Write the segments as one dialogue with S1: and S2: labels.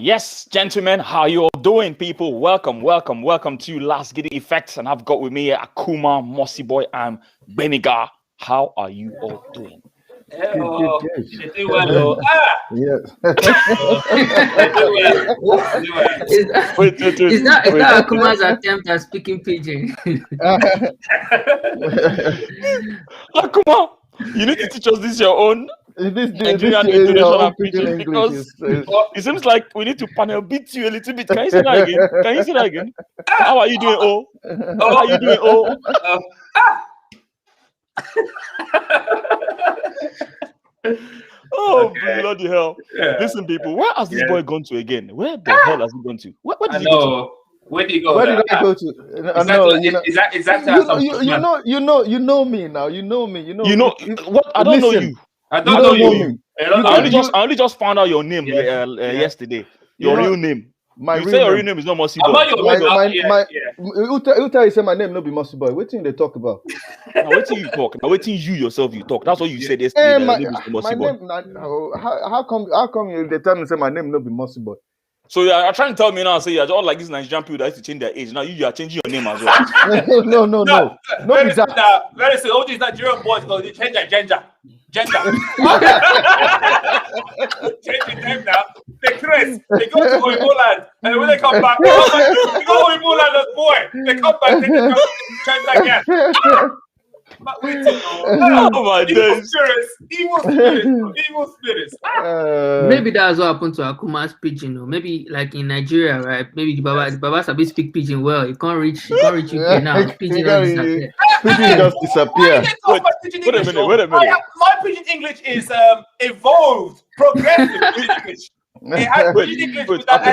S1: Yes, gentlemen, how you all doing, people? Welcome to Lasgidi Effects, and I've got with me Akuma, Mossyboy, and Gbemiga. How are you all doing?
S2: Good.
S3: You do well.
S2: Yes.
S3: You do well.
S4: Is that Akuma's attempt at speaking pidgin?
S1: Akuma, you need to teach us this your own Nigerian intonation of pidgin because it seems like we need to panel beat you a little bit. Can you say that again? How are you doing, oh? How are you doing, oh? Oh, okay. Bloody hell. Yeah. Listen, people, where has this boy gone to again? Where the hell has he gone to? Where did he go to?
S3: Where did he go?
S2: Where did I go to? You know me now. You know me.
S1: What? I don't know you.
S3: I don't know you.
S1: I only just found out your name yesterday. Your real name. Your real name is not Mossyboy.
S2: Who tell you say my name no be Mossyboy? What thing they talk about?
S1: Now wait till you talk. Now wait till you yourself you talk. That's what you said yesterday.
S2: My name, how come you they tell me say my name no be Mossyboy?
S1: So you are trying to tell me now, say you're all like these Nigerian people that used to change their age. Now you are changing your name as well.
S2: No.
S3: Very soon, all these Nigerian boys go they change their gender. Change the name now. They craze. They go to Oiboland, and when they come back, they go to Oiboland as boy. They come back, they change again. But wait,
S1: oh my days!
S3: Evil spirits.
S4: Maybe that's what happened to Akuma's pidgin. Or maybe like in Nigeria, right? Maybe the Baba Sabi speak pidgin well. It can't reach UK now. Pidgin
S2: just disappear.
S1: Wait a minute.
S3: My pidgin English is evolved, progressive pidgin English. It has pidgin English with that.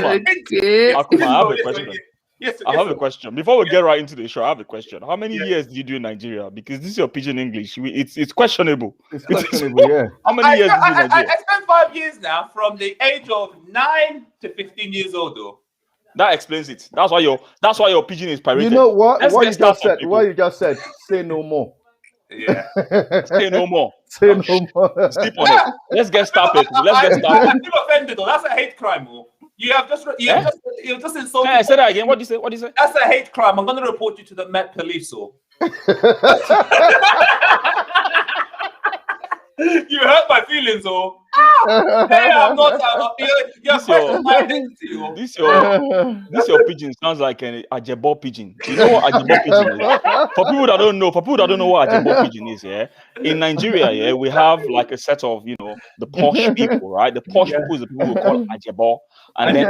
S1: Akuma, I have a question. I have a question. Before we get right into the show, I have a question. How many years did you do in Nigeria? Because this is your pidgin English. It's questionable.
S2: It's questionable, yeah.
S1: How many years did you do in Nigeria?
S3: I spent 5 years now, from the age of 9 to 15 years old, though.
S1: That explains it. That's why your pidgin is pirated.
S2: You know what? What you just said. Say no more.
S3: Yeah.
S1: Say no more.
S2: Say no more.
S1: Sleep on it. Let's get started.
S3: I'm still offended, though. That's a hate crime, though. You just insulted.
S1: Hey, say that again. What do you say?
S3: That's a hate crime. I'm going to report you to the Met Police. So. You hurt my feelings, oh. Hey, I'm not.
S1: This your pidgin sounds like an Ajebo pidgin. You know what Ajebo pidgin is? For people that don't know what Ajebo pidgin is, yeah. In Nigeria, we have like a set of the posh people, right? The posh people is the people we call Ajebo, and then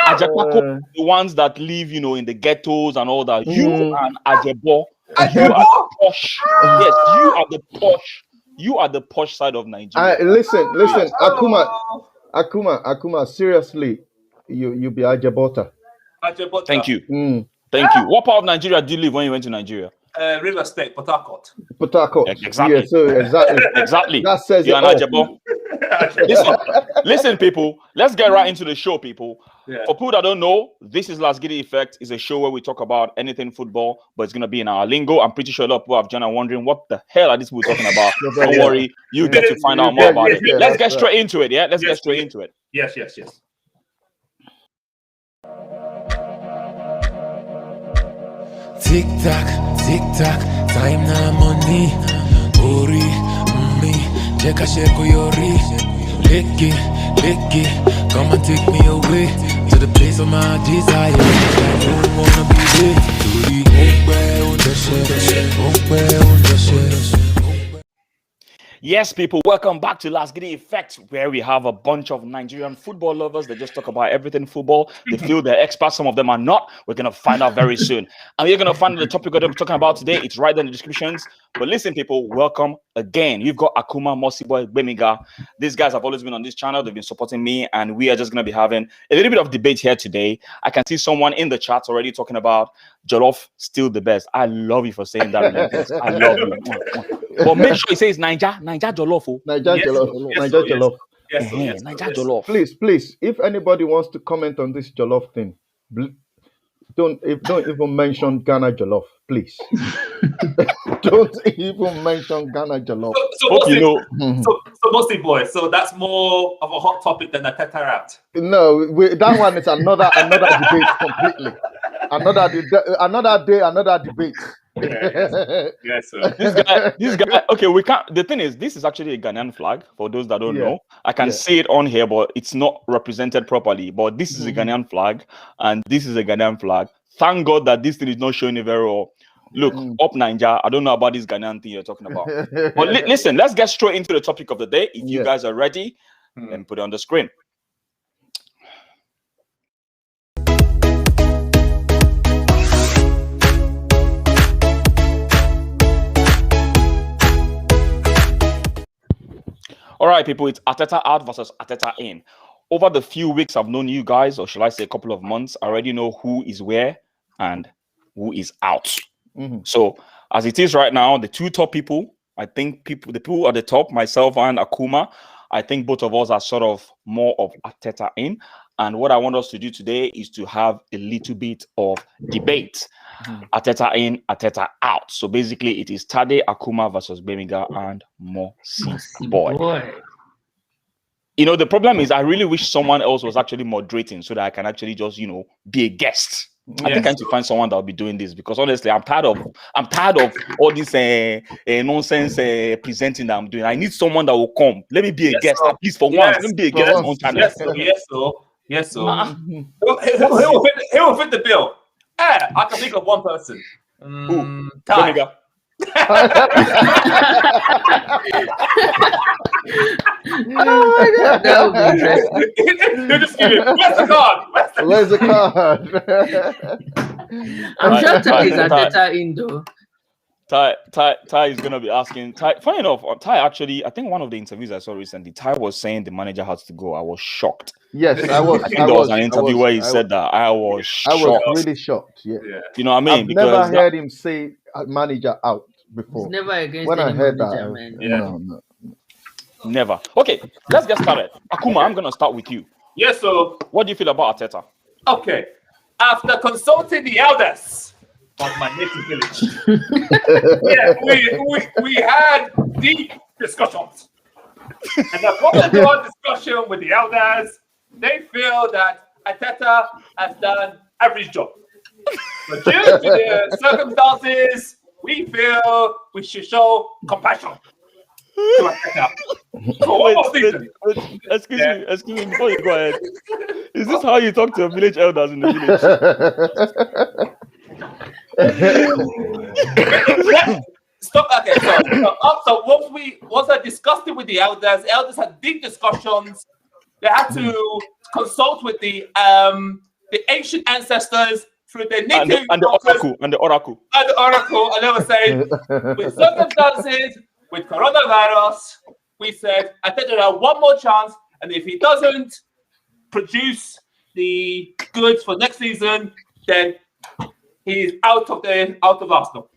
S1: Ajapako, the ones that live, in the ghettos and all that. You and Ajebo, you are the posh. Yes, you are the posh. You are the posh side of Nigeria.
S2: Listen, Akuma. Seriously, you be Ajabota.
S1: Thank you. Thank you. What part of Nigeria did you live when you went to Nigeria?
S3: River State, Port Harcourt.
S1: Exactly.
S2: Yeah, so
S1: exactly.
S2: That says
S1: you're an Ajabo. Listen, people. Let's get right into the show, people.
S3: Yeah.
S1: For people that don't know, this is Lasgidi Effect. It's a show where we talk about anything football, but it's gonna be in our lingo. I'm pretty sure a lot of people have joined and wondering what the hell are these people talking about. Don't worry, you get to find out more about it. Let's get straight into it. Yeah, let's get straight into it.
S3: Yes.
S5: Tick tock, time na money. Ori, me, check a shake yori. Lick it, come and take me away to the place of my desire. I don't wanna be there.
S1: Yes, people, welcome back to Lasgidi Effect, where we have a bunch of Nigerian football lovers. They just talk about everything football. They feel they're experts. Some of them are not. We're going to find out very soon. And we're going to find out the topic we're going to be talking about today. It's right there in the descriptions. But listen, people, welcome again. You've got Akuma, Mossyboy, Gbemiga. These guys have always been on this channel. They've been supporting me. And we are just going to be having a little bit of debate here today. I can see someone in the chat already talking about Jollof still the best. I love you for saying that. I love you. But make sure you say it's Naija Jollof.
S2: Naija Jollof.
S3: Yes.
S1: Naija Jollof.
S2: Please, if anybody wants to comment on this Jollof thing, don't even mention Ghana Jollof, please. Don't even mention Ghana Jollof.
S3: So Mossyboy. So that's more of a hot topic than a Arteta out.
S2: No, that one is another debate completely. Another day, another debate.
S3: Yes, sir.
S1: This guy. Okay, we can't. The thing is, this is actually a Ghanaian flag. For those that don't know, I can say it on here, but it's not represented properly. But this is a Ghanaian flag, and this is a Ghanaian flag. Thank God that this thing is not showing it very well. Look, up Nigeria. I don't know about this Ghanaian thing you're talking about. But listen, let's get straight into the topic of the day. If you guys are ready, then put it on the screen. All right, people, it's Arteta out versus Arteta in. Over the few weeks I've known you guys, or shall I say a couple of months, I already know who is where and who is out. So as it is right now, the two top people, I think the people at the top, myself and Akuma, I think both of us are sort of more of Arteta in. And what I want us to do today is to have a little bit of debate. Arteta in, Arteta out. So basically it is Tade, Akuma versus Gbemiga and Mossyboy. You know, the problem is I really wish someone else was actually moderating so that I can actually just, be a guest. I think I need to find someone that will be doing this, because honestly, I'm tired of all this nonsense presenting that I'm doing. I need someone that will come. Let me be a guest, at least for once. Let me be a guest on channel.
S3: Yes, sir. He will fit the bill. I can think of one person. Tade.
S4: Oh my God, that would be interesting.
S3: You just give it. Where's the card?
S4: I'm sure Tade is Arteta in though.
S1: Ty is gonna be asking. Funny enough, Ty actually, I think one of the interviews I saw recently, Ty was saying the manager has to go. I was shocked.
S2: Yes, I was.
S1: I think there was an interview where he said that. I was shocked.
S2: I was really shocked. Yeah.
S1: You know what I mean?
S2: I've never heard him say manager out before.
S4: It's never against
S2: when
S4: any
S2: I heard
S4: manager,
S2: that,
S4: man.
S2: No.
S1: Never. Okay, let's get started. Akuma, I'm gonna start with you.
S3: Yes, sir.
S1: What do you feel about Arteta?
S3: Okay. After consulting the elders of my native village, we had deep discussions. And according to our discussion with the elders, they feel that Arteta has done average job. But due to the circumstances, we feel we should show compassion to Arteta.
S1: Excuse me, before you go ahead. Is this how you talk to your village elders in the village?
S3: Stop. Okay, so once I discussed it with the elders had deep discussions. They had to consult with the ancient ancestors through their native
S1: and the oracle.
S3: And they were saying, with circumstances, with coronavirus, we said I think there are one more chance, and if he doesn't produce the goods for next season, then he's out of Arsenal.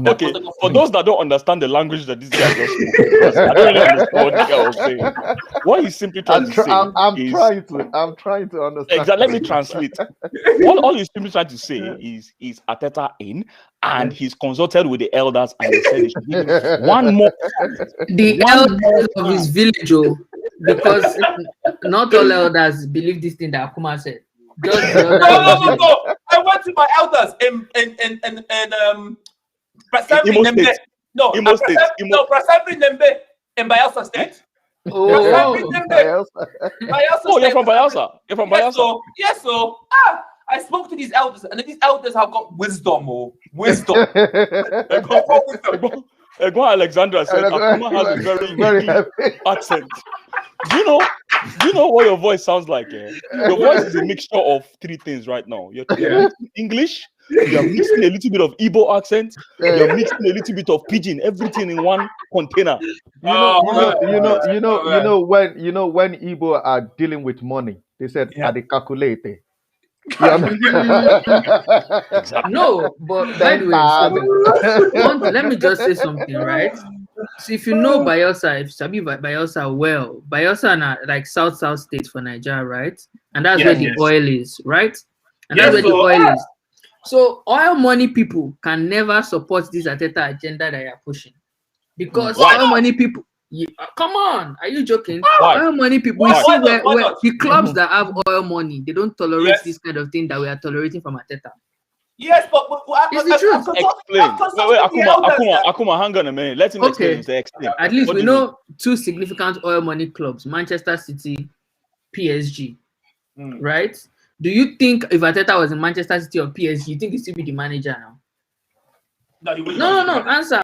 S1: Okay, for those that don't understand the language that this guy just spoke, because I don't really understand what this guy was saying. What he's simply trying to say
S2: I'm trying to understand.
S1: Exactly. Let me translate. all he's simply trying to say is Arteta in, and he's consulted with the elders, and they said he should give him one more.
S4: The elders of his village, because not all elders believe this thing that Akuma said.
S3: No. I went to my elders in
S1: Imo State.
S3: In Bayelsa State.
S4: Oh,
S1: you're from Bayelsa. You're from Bayelsa.
S3: Yes, so I spoke to these elders, and these elders have got wisdom.
S1: Egwan Alexandra said Akuma has a very heavy accent. Do you know what your voice sounds like? Your voice is a mixture of three things right now. You're English, you're mixing a little bit of Igbo accent, you're mixing a little bit of pidgin, everything in one container.
S2: When Igbo are dealing with money, they said "adicalculate."
S1: Exactly.
S4: No, but by the way, let me just say something, right? So if you know Bayelsa, if you sabi Bayelsa well, Bayelsa are like south states for Nigeria, right? And that's where the oil is, right? And that's where the oil is. So oil money people can never support this Arteta agenda that you're pushing, because oil money people, Come on, are you joking?
S1: Why?
S4: Oil money people,
S3: Why
S4: we see
S3: not? Why
S4: where
S3: not?
S4: the clubs that have oil money, they don't tolerate
S3: Yes.
S4: this kind of thing that we are tolerating from Arteta.
S3: Yes, but
S4: It's the truth.
S1: Explain. Wait, Akuma, hang on a minute. Let him explain. Explain.
S4: At least
S1: What
S4: we
S1: do you mean?
S4: know two significant oil money clubs, Manchester City, PSG, right? Do you think if Arteta was in Manchester City or PSG, you think he'd still be the manager now?
S3: No, he wouldn't.
S4: No, answer.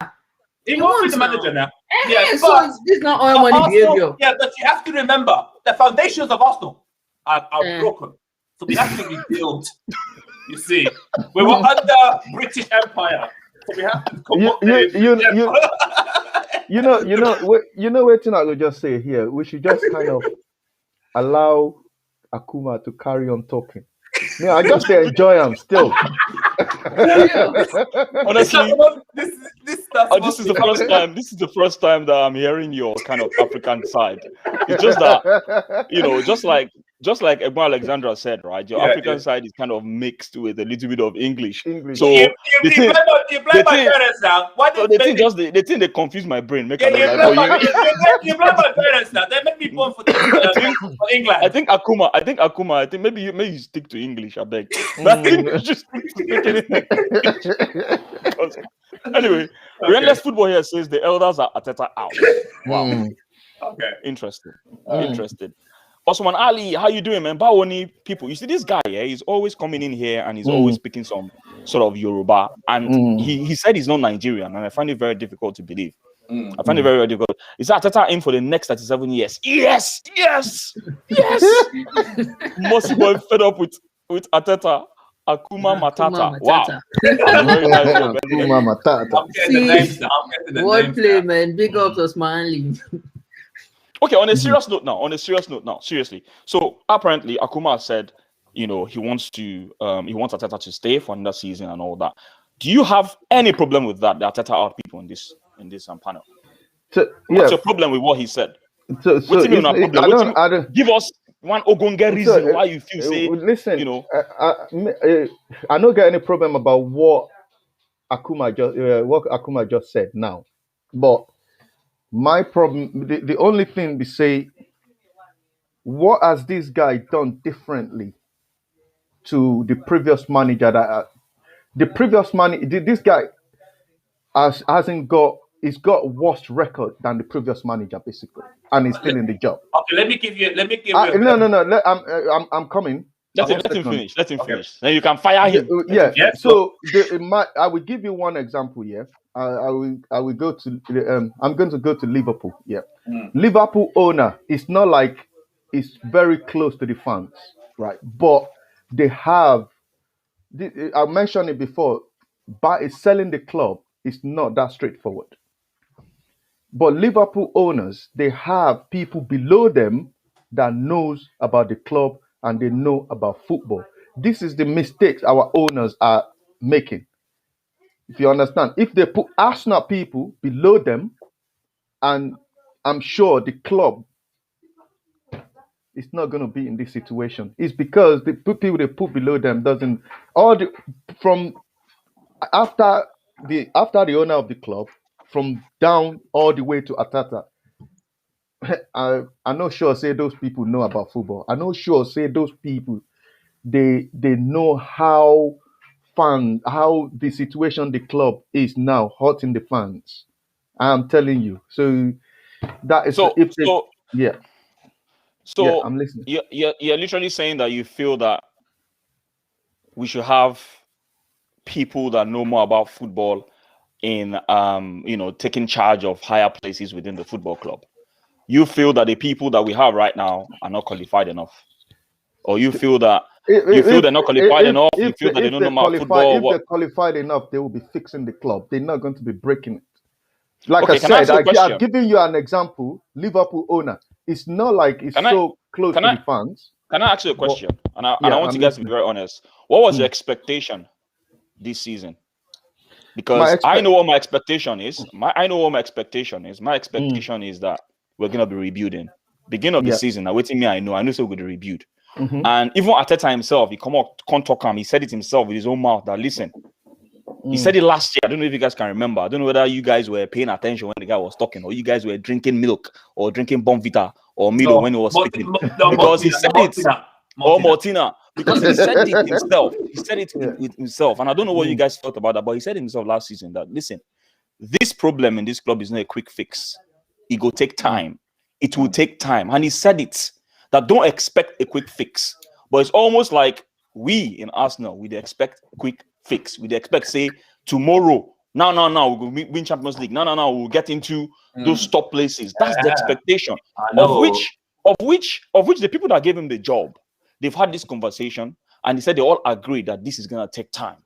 S3: He won't be the manager now.
S4: Yes, so this is not oil money
S3: Arsenal,
S4: behavior.
S3: Yeah, but you have to remember the foundations of Arsenal are broken. So we have to rebuild. You see, we were under British Empire. So we have to come up
S2: you know what thing I would just say here. We should just kind of allow Akuma to carry on talking. Yeah, I just enjoy him still.
S1: Honestly,
S3: this
S1: this is the first time. This is the first time that I'm hearing your kind of African side. It's just that, just like Egbo Alexandra said, right? Your African side is kind of mixed with a little bit of English. So
S3: you blame my parents now. Why
S1: so the thing they confuse my brain.
S3: You blame my parents now. They make me born for England.
S1: I think Akuma. Maybe you stick to English. I beg. I think you just stick to English. Anyway, Relentless Football here says the elders are Arteta out. Wow.
S3: Okay.
S1: Interesting. Interested. Osman Ali, how you doing, man? Bawoni people. You see this guy, he's always coming in here and he's always speaking some sort of Yoruba. And he said he's not Nigerian, and I find it very difficult to believe. I find it very, very difficult. Is that Arteta in for the next 37 years? Yes. Mossyboy fed up with Arteta. Akuma Matata. Wow. Very nice job.
S2: Akuma Matata.
S3: I'm getting the names now.
S4: What play, man? Big up to Osman Ali.
S1: Okay, on a serious note now, seriously. So apparently Akuma said, he wants Arteta to stay for another season and all that. Do you have any problem with that? The Arteta out people in this panel. What's your problem with what he said? Give us one ogonge reason why you feel say.
S2: Listen, I don't get any problem about what Akuma just said now, but my problem, the only thing we say, what has this guy done differently to the previous manager? This guy he's got worse record than the previous manager basically, and he's still in the job.
S3: Okay, let me give you.
S2: No. I'm coming.
S1: Let him finish. Then you can fire him.
S2: So I will give you one example here. I will go to I'm going to go to Liverpool. Yeah. Liverpool owner is not like it's very close to the fans, right? But they have I mentioned it before, but selling the club is not that straightforward. But Liverpool owners, they have people below them that knows about the club and they know about football. This is the mistakes our owners are making. If you understand, if they put Arsenal people below them, and I'm sure the club is not going to be in this situation. It's because the people they put below them doesn't after the owner of the club, from down all the way to Arteta. I'm not sure say those people know about football. I'm not sure say those people they know how the situation the club is now hurting the fans. I'm telling you. So that is
S1: So
S2: I'm listening.
S1: You're literally saying that you feel that we should have people that know more about football in taking charge of higher places within the football club. You feel that the people that we have right now are not qualified enough, or you feel that they're not qualified enough. You feel that they don't know about football.
S2: If they're qualified enough, they will be fixing the club. They're not going to be breaking it. Like I said, I've given you an example. Liverpool owner. It's not like it's so close to the fans.
S1: Can I ask you a question? I want you guys to be very honest. What was your expectation this season? Because I know what my expectation is. My expectation is that we're gonna be rebuilding. Beginning of the season, now waiting me, I know so we're gonna rebuild. And even Arteta himself, he can't talk him. He said it himself with his own mouth that listen, He said it last year. I don't know if you guys can remember. I don't know whether you guys were paying attention when the guy was talking, or you guys were drinking milk or drinking Bonvita or Milo when he was speaking. Because he said it, or Martina, because he said it himself. He said it with himself. And I don't know what you guys thought about that, but he said himself last season that, listen, this problem in this club is not a quick fix. It will take time. It will take time. And he said it, that don't expect a quick fix. But it's almost like we in Arsenal, we'd expect a quick fix. We'd expect, say, tomorrow, now, we'll win Champions League. No, we'll get into those top places. That's the expectation. Of which the people that gave him the job, they've had this conversation and they said they all agree that this is going to take time.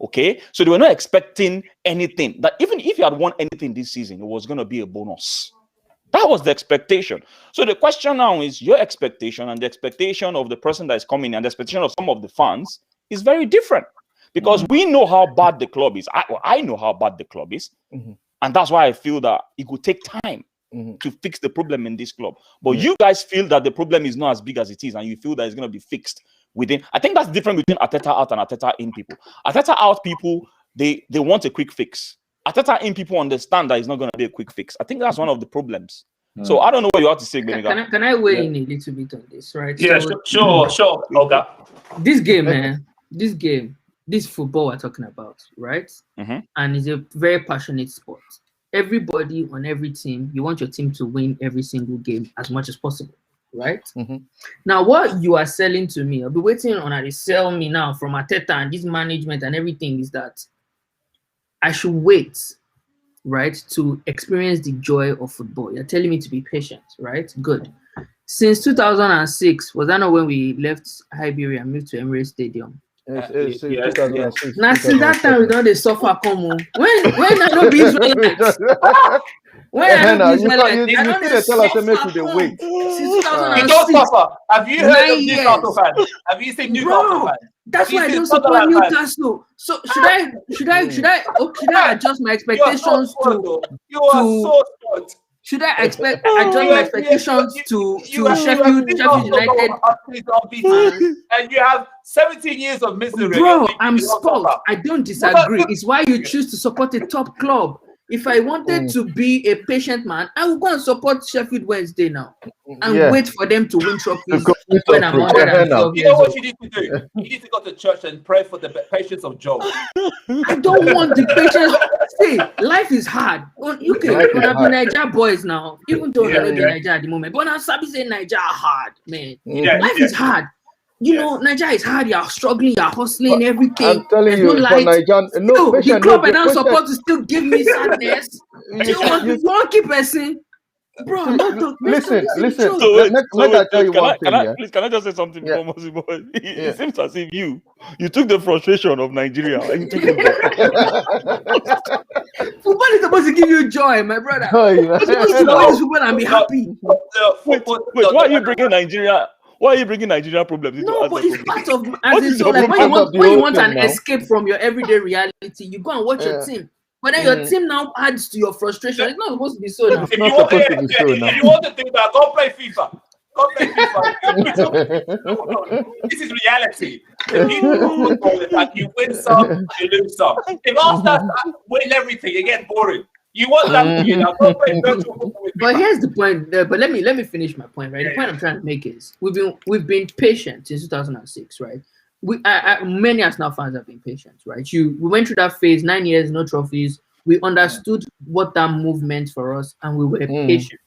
S1: Okay? So they were not expecting anything. That even if you had won anything this season, it was going to be a bonus. That was the expectation. So the question now is your expectation and the expectation of the person that is coming and the expectation of some of the fans is very different. Because we know how bad the club is. I know how bad the club is. And that's why I feel that it could take time to fix the problem in this club. But you guys feel that the problem is not as big as it is, and you feel that it's going to be fixed within. I think that's different between Arteta out and Arteta in people. Arteta out people, they want a quick fix. Arteta in people understand that it's not going to be a quick fix. I think that's one of the problems. So I don't know what you have to say, Gbemiga.
S4: Can I weigh in a little bit on this, right?
S3: Yeah,
S4: so,
S3: sure. Okay.
S4: This game, man, this football we're talking about, right? And it's a very passionate sport. Everybody on every team, you want your team to win every single game as much as possible, right? Now, what you are selling to me, I'll be waiting on how they sell me now from Arteta and this management and everything, is that I should wait, right, to experience the joy of football. You're telling me to be patient, right? Good. Since 2006, was that not when we left Iberia and moved to Emirates Stadium?
S2: Yes.
S4: Now, since that time, we don't suffer come on. When I don't be Israelites. When I don't be Israelites, I don't
S2: tell us to make you the wait.
S4: Since 2006.
S3: You don't suffer. Have you heard of Newcastle fans? Have you seen Newcastle fans?
S4: That's why I don't support Newcastle. So should I adjust my expectations to?
S3: You are so smart.
S4: Should I adjust my expectations to Sheffield United?
S3: And you have 17 years of misery.
S4: Bro, I'm spoiled. I don't disagree. It's why you choose to support a top club. If I wanted to be a patient man, I would go and support Sheffield Wednesday now and wait for them to win trophies when I'm 112
S3: years old. You know what you need to do? You need to go to church and pray for the patience of Job.
S4: I don't want the patience. See, life is hard. Okay, when I be Niger boys now, even though I don't be Niger at the moment, but I'm Sabi saying Niger hard, man. Life is hard. You know, Nigeria is hard. You're struggling. You're hustling. Everything.
S2: I'm telling you,
S4: for
S2: Nigeria,
S4: the club I don't support to still give me sadness. You want to keep pressing, bro?
S2: Listen.
S1: So
S2: Let I tell you one thing.
S1: Please, can I just say something before Mossyboy? It seems as if you took the frustration of Nigeria and you took it.
S4: Football is supposed to give you joy, my brother. You're supposed to play football and be happy.
S1: Wait, why are you bringing Nigeria? Why are you bringing Nigerian problems into
S4: but it's part of when you want an escape from your everyday reality, you go and watch your team. But then your team now adds to your frustration. It's not supposed to be so now.
S3: If you want to think that, go play FIFA. This is reality. If you do football, it's like you win some, you lose some. If Arsenal win everything, it gets boring. You want that to now. Go play virtual football with
S4: But here's the point. But let me finish my point. Right, the point I'm trying to make is we've been patient since 2006. Right, many Arsenal fans have been patient. Right, we went through that phase, 9 years, no trophies. We understood what that move meant for us, and we were patient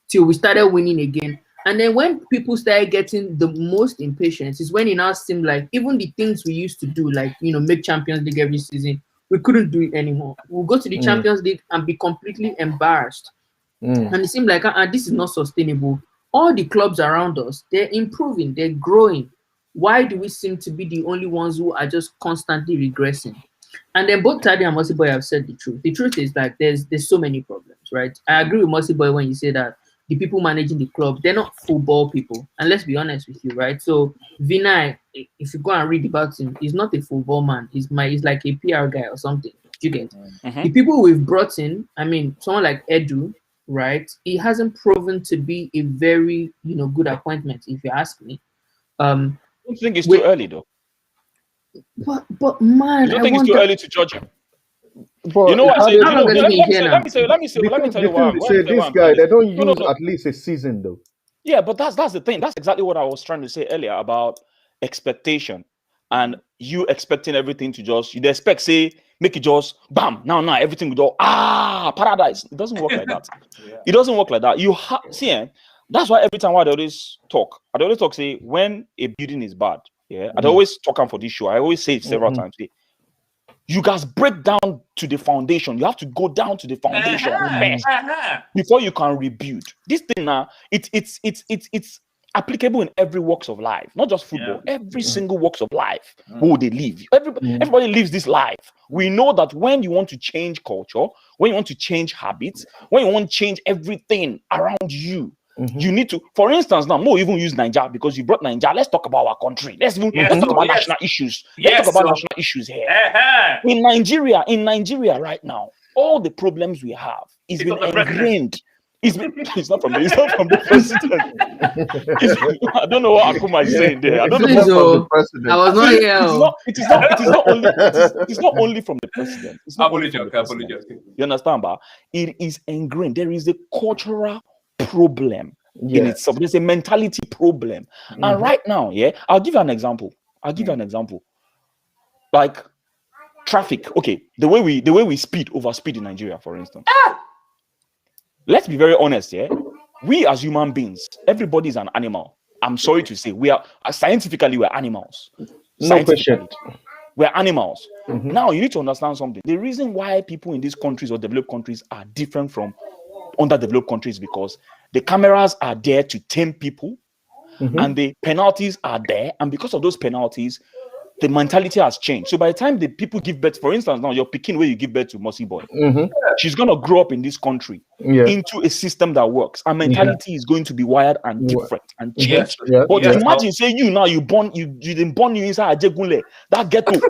S4: till we started winning again. And then when people started getting the most impatient is when it now seemed like even the things we used to do, like make Champions League every season, we couldn't do it anymore. We'll go to the Champions League and be completely embarrassed. And it seemed like this is not sustainable. All the clubs around us, they're improving, they're growing. Why do we seem to be the only ones who are just constantly regressing? And then both Tade and Mossyboy have said the truth. The truth is that there's so many problems, right? I agree with Mossyboy when you say that the people managing the club, they're not football people. And let's be honest with you, right? So Vinay, if you go and read about him, he's not a football man. He's like a PR guy or something. You get the people we've brought in. I mean, someone like Edu, right? He hasn't proven to be a very good appointment, if you ask me.
S1: I don't think it's too early though.
S4: But man,
S1: I don't think it's too early to judge him.
S2: But
S1: You know what?
S2: how
S1: Say,
S2: they-
S1: you know,
S4: long has
S1: let,
S4: he
S1: let me
S4: been
S1: say,
S4: here
S1: let me say, let me say,
S2: the
S1: let me
S2: thing-
S1: tell
S2: the
S1: you why.
S2: thing,
S1: Let
S2: say
S1: me tell you why
S2: this
S1: I'm
S2: guy,
S1: saying
S2: they
S1: this.
S2: don't
S1: No,
S2: use
S1: no.
S2: at least a season though.
S1: Yeah, but that's the thing. That's exactly what I was trying to say earlier about expectation and you expecting everything to just you expect say make it just bam now everything will go paradise. It doesn't work like that.
S3: Yeah.
S1: It doesn't work like that. You have see, that's why every time I always talk, say when a building is bad. Yeah, I always talk on for this show. I always say it several times. Say, you guys break down to the foundation. You have to go down to the foundation first before you can rebuild. This thing now, it's applicable in every walks of life, not just football. Every single walks of life, who they live. Everybody lives this life. We know that when you want to change culture, when you want to change habits, when you want to change everything around you, you need to. For instance, now more even use Nigeria because you brought Nigeria. Let's talk about our country. Let's talk about national issues. Let's talk about national issues here. In Nigeria right now, all the problems we have is been ingrained. It's not from the president. I don't know what Akuma is saying there. I don't know.
S4: Please,
S2: From the
S4: I
S2: president.
S4: was not here.
S1: It is not only from the president. It's not only from the president. You understand, but it is ingrained. There is a cultural problem in itself. There's a mentality problem. And right now, I'll give you an example. Like traffic. Okay, the way we overspeed in Nigeria, for instance. Let's be very honest, we as human beings, everybody is an animal. I'm sorry to say, we are scientifically we're animals.
S2: No question.
S1: We're animals. Now you need to understand something. The reason why people in these countries or developed countries are different from underdeveloped countries because the cameras are there to tame people, and the penalties are there, and because of those penalties, the mentality has changed. So by the time the people give birth, for instance, now you're picking where you give birth to Mossyboy, she's gonna grow up in this country into a system that works. Our mentality is going to be wired and different and changed. But imagine, say you now you didn't born you inside Ajegunle, that ghetto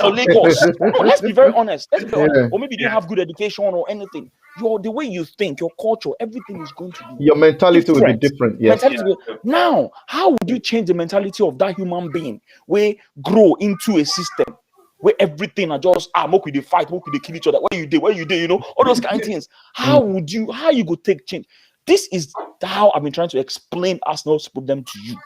S1: or Lagos. But let's be very honest. Or maybe you don't have good education or anything. The way you think, your culture, everything is going to be
S2: Your mentality will be different. Yes.
S1: Now, how would you change the mentality of that human being where grow into a system where everything are just mock with the fight, mock with the kill each other, where you did, all those kind of things? How you go take change? This is how I've been trying to explain Arsenal's problem to you.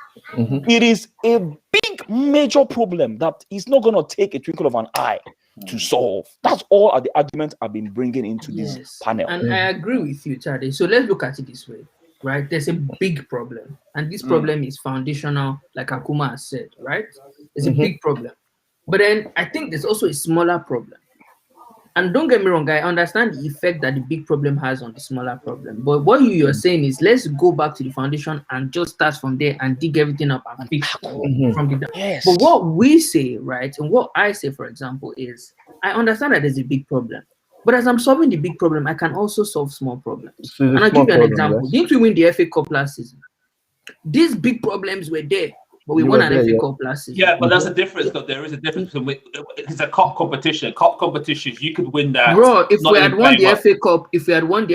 S1: It is a big major problem that is not going to take a twinkle of an eye to solve. That's all the arguments I've been bringing into this panel.
S4: And I agree with you, Tade. So let's look at it this way, right? There's a big problem, and this problem is foundational, like Akuma has said, right? It's a big problem. But then I think there's also a smaller problem. And don't get me wrong, I understand the effect that the big problem has on the smaller problem. But what you're saying is let's go back to the foundation and just start from there and dig everything up and fix it from the down.
S1: Yes.
S4: But what we say, right, and what I say, for example, is I understand that there's a big problem. But as I'm solving the big problem, I can also solve small problems. And I'll give you an example. Yes. Didn't we win the FA Cup last season? These big problems were there. But we won an FA Cup last season.
S3: Yeah, but that's a difference, though. There is a difference. It's a cup competition. Cup competitions, you could win that.
S4: Bro, if we had won the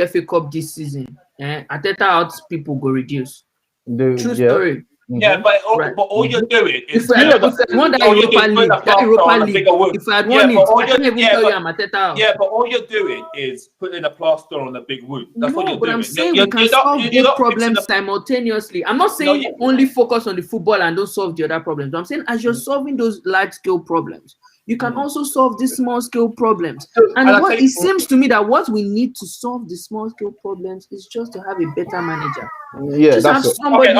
S4: FA Cup this season, Arteta out people go reduce. True story.
S3: Yeah, but all you're doing is
S4: if I won that Europa League, if I had won it, I can't even tell you I'm Arteta out.
S3: Yeah, but all you're doing is putting a plaster on a big wound. That's what you're doing.
S4: But I'm saying we can solve both problems simultaneously. I'm not saying only focus on the football and don't solve the other problems. But I'm saying as you're solving those large scale problems, you can also solve these small scale problems. And it seems to me that what we need to solve the small scale problems is just to have a better manager.
S2: Yeah,
S4: just have somebody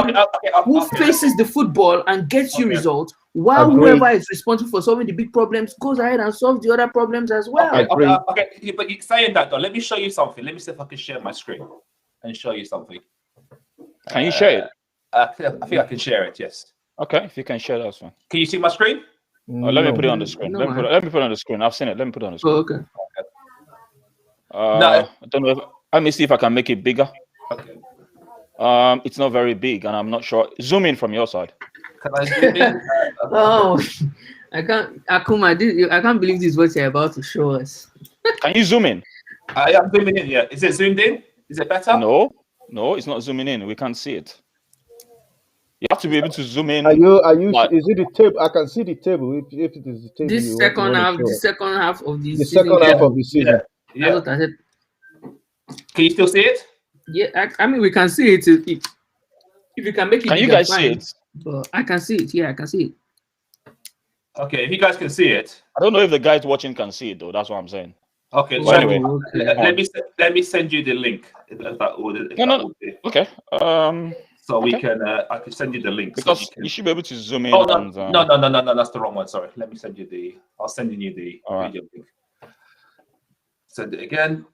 S4: who faces the football and gets you results, while whoever is responsible for solving the big problems goes ahead and solves the other problems as well.
S3: Okay, but you're saying that though. Let me show you something. Let me see if I can share my screen and show you something.
S1: Can you share it?
S3: I think I can share it. Yes.
S1: Okay, if you can share that one.
S3: Can you see my screen?
S1: Let me put it on the screen. Let me put it on the screen. I've seen it. Let me put it on the screen.
S4: Okay.
S1: I don't know. Let me see if I can make it bigger.
S3: Okay.
S1: It's not very big, and I'm not sure. Zoom in from your side.
S3: Can I zoom in?
S4: I can't. Akuma, I can't believe this is what you're about to show us.
S1: Can you zoom in?
S3: I am zooming in. Yeah. Is it zoomed in? Is it better?
S1: No, it's not zooming in. We can't see it. You have to be able to zoom in.
S2: Are you?
S1: But
S2: Is it the table? I can see the table. If it is the table,
S4: This
S2: you
S4: second
S2: want to
S4: half,
S2: show
S4: the
S2: us.
S4: second half of the
S2: The
S4: season.
S2: second half of the season.
S3: Yeah.
S4: That's what I said.
S3: Can you still see it?
S4: Yeah, I mean we can see it if you can make it
S1: can you
S4: bigger,
S1: guys see
S4: fine.
S1: it?
S4: But I can see it. Yeah, I can see it.
S3: Okay, if you guys can see it.
S1: I don't know if the guys watching can see it though. That's what I'm saying.
S3: Okay,
S1: But anyway,
S3: let me send you the link. If that would,
S1: okay.
S3: So we
S1: okay.
S3: can I can send you the link
S1: Because
S3: so
S1: you should be able to zoom in.
S3: Oh no,
S1: and,
S3: no, that's the wrong one. Sorry. Let me send you the. I'll send you the video link. Send it again.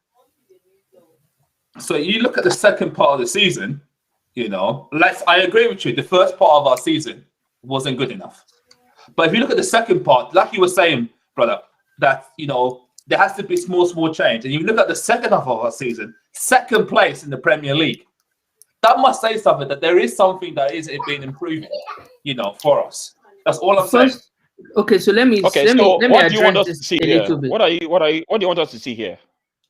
S3: So you look at the second part of the season. You know, I agree with you. The first part of our season wasn't good enough. But if you look at the second part, like you were saying, brother, that there has to be small change. And you look at the second half of our season, second place in the Premier League. That must say something, that there is something that is being improving, for us. That's all I'm saying.
S4: Okay, so let me
S1: what do you want us to see here? What do you want us to see here?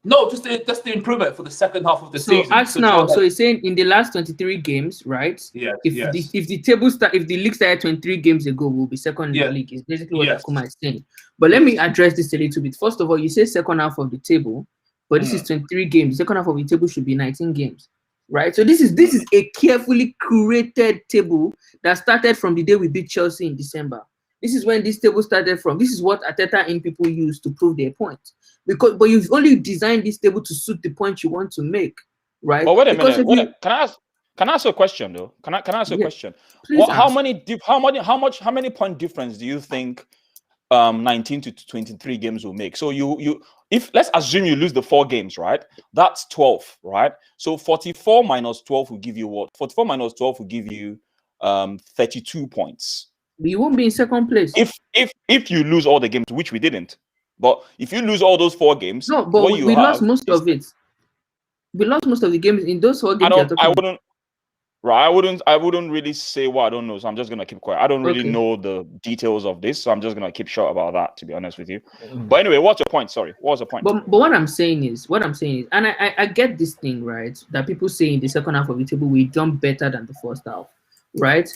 S3: No, just the improvement for the second half of the season.
S4: So it's saying in the last 23 games, right?
S3: Yeah.
S4: If the league started 23 games ago, we'll be second in the league. Is basically what Akuma is saying. But let me address this a little bit. First of all, you say second half of the table, but this is 23 games. The second half of the table should be 19 games, right? So this is a carefully curated table that started from the day we beat Chelsea in December. This is when this table started from. This is what Arteta and people use to prove their point. But you've only designed this table to suit the point you want to make, right?
S1: But wait a minute. Can I ask you a question though? Can I ask you a question?
S4: Please
S1: how many point difference do you think 19 to 23 games will make? So if let's assume you lose the 4 games, right? That's 12, right? So 44 minus 12 will give you what? 44 minus 12 will give you 32 points.
S4: You won't be in second place.
S1: If you lose all the games, which we didn't. But if you lose all those 4 games,
S4: no, but we lost most of it. We lost most of the games in those 4 games.
S1: I wouldn't really say what I don't know, so I'm just gonna keep quiet. I don't really know the details of this, so I'm just gonna keep short about that, to be honest with you. But anyway, what's your point? Sorry, what's the point?
S4: But what I'm saying is, and I get this thing, right? That people say in the second half of the table we jump better than the first half, right?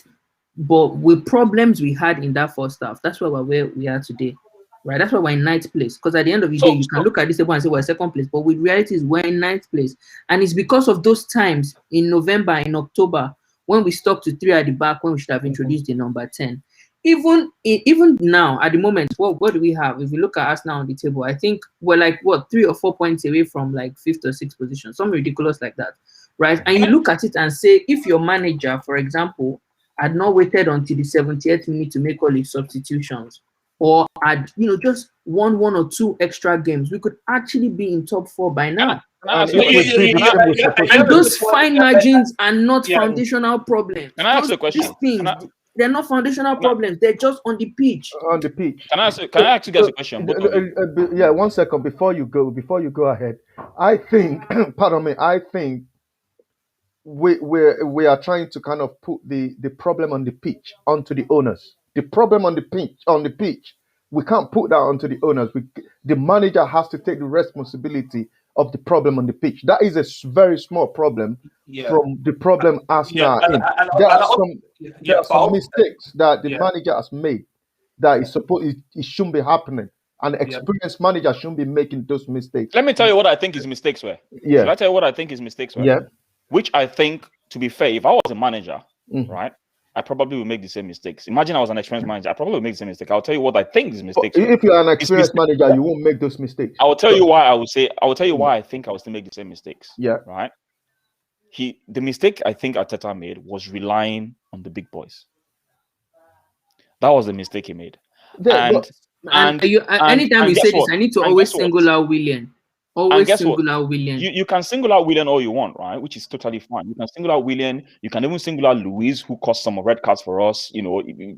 S4: But with problems we had in that first half, that's why we're where we are today, right? That's why we're in 9th place. Because at the end of the day, you can look at this table and say we're second place, but with reality is we're in 9th place, and it's because of those times in November, in October, when we stuck to 3 at the back, when we should have introduced the number 10. Even now, at the moment, what do we have? If we look at us now on the table, I think we're like 3 or 4 points away from like 5th or 6th position, something ridiculous like that, right? And you look at it and say, if your manager, for example, had not waited until the 70th minute to make all his substitutions, or had just won 1 or 2 extra games, we could actually be in top 4 by now. And those fine margins are not foundational problems.
S1: Can I ask you a question?
S4: They're not foundational problems. They're just on the pitch.
S2: On the pitch.
S1: Can I ask you guys a question?
S2: Yeah, 1 second before you go ahead. I think, pardon me. I think we are trying to kind of put the problem on the pitch onto the owners. The problem on the pitch, we can't put that onto the owners. The manager has to take the responsibility of the problem on the pitch. That is a very small problem from the problem Arsenal are in. There are some mistakes that the manager has made that it shouldn't be happening. An experienced manager shouldn't be making those mistakes.
S1: Let me tell you what I think his mistakes were.
S2: Yeah.
S1: Shall I tell you what I think his mistakes were?
S2: Yeah.
S1: Which I think, to be fair, if I was a manager, right, I probably would make the same mistakes. Imagine I was an experienced manager, I probably would make the same mistake. I'll tell you what I think his mistakes were.
S2: If you're an experienced manager, you won't make those mistakes.
S1: I will tell you why I think I was to make the same mistakes.
S2: Yeah.
S1: Right. The mistake I think Arteta made was relying on the big boys. That was the mistake he made.
S4: Anytime you say this, I need to always single out Willian. Always single out Willian.
S1: You can single out Willian all you want, right? Which is totally fine. You can single out Willian. You can even single out Luis, who caused some red cards for us,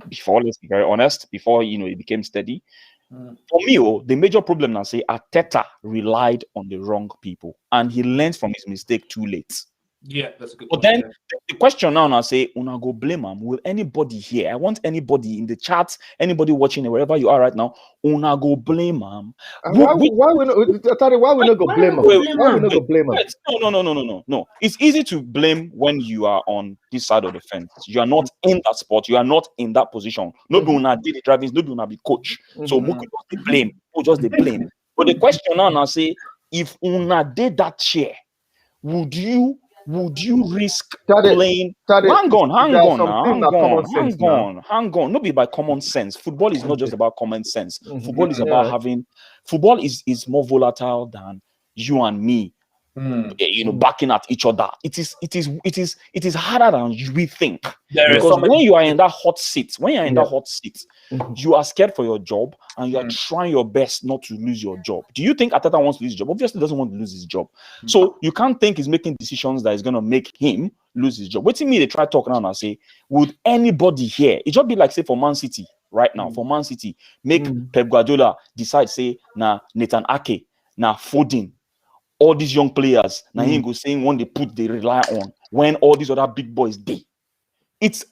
S1: before, let's be very honest, before, it became steady. For me, the major problem now, say Arteta relied on the wrong people, and he learned from his mistake too late.
S3: Yeah, that's a good
S1: But
S3: point.
S1: then the question now, I say, una go blame him. Will anybody here? I want anybody in the chat, anybody watching it, wherever you are right now, una go blame him.
S2: And why we not, Tade, why we not go blame him? Why we not go blame him?
S1: No. It's easy to blame when you are on this side of the fence. You are not in that spot. You are not in that position. No be una did the driving. No be una be coach. So Muku just the blame. Just the blame. But the question now, I say, if una did that chair, would you risk playing?
S2: Tade,
S1: Hang on. No be by common sense. Football is not just about common sense. Football is about having. Football is more volatile than you and me. Backing at each other. It is harder than we think. Because when you are in that hot seat, you are scared for your job and you are trying your best not to lose your job. Do you think Arteta wants to lose his job? Obviously, he doesn't want to lose his job. So you can't think he's making decisions that is going to make him lose his job. What do you mean they try talking now and say, would anybody here? It just be like, say, for Man City right now, for Man City, make Pep Guardiola decide, say, Nathan Ake, Foden, all these young players, now he go saying when they rely on when all these other big boys they. It's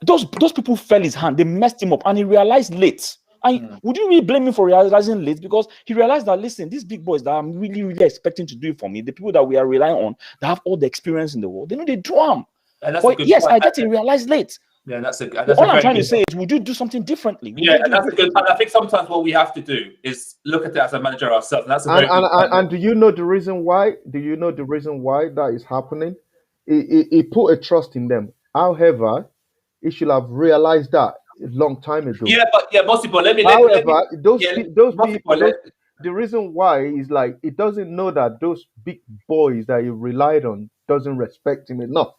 S1: those people fell his hand, they messed him up, and he realized late. And would you really blame him for realizing late? Because he realized that, listen, these big boys that I'm really, really expecting to do it for me, the people that we are relying on, that have all the experience in the world, they know they do them. But yes, I bet he realized late.
S3: Yeah, that's
S1: all I'm trying to say is, would you do something differently?
S3: And that's a good. And I think sometimes what we have to do is look at it as a manager ourselves. And that's a very good
S2: and do you know the reason why? Do you know the reason why that is happening? He put a trust in them. However, he should have realized that a long time ago.
S3: Mossyboy, let me.
S2: Those people. The reason why is like he doesn't know that those big boys that he relied on doesn't respect him enough.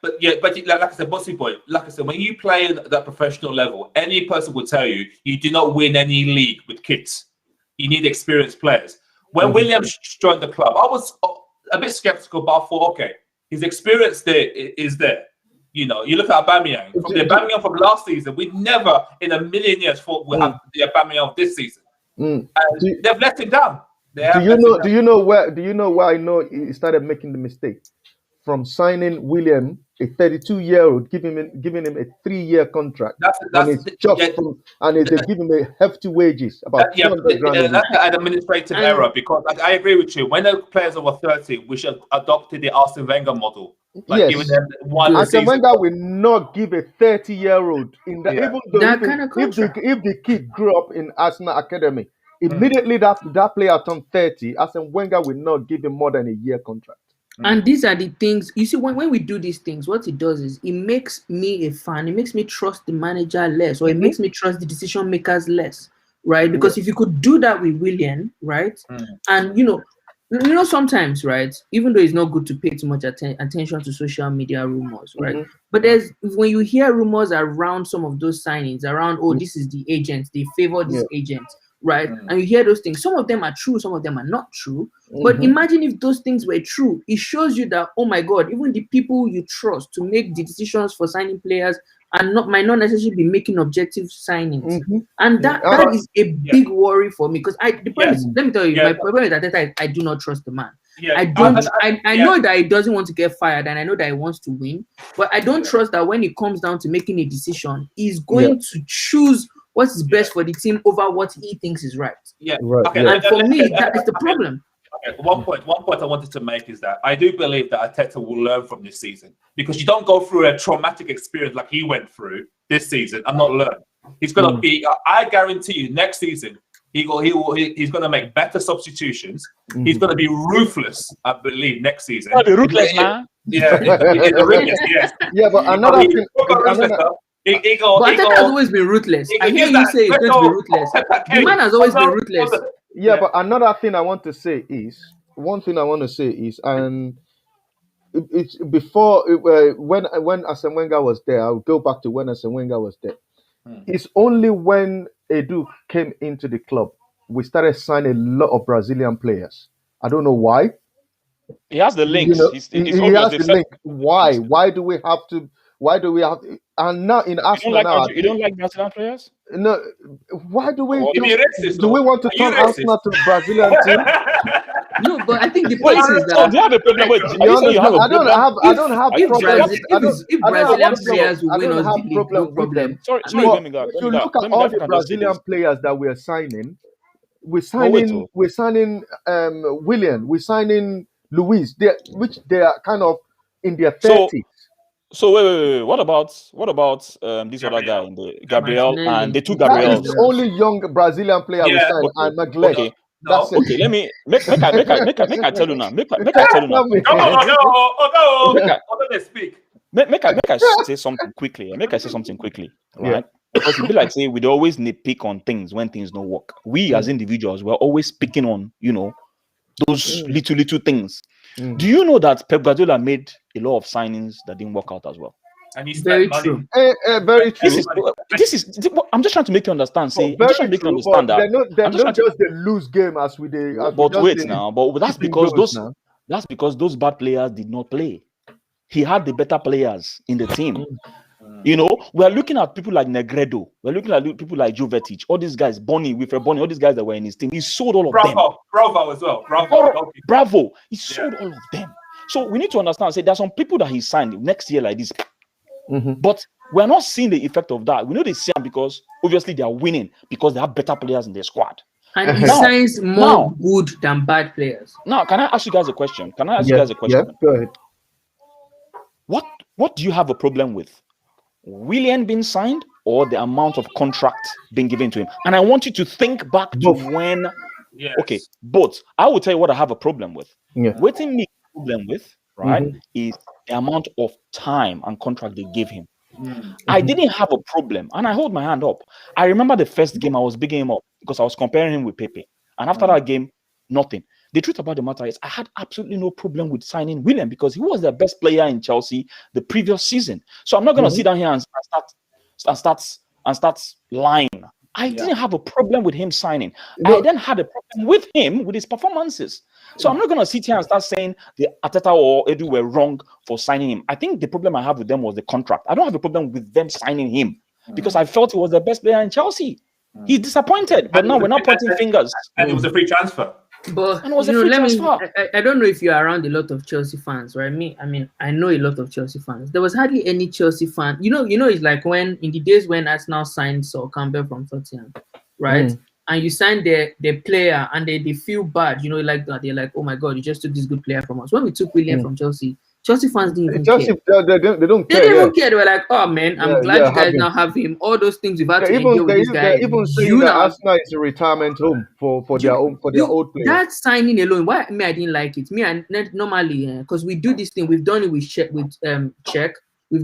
S3: But like I said, Mossyboy, like I said, when you play at that professional level, any person will tell you you do not win any league with kids. You need experienced players. When Williams joined the club, I was a bit skeptical, but I thought, okay, his experience there is there. You know, you look at Aubameyang. From the Aubameyang from last season, we never in a million years thought we'll have the Aubameyang of this season. And they've let him down.
S2: Do you know where I know he started making the mistake? From signing William, a 32-year-old, giving him a 3-year contract, and they give him a hefty wages, about 200 grand.
S3: That's an administrative error, because I agree with you. When the players over 30, we should adopt the Arsene Wenger model. Giving them one
S2: Arsene Wenger will not give a 30-year-old in the even though if the kid grew up in Arsenal Academy, immediately that player turned 30, Arsene Wenger will not give him more than a year contract.
S4: And these are the things you see when we do these things. What it does is it makes me a fan. It makes me trust the manager less, or it makes me trust the decision makers less, right? Because if you could do that with William, right, and you know sometimes, right, even though it's not good to pay too much attention to social media rumors, right? But there's when you hear rumors around some of those signings, around this is the agent, they favor this agent. Right, and you hear those things. Some of them are true, some of them are not true. But imagine if those things were true. It shows you that, oh my God, even the people you trust to make the decisions for signing players might not necessarily be making objective signings. And that is a big worry for me, because let me tell you, my problem is that I do not trust the man. I don't. I know that he doesn't want to get fired, and I know that he wants to win, but I don't trust that when it comes down to making a decision, he's going to choose what is best for the team over what he thinks is right. And for me, that is the problem.
S3: Okay. One point I wanted to make is that I do believe that Arteta will learn from this season, because you don't go through a traumatic experience like he went through this season and not learn. He's going to be. I guarantee you, next season he's going to make better substitutions. He's going to be ruthless, I believe, next season.
S1: Be ruthless, man.
S3: Ruthless, yes.
S2: Yeah, but another thing.
S4: But Arteta has always been ruthless. I hear you say he's going to be ruthless. The man has always been ruthless.
S2: Yeah, but another thing I want to say is, and it's before when Arsene Wenger was there, I'll go back to when Arsene Wenger was there. It's only when Edu came into the club, we started signing a lot of Brazilian players. I don't know why.
S1: He has the links.
S2: He has the link. Why? Why do we have to? And now in Arsenal,
S1: you don't like Brazilian players?
S2: No. Why do we?
S3: Do we
S2: want to turn Arsenal to the Brazilian team?
S4: No, but I think the
S1: Wait,
S4: point is
S1: so
S4: that
S1: do you have a problem with? Are
S2: You
S1: you saying you have
S2: understand?
S1: a problem?
S2: I don't have
S1: Are you-
S2: problems.
S4: if
S2: I don't have
S4: Brazilian
S2: problem.
S4: players will
S2: I
S4: win
S2: don't
S4: us
S2: have
S4: the league, no
S2: problem with them.
S4: problem.
S1: Sorry,
S4: I
S1: sorry,
S4: mean,
S2: But
S1: Gbemiga,
S2: if you look at
S1: Gbemiga,
S2: all
S1: if I
S2: the
S1: can just say this.
S2: Brazilian players that we're signing,
S1: But wait, oh.
S2: we're signing William, we're signing Luis, they are kind of in their
S1: So
S2: 30s.
S1: wait. What about this other guy
S3: Gabriel.
S1: in the Gabriel and
S4: Martinelli.
S1: the two
S2: That is
S1: Gabriels?
S2: the only young Brazilian player we
S3: Yeah.
S2: signed,
S1: Okay,
S2: and Magley.
S1: okay,
S2: That's
S3: No.
S2: it.
S1: okay. Let me make I tell you now. Make I tell you now
S2: Tell me.
S3: Come
S1: quickly.
S3: on, no.
S1: Make I
S3: Let them speak.
S1: make I say something quickly. Make I say something quickly,
S2: Yeah.
S1: right? Because it be like say we'd always nitpick on things when things don't work. We as individuals we're always picking on those little things.
S2: Mm.
S1: Do you know that Pep Guardiola made a lot of signings that didn't work out as well?
S3: And you
S4: Very
S3: spend money.
S4: true.
S2: Very true.
S1: This is I'm just trying to make you understand. I'm
S2: Very
S1: just trying to make you
S2: true.
S1: understand
S2: But
S1: that.
S2: they're
S1: I'm just
S2: not
S1: trying to.
S2: just the lose game as we did.
S1: But wait now. But that's because
S2: now.
S1: that's because those bad players did not play. He had the better players in the team. We're looking at people like Negredo. We're looking at people like Jovetic. All these guys, Bonnie, all these guys that were in his team. He sold all of them.
S3: Bravo as well.
S1: Bravo. He sold all of them. So we need to understand. Say there's some people that he signed next year like this. But we're not seeing the effect of that. We know they see them because obviously they are winning because they have better players in their squad.
S4: And he signs more good than bad players.
S1: Now, can I ask you guys a question?
S2: Yeah, go ahead.
S1: What do you have a problem with? Willian being signed or the amount of contract being given to him? And I want you to think back to when.
S3: Yes.
S1: Okay, both. I will tell you what I have a problem with.
S2: Yeah.
S1: What me problem with, right, is the amount of time and contract they give him. I didn't have a problem, and I hold my hand up. I remember the first game I was bigging him up because I was comparing him with Pepe, and after that game, nothing. The truth about the matter is, I had absolutely no problem with signing William because he was the best player in Chelsea the previous season. So I'm not going to sit down here and start lying. I didn't have a problem with him signing. I then had a problem with him with his performances. So I'm not going to sit here and start saying the Arteta or Edu were wrong for signing him. I think the problem I have with them was the contract. I don't have a problem with them signing him because I felt he was the best player in Chelsea. He's disappointed, but now we're not pointing fingers.
S3: And it was a free transfer.
S4: But
S1: And it was a free transfer.
S4: I don't know if you're around a lot of Chelsea fans, right? I know a lot of Chelsea fans. There was hardly any Chelsea fan. It's like when in the days when Arsenal signed Sol Campbell from Tottenham, right? And you sign their player and they feel bad, like that. They're like, oh my god, you just took this good player from us. When we took William from Chelsea fans didn't even care.
S2: They don't
S4: They
S2: care.
S4: didn't even care. They were like, oh man, I'm glad you guys now have him. All those things we've had to endure with this guy.
S2: Even saying that Arsenal is a retirement home for their old players.
S4: That signing alone, why I didn't like it. Normally, because we do this thing, we've done it with Czech, we've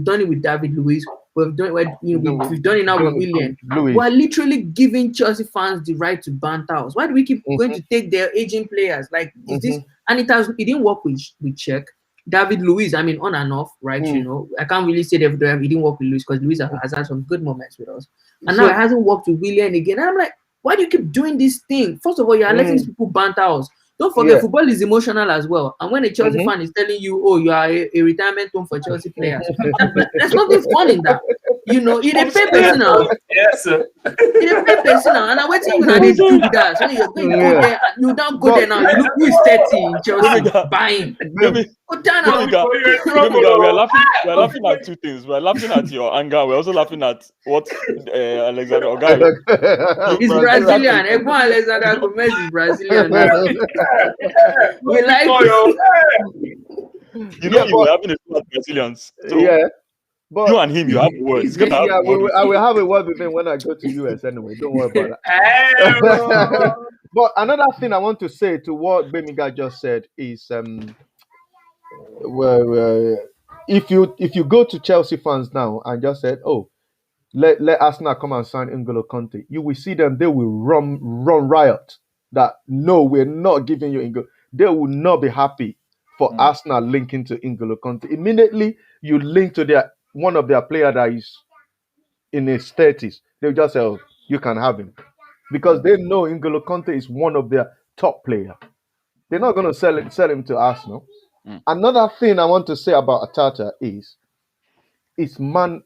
S4: done it with David Luiz, we've done it now with William. We're literally giving Chelsea fans the right to banter us. Why do we keep going to take their aging players? Like is this? And it didn't work with Czech. David Luiz, on and off, right? I can't really say that he didn't work with Luiz because Luiz has had some good moments with us. And now it hasn't worked with William again. And I'm like, why do you keep doing this thing? First of all, you're letting these people banter us. Don't forget, football is emotional as well. And when a Chelsea fan is telling you, oh, you are a retirement home for Chelsea players, there's nothing fun in that. It a pay personal.
S3: Yes, sir.
S4: It a pay personal. And I'm waiting you they do with that. So you're going to go there, you don't go there now. You look who is 30 in Chelsea buying. Go down now.
S1: We're laughing at two things. We're laughing at your anger. We're also laughing at what Alexander Ogai.
S4: He's Brazilian. Everyone Alexander Gomez is Brazilian. We like
S1: you were having a lot of Brazilians. So
S2: but
S1: you and him, you have words.
S2: I will have a word with him when I go to US anyway. Don't worry about that. But another thing I want to say to what Gbemiga just said is, if you go to Chelsea fans now and just said, oh, let Arsenal come and sign N'Golo Kante, you will see them. They will run riot. That no, we're not giving you N'Golo. They will not be happy for Arsenal linking to N'Golo Kante. Immediately you link to one of their player that is in his 30s, they'll just say, oh, you can have him. Because they know N'Golo Kante is one of their top players. They're not going to sell him to Arsenal. Another thing I want to say about Arteta is his man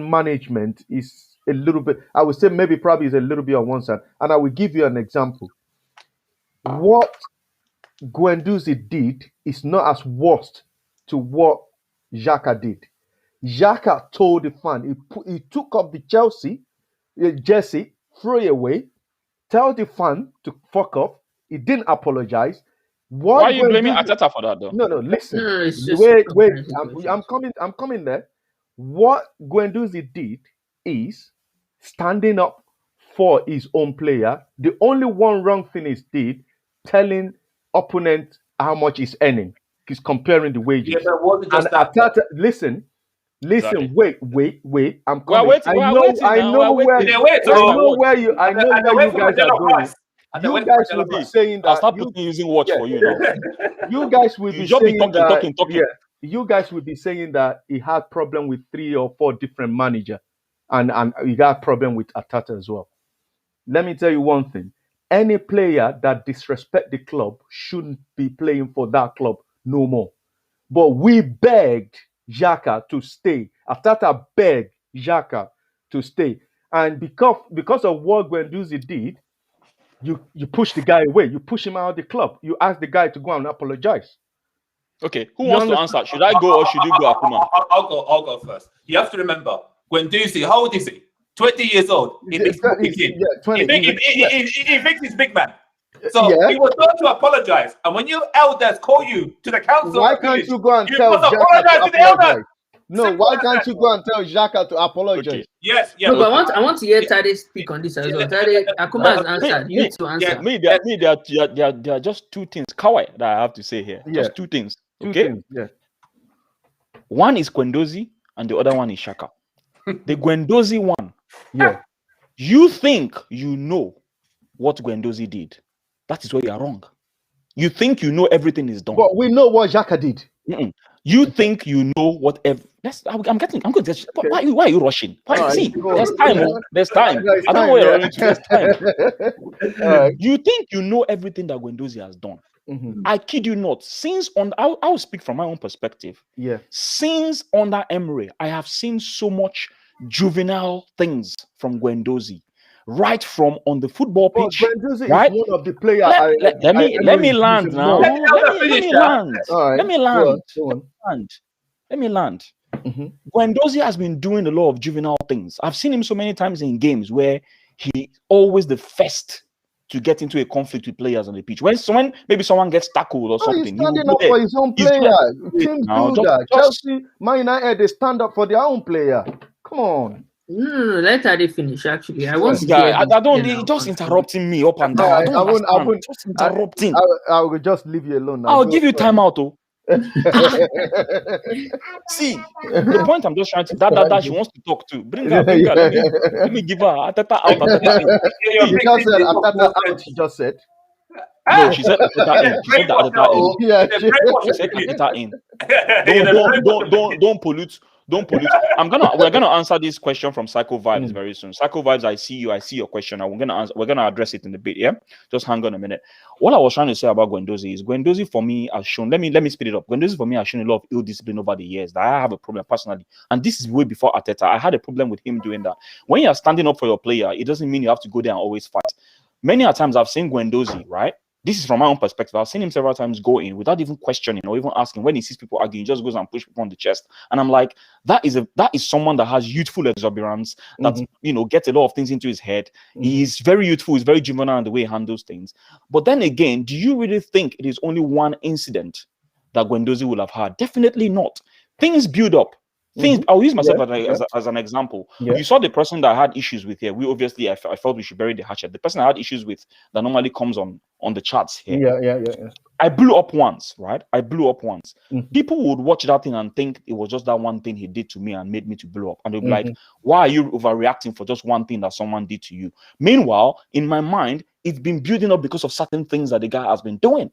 S2: management is a little bit, I would say maybe probably is a little bit on one side. And I will give you an example. What Guendouzi did is not as worst to what Xhaka did. Xhaka told the fan, he took up the Chelsea jersey, throw it away, tell the fan to fuck off. He didn't apologize.
S1: Why are you blaming Arteta for that, though?
S2: No, listen.
S4: No, it's just
S2: Wait. I'm coming there. What Guendouzi did is standing up for his own player. The only one wrong thing he did, telling opponent how much he's earning. He's comparing the wages.
S3: Yeah, but wasn't just
S2: And
S3: that.
S2: Arteta, listen.
S1: Exactly.
S2: Wait. I'm coming.
S1: Waiting,
S2: I know where you guys are going. You guys will be saying that.
S1: I'll start using watch for you now.
S2: You guys will be
S1: just be
S2: saying
S1: talking.
S2: Yeah, you guys will be saying that he had problem with 3 or 4 different managers, and he got problem with Arteta as well. Let me tell you one thing: any player that disrespect the club shouldn't be playing for that club no more. But we begged Xhaka to stay. Arteta begged Xhaka to stay, and because of what Guendouzi did, you push the guy away. You push him out of the club. You ask the guy to go and apologize.
S1: Okay, who wants to answer? Should I go or should you go, Akuma?
S3: I'll go first. You have to remember, Guendouzi, how old is he? 20 years old. He thinks he's big man. So he was going to apologize. And when your elders call you to the council,
S2: why can't you go and tell Xhaka to apologize? No, why can't you go and tell Xhaka to apologize?
S3: Okay. Yes.
S4: No, but I want to hear Tade speak on this as well. Tade, Akuma has answered. You need to answer.
S1: There are just 2 things, Kawai, that I have to say here. Just 2 things. Okay. One is Guendouzi and the other one is Xhaka. The Guendouzi one.
S2: Yeah.
S1: You think you know what Guendouzi did. That is where you are wrong. You think you know everything is done.
S2: But we know what Xhaka did.
S1: You think you know whatever. I'm going to. Why are you rushing? See, there's time. There's time. I don't know where you're running to. There's time. You think you know everything that Guendouzi has done. I kid you not. I'll speak from my own perspective.
S2: Yeah.
S1: Since under Emery, I have seen so much juvenile things from Guendouzi. Right from on the football pitch, right?
S2: Is one of the players.
S1: Let me land now. Let me land. Guendouzi has been doing a lot of juvenile things. I've seen him so many times in games where he always the first to get into a conflict with players on the pitch. When someone gets tackled or something,
S2: he's standing up for his own player. Teams do that. Chelsea, Man United, they stand up for their own player. Come on.
S4: No, let Tade finish. Actually, I want to.
S1: I don't. He's just interrupting me up and down. I won't. Just interrupting.
S2: I will just leave you alone now.
S1: I'll give you time out, though. See, the point I'm just trying to that she wants to talk to. Bring her. Let me give her Arteta out.
S2: You just said Arteta out. She just said.
S1: No, she said Arteta in. She said Arteta in.
S2: Yeah,
S1: she said Arteta in. Don't pollute. Don't pollute. We're gonna answer this question from Psycho Vibes very soon. Psycho Vibes, I see your question. We're gonna address it in a bit. Yeah, just hang on a minute. What I was trying to say about Guendouzi is Guendouzi for me has shown. Let me speed it up. Guendouzi for me has shown a lot of ill discipline over the years. That I have a problem personally, and this is way before Arteta. I had a problem with him doing that. When you are standing up for your player, it doesn't mean you have to go there and always fight. Many a times I've seen Guendouzi, right? This is from my own perspective. I've seen him several times go in without even questioning or even asking. When he sees people arguing, he just goes and push people on the chest. And I'm like, that is someone that has youthful exuberance, that gets a lot of things into his head. He's very youthful, he's very juvenile in the way he handles things. But then again, do you really think it is only one incident that Guendouzi will have had? Definitely not. Things build up. I'll use myself as an example. You saw the person that I had issues with here. I felt we should bury the hatchet. The person I had issues with that normally comes on the charts here.
S2: Yeah.
S1: I blew up once, right? People would watch that thing and think it was just that one thing he did to me and made me to blow up. And they'll be like, why are you overreacting for just one thing that someone did to you? Meanwhile, in my mind, it's been building up because of certain things that the guy has been doing.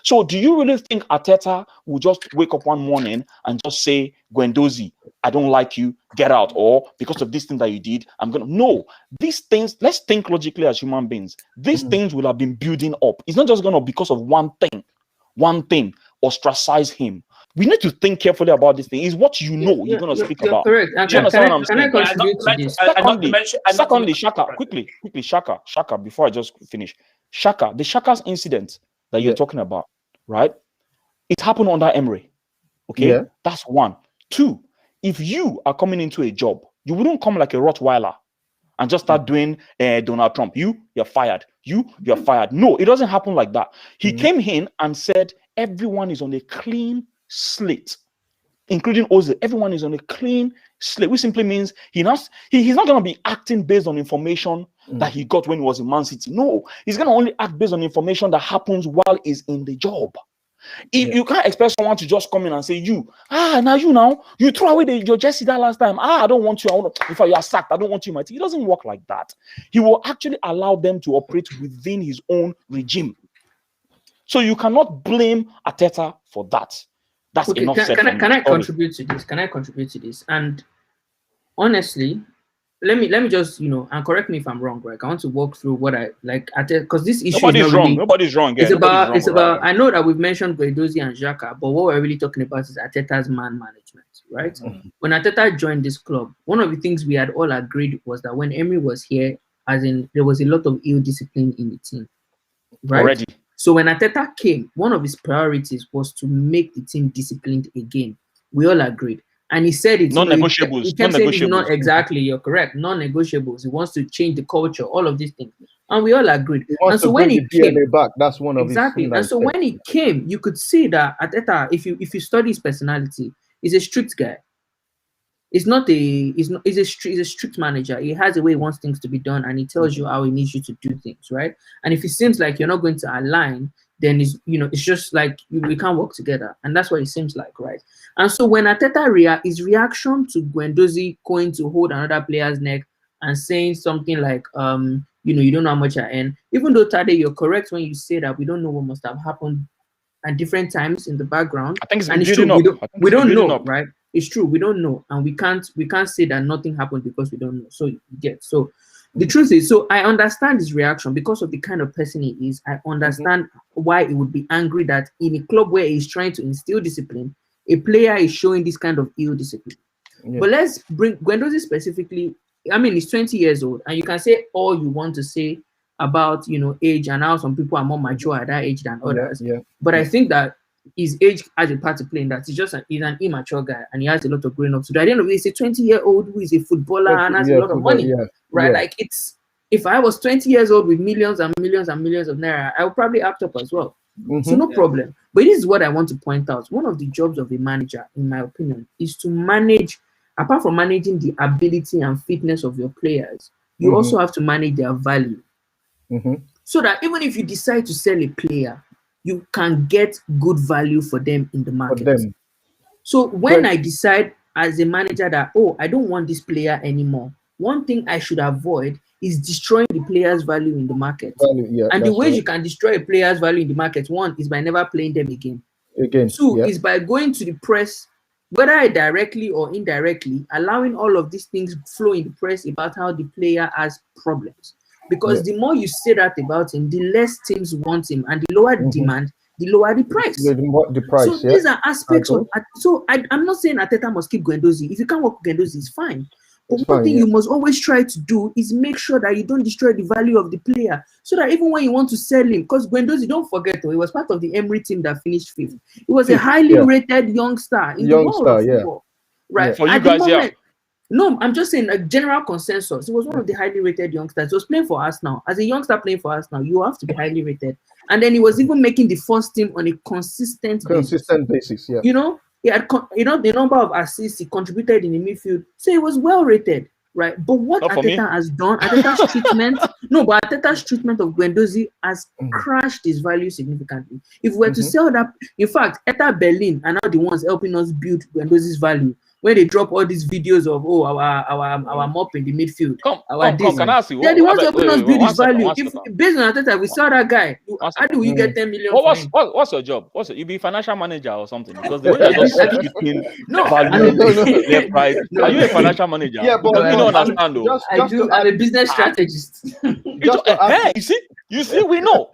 S1: So do you really think Arteta will just wake up one morning and just say, Guendouzi, I don't like you, get out, or because of this thing that you did, I'm gonna no. These things, let's think logically as human beings. These things will have been building up. It's not just gonna because of one thing ostracize him. We need to think carefully about this thing. Is what you know you're gonna speak about.
S4: Correct.
S1: Can
S4: I contribute to this?
S1: Secondly, Shaka, quickly, Shaka, before I just finish. Shaka's incident that you're talking about. right? It happened under Emery. Okay,
S2: Yeah.
S1: that's one. Two, if you are coming into a job, you wouldn't come like a Rottweiler and just start doing Donald Trump. You're fired. You're fired. No, it doesn't happen like that. He came in and said everyone is on a clean slate, including Ozil. Everyone is on a clean slate, which simply means he's not going to be acting based on information that he got when he was in Man City. No, he's going to only act based on information that happens while he's in the job. You can't expect someone to just come in and say, you throw away your jersey that last time. I don't want you. In fact, you are sacked. I don't want you in my team. It doesn't work like that. He will actually allow them to operate within his own regime. So you cannot blame Arteta for that. That's enough said.
S4: Can I contribute to this? Can I contribute to this? And honestly, let me just, and correct me if I'm wrong, right? I want to walk through what I like, because this issue
S1: nobody's
S4: is
S1: wrong.
S4: really,
S1: Nobody's wrong. Yeah,
S4: it's about. I know that we've mentioned Guendouzi and Xhaka, but what we're really talking about is Arteta's man management, right? When Arteta joined this club, one of the things we had all agreed was that when Emery was here, as in there was a lot of ill discipline in the team, right?
S1: Already.
S4: So when Arteta came, one of his priorities was to make the team disciplined again. We all agreed. And he said it's
S1: non-negotiables.
S4: He kept saying it's not exactly, you're correct. Non-negotiables. He wants to change the culture, all of these things. And we all agreed.
S2: And so when he came back, that's one of
S4: exactly.
S2: His
S4: and so when he came, you could see that Arteta, if you study his personality, he's a strict guy. He's a strict manager. He has a way he wants things to be done, and he tells you how he needs you to do things, right? And if it seems like you're not going to align, then it's just like we can't work together, and that's what it seems like, right? And so when Arteta his reaction to Guendouzi going to hold another player's neck and saying something like, you don't know how much I earn, even though Tade, you're correct when you say that we don't know what must have happened at different times in the background.
S1: I think it's
S4: true. We don't know,
S1: up.
S4: right? It's true. We don't know, and we can't say that nothing happened because we don't know. So so the truth is, so I understand his reaction because of the kind of person he is. I understand why he would be angry that in a club where he's trying to instill discipline, a player is showing this kind of ill discipline. Yeah. But let's bring Guendouzi specifically. I mean, he's 20 years old, and you can say all you want to say about age and how some people are more mature at that age than others. But I think that his age has a part to play in that. He's an immature guy, and he has a lot of growing up to do. At the end of it, he's a 20-year-old who is a footballer and has a lot of money, right? Like if I was 20 years old with millions and millions and millions of naira, I would probably act up as well. So no problem. But this is what I want to point out. One of the jobs of a manager, in my opinion, is to manage, apart from managing the ability and fitness of your players, you also have to manage their value. So that even if you decide to sell a player, you can get good value for them in the market. So when I decide as a manager that, I don't want this player anymore, one thing I should avoid is destroying the player's value in the market. And the ways you can destroy a player's value in the market, one is by never playing them again. Two is by going to the press, whether directly or indirectly, allowing all of these things flow in the press about how the player has problems. Because the more you say that about him, the less teams want him, and the lower the demand, the lower the price.
S2: The price.
S4: So these are aspects of. So I'm not saying Arteta must keep Guendouzi. If you can't work with Guendouzi, it's fine. But one thing you must always try to do is make sure that you don't destroy the value of the player, so that even when you want to sell him, because Guendouzi, don't forget, he was part of the Emery team that finished fifth. He was a highly rated youngster in the world of football, right?
S1: For you guys,
S4: No, I'm just saying a general consensus. He was one of the highly rated youngsters. He was playing for us now. As a youngster playing for us now, you have to be highly rated. And then he was even making the first team on a consistent
S2: basis.
S4: He had the number of assists he contributed in the midfield. So he was well rated, right? But what Arteta has done, Arteta's treatment of Guendouzi has crashed his value significantly. If we were to sell that, in fact, Hertha Berlin are now the ones helping us build Guendouzi's value. When they drop all these videos of our mop in the midfield,
S1: can I ask you?
S4: They're the ones helping us build his value. If based on Arteta, we saw that guy. How do you get 10 million?
S1: What's your job? You be financial manager or something? Because the way you're just speaking value, price. Are you a financial manager?
S2: Yeah, but
S1: we don't understand though.
S4: I do. I'm a business strategist.
S1: You see, we know.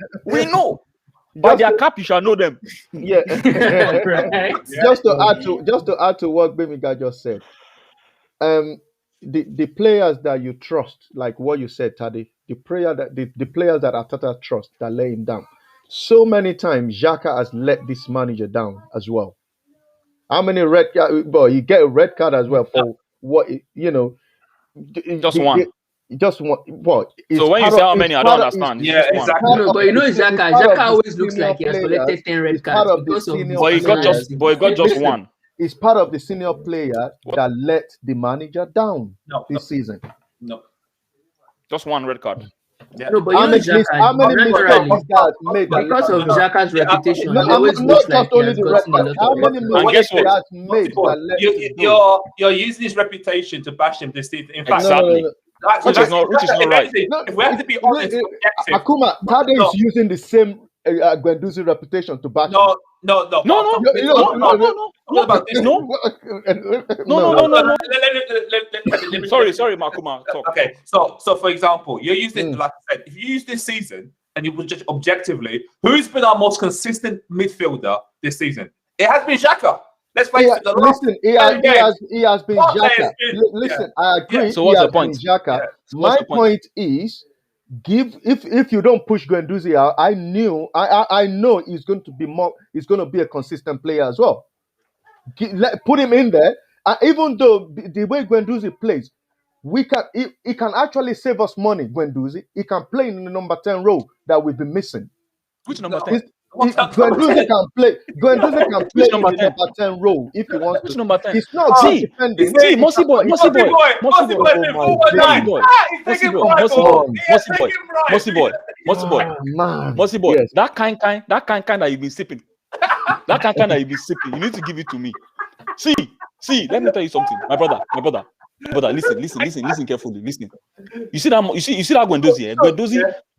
S1: By their cap, you shall know them.
S2: Right. Just to add to what Gbemiga just said, the players that you trust, like what you said, Tade, the players that Arteta trusts that lay him down. so many times Xhaka has let this manager down as well. How many red card? Well, you get a red card as well for what you know.
S1: Just one.
S2: Just one. Well,
S1: So when you say how many, I don't understand. It's
S3: Yeah,
S1: just one.
S3: exactly.
S4: No, but you know Xhaka. Xhaka always looks like he has collected 10 red cards because of his
S1: But he got just
S2: Listen,
S1: one.
S2: It's part of the senior player that let the manager down this season.
S3: No.
S1: Just one red card.
S3: Yeah.
S4: No, but you know
S2: How many mistakes
S4: naturally,
S2: this guy has made?
S4: because of Xhaka's reputation,
S2: No,
S4: he always
S2: not
S4: looks
S2: just
S4: like he
S2: only
S4: has
S2: the red
S4: gotten a
S2: card.
S4: lot
S2: How
S4: of
S2: many
S4: red cards.
S2: mistakes
S1: guess
S2: he
S1: what?
S2: has made that led him to do?
S3: You're using his reputation to bash him this season. In fact,
S1: Exactly. Which is not right.
S3: If we have to be honest, objective.
S2: Akuma, Tade is using the same Guendouzi reputation to back him.
S3: No.
S1: Sorry, Makuma. Talk.
S3: Okay, so for example, you're using like I said, if you use this season and you would judge objectively, who's been our most consistent midfielder this season? It has been Xhaka. Let's face it.
S2: Listen, he has been Xhaka. Listen, I agree.
S1: So what's the point?
S2: Xhaka. My point is, if you don't push Guendouzi out, I know he's going to be more. He's going to be a consistent player as well. Put him in there, even though the way Guendouzi plays, he can actually save us money. Guendouzi, he can play in the number 10 role that we've been missing.
S1: Which number 10?
S2: Guendouzi can play. Guendouzi can play in the number 10 role if he wants
S1: Which
S2: to.
S1: number 10?
S2: It's not
S1: See,
S2: defending.
S1: Mossyboy.
S2: Yes.
S1: That kind that you've been sipping. You need to give it to me. See, let me tell you something, my brother. Listen carefully. Listen. You see that Guendouzi?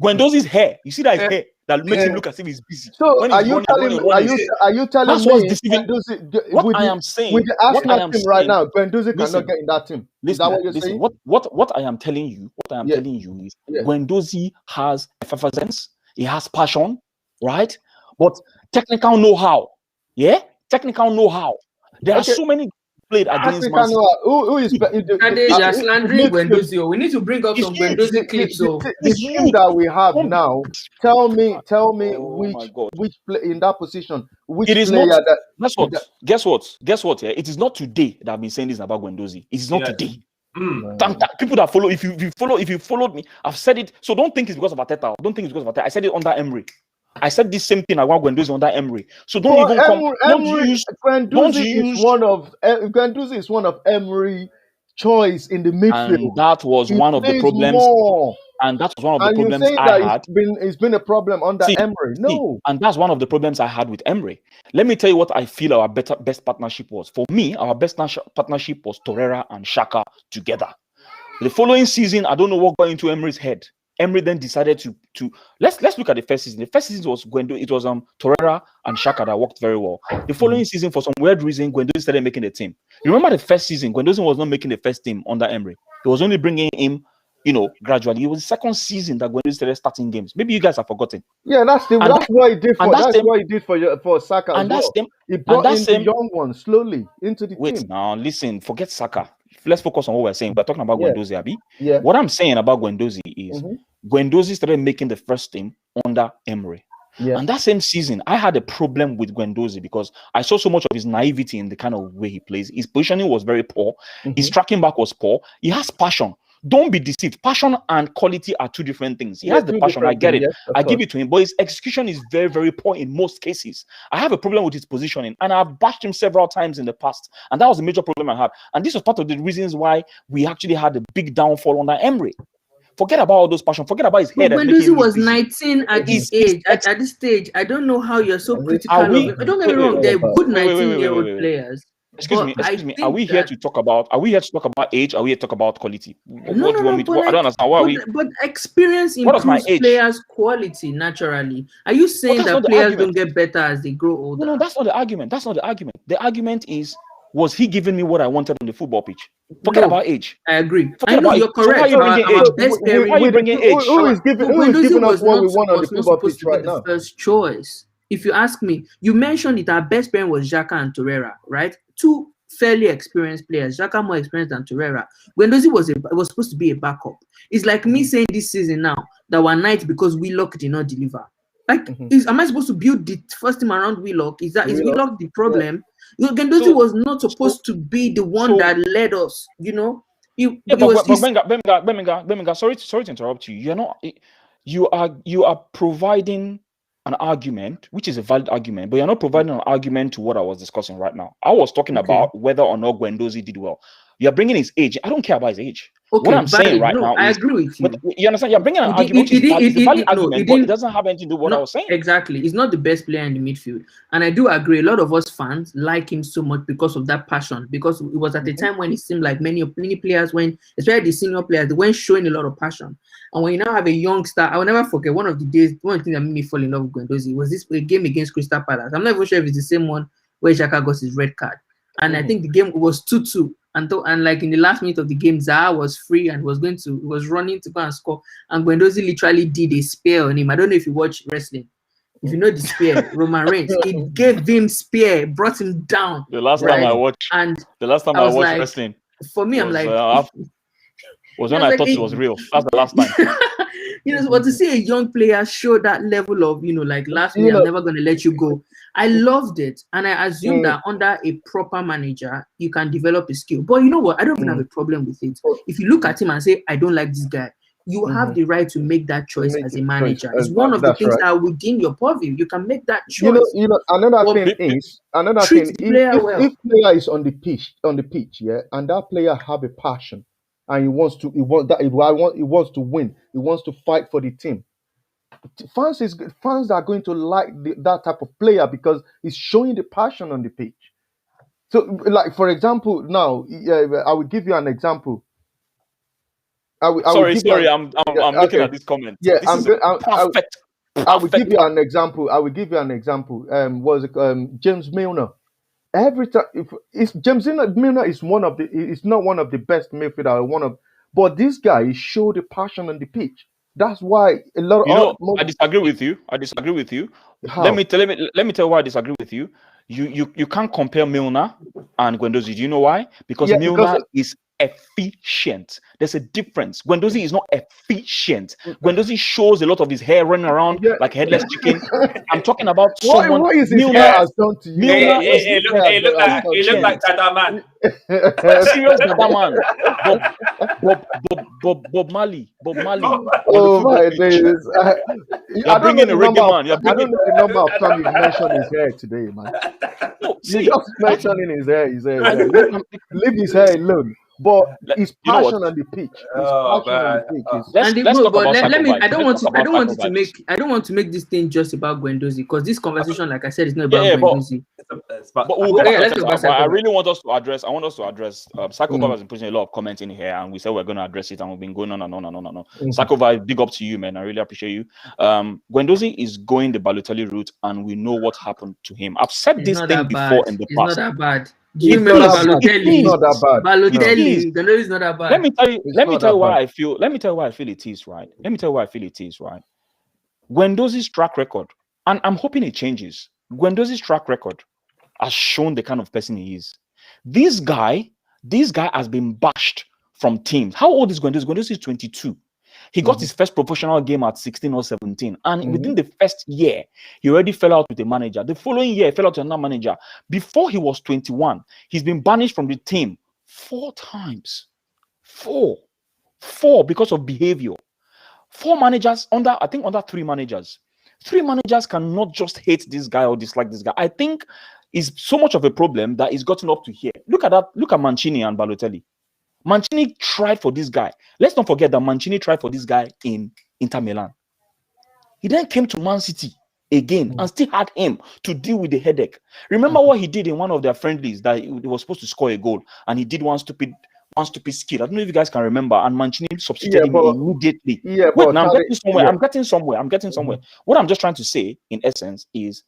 S1: Guendouzi's hair. You see that his hair that makes him look as if he's busy.
S2: So are you telling
S1: That's
S2: me
S1: what's deceiving? What I am saying
S2: with the Arsenal team right now, Guendouzi cannot get in that team? Is that what you're saying?
S1: What I am telling you, is Guendouzi has effervescence, he has passion, right? But technical know-how. There are so many played against Man City.
S2: Who is
S4: You're slandering Guendouzi. We need to bring up some Guendouzi clips.
S2: The team that we have now, tell me
S1: Oh
S2: which play in that position, which
S1: it is
S2: player
S1: not.
S2: that.
S1: Guess what? Yeah, it is not today that I've been saying this about Guendouzi. It is not today. People that follow, if you followed me, I've said it. So don't think it's because of Arteta. Don't think it's because of Arteta. I said it under Emery. I said this same thing about Guendouzi under Emery. So don't even come.
S2: Guendouzi is one of Emery's choice in the midfield.
S1: And that was one of the problems. And that was one of the problems I had.
S2: It's been a problem under Emery. No.
S1: And that's one of the problems I had with Emery. Let me tell you what I feel our best partnership was. For me, our best partnership was Torreira and Xhaka together. The following season, I don't know what got into Emery's head. Emery then decided to let's look at the first season. The first season was it was Torreira and Xhaka that worked very well. The following season, for some weird reason, Guendouzi started making the team. You remember the first season, Guendouzi was not making the first team under Emery. He was only bringing him, gradually. It was the second season that Guendouzi started starting games. Maybe you guys have forgotten.
S2: Yeah, that's what he did for Saka as well. He brought in the young ones slowly into the team.
S1: Wait, now listen, forget Saka. Let's focus on what we're saying. We're talking about Guendouzi, Abi.
S2: Yeah.
S1: What I'm saying about Guendouzi is Guendouzi started making the first team under Emery. Yeah. And that same season, I had a problem with Guendouzi because I saw so much of his naivety in the kind of way he plays. His positioning was very poor. His tracking back was poor. He has passion. Don't be deceived. Passion and quality are two different things. He has the passion. I get it. Yes, I give it to him. But his execution is very, very poor in most cases. I have a problem with his positioning. And I've bashed him several times in the past. And that was a major problem I had. And this was part of the reasons why we actually had a big downfall under Emery. Forget about all those passion. Forget about his head.
S4: Guendouzi was 19 at this age. At this stage, I don't know how you're so critical of him. Don't get me wrong. They're good 19-year-old players.
S1: Excuse me. Are we here to talk about age? Are we here to talk about quality? What do you want me to? I don't understand. Why are we?
S4: But experience improves players' quality naturally. Are you saying that players don't get better as they grow older?
S1: No, that's not the argument. The argument is, was he giving me what I wanted on the football pitch? Forget about age.
S4: I agree. I know you're correct.
S1: So why are you bringing age?
S2: Who is giving us what we want on the football pitch right now?
S4: First choice. If you ask me, you mentioned it. Our best pairing was Xhaka and Torreira, right? Two fairly experienced players. Xhaka more experienced than Torreira. Guendouzi was supposed to be a backup. It's like me saying this season now that we're ninth because Willock did not deliver. Like, am I supposed to build the first team around Willock? Is Willock the problem? Gendozi was not supposed to be the one that led us. You know,
S1: Gbemiga, sorry to interrupt you. You're not. You are providing an argument, which is a valid argument, but you're not providing an argument to what I was discussing right now. I was talking about whether or not Gendozi did well. You're bringing his age. I don't care about his age.
S4: Okay,
S1: what I'm saying right now
S4: I
S1: is,
S4: agree with you.
S1: But you understand? You're bringing an argument, which is a valid argument, but it doesn't have anything to do with what I was saying.
S4: Exactly. He's not the best player in the midfield. And I do agree, a lot of us fans like him so much because of that passion, because it was at the time when it seemed like many players, especially the senior players, they weren't showing a lot of passion. And when you now have a young star, I will never forget one of the things that made me fall in love with Gendozi was this game against Crystal Palace. I'm not even sure if it's the same one where Xhaka got his red card. And I think the game was 2-2. And like in the last minute of the game, Zaha was free and was running to go and score. And Gendozi literally did a spear on him. I don't know if you watch wrestling. If you know the spear, Roman Reigns, it gave him spear, brought him down.
S1: The last time I watched
S4: like,
S1: wrestling.
S4: For me, I'm like,
S1: was when I thought it was real. That's the last time.
S4: But to see a young player show that level of, like last year, I'm never going to let you go. I loved it. And I assume that under a proper manager, you can develop a skill. But you know what? I don't even have a problem with it. If you look at him and say, I don't like this guy, you have the right to make that choice as a manager. It's one of the things that are within your purview. You can make that choice.
S2: Another thing, if player is on the pitch, yeah, and that player have a passion and he wants to win, he wants to fight for the team. Fans are going to like that type of player because he's showing the passion on the pitch. So, like for example, now I will give you an example.
S1: I'm looking at this comment.
S2: Yeah,
S1: this perfect.
S2: I will give you an example. Was James Milner? Every time, James Milner is not one of the best midfielders. But this guy showed the passion on the pitch. That's why a lot of
S1: I disagree with you.
S2: How?
S1: Let me tell you why I disagree with you. You can't compare Milner and Gendozi. Do you know why? Because Milner is efficient. There's a difference. Gendozi is not efficient. Gendozi shows a lot of his hair running around like headless chicken. I'm talking about someone.
S2: What is his hair has done to you?
S3: He look like Tade man.
S1: Serious Tade man. Bob Marley.
S2: Oh my days!
S1: You're bringing a reggae man.
S2: I don't know the number of times you've mentioned his hair today, man.
S1: No,
S2: You just mentioning his hair. Leave his hair alone. But his passion on the pitch.
S1: Let's talk about Sakovic.
S4: I don't want to make this thing just about Gendozi, because this conversation, like I said, is not about Gendozi.
S1: I really want us to address. Sakovic has been putting a lot of comments in here, and we said we're going to address it, and we've been going on and on and on and on. Sakovic, big up to you, man. I really appreciate you. Gendozi is going the Balotelli route, and we know what happened to him. I've said this thing before in the past.
S4: It's not that bad. Do you remember Balotelli?
S2: It's not that bad.
S4: Balotelli, Gendozi is not that bad.
S1: Let me tell you why I feel it is right. Gendozi's track record, and I'm hoping it changes. Gendozi's track record has shown the kind of person he is. This guy has been bashed from teams. How old is Gendozi? Gendozi is 22. He got his first professional game at 16 or 17. And within the first year, he already fell out with a manager. The following year, he fell out with another manager. Before he was 21, he's been banished from the team 4 times. 4 because of behavior. 4 managers under 3 managers. 3 managers cannot just hate this guy or dislike this guy. I think it's so much of a problem that it's gotten up to here. Look at that. Look at Mancini and Balotelli. Mancini tried for this guy. Let's not forget that Mancini tried for this guy in Inter Milan. He then came to Man City again and still had him to deal with the headache. Remember what he did in one of their friendlies, that he was supposed to score a goal and he did one stupid skill. I don't know if you guys can remember. And Mancini substituted him immediately. I'm getting somewhere. What I'm just trying to say, in essence, is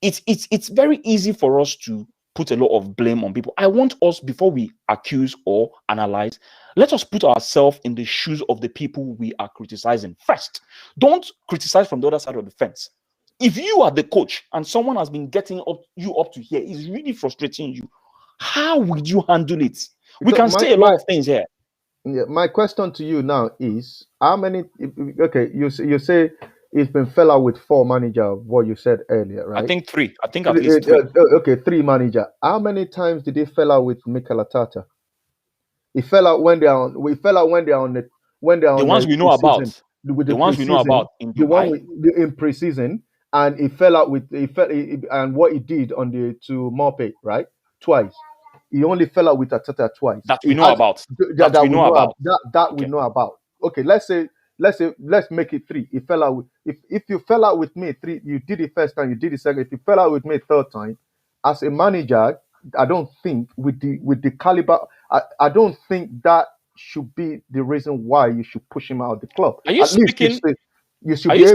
S1: it's very easy for us to put a lot of blame on people. I want us, before we accuse or analyze, let us put ourselves in the shoes of the people we are criticizing first. Don't criticize from the other side of the fence. If you are the coach and someone has been getting you up to here, is really frustrating you, how would you handle it? We can say a lot of things here.
S2: Yeah, my question to you now is, how many? Okay, you say he's been fell out with 4 manager. What you said earlier, right?
S1: I think 3. I think at least 3.
S2: Okay, 3 manager. How many times did he fell out with Mikel Arteta? He fell out when they are on. We fell out when they are on the
S1: The ones we know about.
S2: with
S1: The ones we know about in
S2: the one
S1: Dubai.
S2: in preseason, and he fell out with and what he did on the to Morpay, right? Twice. He only fell out with Arteta twice.
S1: That we know about.
S2: That
S1: we know about.
S2: That we know about. Okay, let's make it 3. He fell out with if you fell out with me 3, you did it first time, you did it second. If you fell out with me 3rd time, as a manager, I don't think with the caliber, I don't think that should be the reason why you should push him out of the club.
S1: Are you speaking? Are you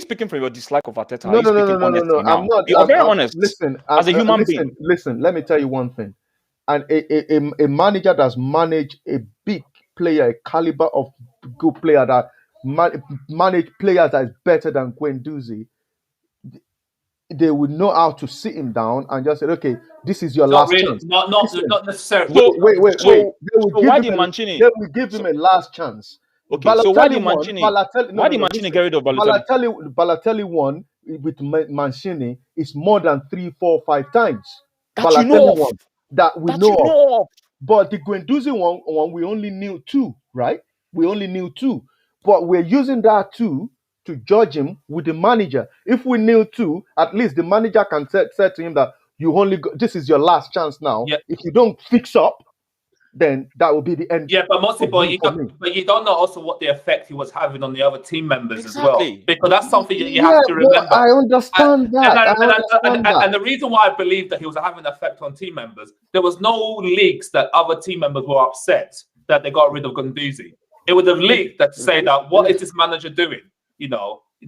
S1: speaking from your dislike of Arteta?
S2: No. I'm not.
S1: You're very honest.
S2: Listen,
S1: as a human being.
S2: Listen. Let me tell you one thing. And a manager that's managed a big player, a caliber of good player that manage players that is better than Guendouzi, they would know how to sit him down and just say, okay, this is your last chance.
S3: Not necessarily.
S1: So,
S2: wait.
S1: So why did Mancini?
S2: They will give him a last chance.
S1: Okay, so why did Mancini? Why did Mancini get rid of Balotelli?
S2: Balotelli won with Mancini is more than 3, 4, 5 times.
S1: That you know of.
S2: That we know of. But the Guendouzi one we only knew 2, right? We only knew 2. But we're using that 2 to judge him with the manager. If we knew 2, at least the manager can say to him that you only this is your last chance now.
S3: Yeah.
S2: If you don't fix up, then that will be the end.
S3: Yeah, but Mossyboy, you don't know also what the effect he was having on the other team members as well. Because that's something you have to remember.
S2: I understand that.
S3: And the reason why I believe that he was having an effect on team members, there was no leaks that other team members were upset that they got rid of Guendouzi. It would have leaked that to say that what is this manager doing? There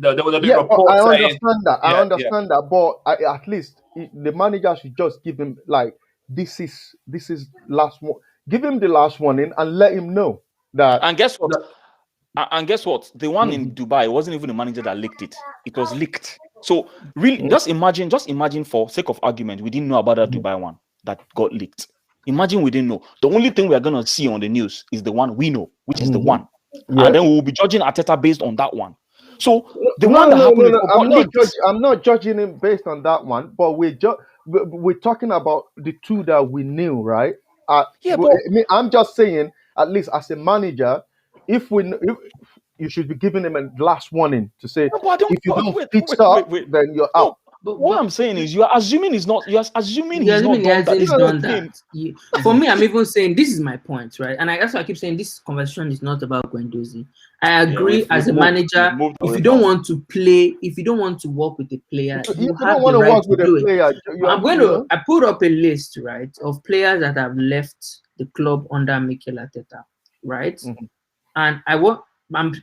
S3: would have been reports
S2: I
S3: saying,
S2: understand that, but at least the manager should just give him like this is last one. Give him the last warning and let him know that.
S1: And guess what? The one in Dubai wasn't even the manager that leaked it. It was leaked. So really, just imagine for sake of argument, we didn't know about that Dubai one that got leaked. Imagine we didn't know. The only thing we are gonna see on the news is the one we know, which is the one, and then we will be judging Arteta based on that one. So the one that happened,
S2: I'm not judging him based on that one, but we're talking about the 2 that we knew, right? I'm just saying, at least as a manager, if you should be giving him a last warning to say, if you don't fix up, then you're out.
S1: But what I'm saying is, you're assuming he's not. You're assuming he's not done that.
S4: For me, I'm even saying this is my point, right? And that's why I keep saying this conversation is not about Guendouzi. I agree as a manager, if you don't want to play, if you don't want to work with a player, you have the right to do it. I put up a list, right, of players that have left the club under Mikel Arteta, right? And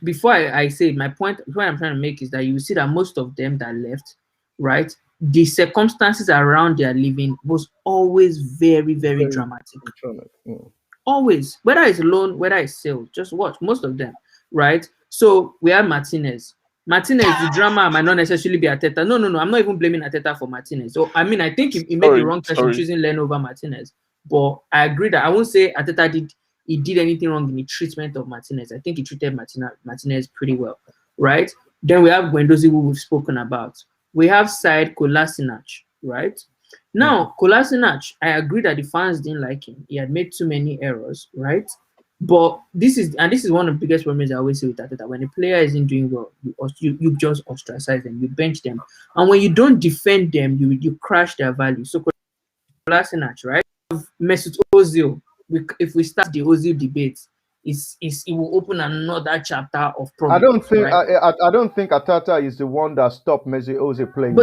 S4: before I say my point, what I'm trying to make is that you see that most of them that left, right, the circumstances around their living was always very, very dramatic. Always, whether it's loan, whether it's sale, just watch most of them, right? So we have Martinez. The drama might not necessarily be Arteta. No, I'm not even blaming Arteta for Martinez. So I mean, I think he made the wrong person choosing Len over Martinez. But I agree that I won't say Arteta did anything wrong in the treatment of Martinez. I think he treated Martinez pretty well, right? Then we have Guendouzi, who we've spoken about. We have Said Kolasinac, right? Now, Kolasinac, I agree that the fans didn't like him. He had made too many errors, right? But this is one of the biggest problems I always say with Arteta. When a player isn't doing well, you just ostracize them, you bench them. And when you don't defend them, you crash their value. So Kolasinac, right? Mesut Ozil. If we start the Ozil debate, it will open another chapter of problems.
S2: I don't think Arteta is the one that stopped Mesut Ozil playing.